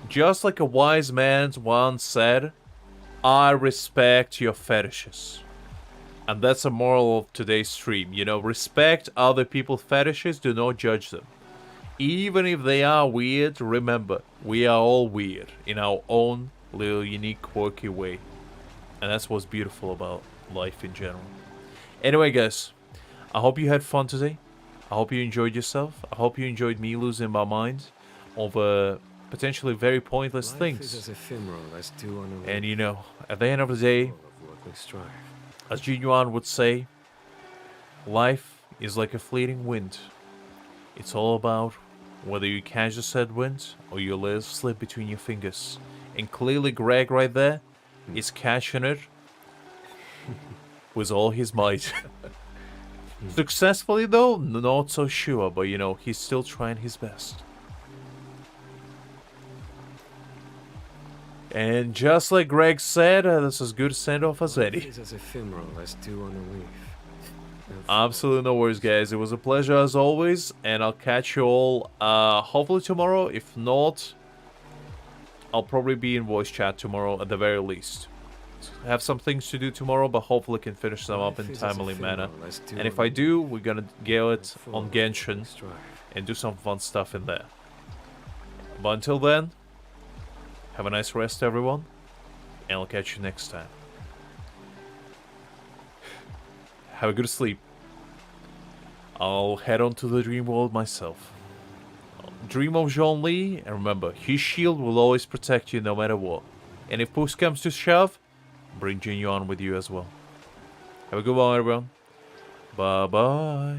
Just like a wise man once said, I respect your fetishes. And that's a moral of today's stream. You know, respect other people's fetishes. Do not judge them. Even if they are weird, remember, we are all weird in our own little unique, quirky way. And that's what's beautiful about life in general. Anyway, guys, I hope you had fun today. I hope you enjoyed yourself. I hope you enjoyed me losing my mind over potentially very pointless things. Is as ephemeral as dew on a leaf. And you know, at the end of the day, as Genuine would say, life is like a fleeting wind. It's all about whether you catch the said wind or you let it slip between your fingers. And clearly Greg right there is catching it with all his might. Successfully though, not so sure, but you know, he's still trying his best. And just like Greg said, that's as good a send-off as any. Is as ephemeral as dew on a leaf. Absolutely no worries, guys. It was a pleasure as always, and I'll catch you all hopefully tomorrow. If not, I'll probably be in voice chat tomorrow at the very least. I have some things to do tomorrow, but hopefully can finish them up in a timely manner. And if I do, we're gonna get it on Genshin and do some fun stuff in there. But until then, have a nice rest, everyone, and I'll catch you next time. Have a good sleep. I'll head on to the dream world myself. Dream of Zhongli, and remember, his shield will always protect you no matter what. And if push comes to shove, bring Jinyuan with you as well. Have a good one, everyone. Bye-bye.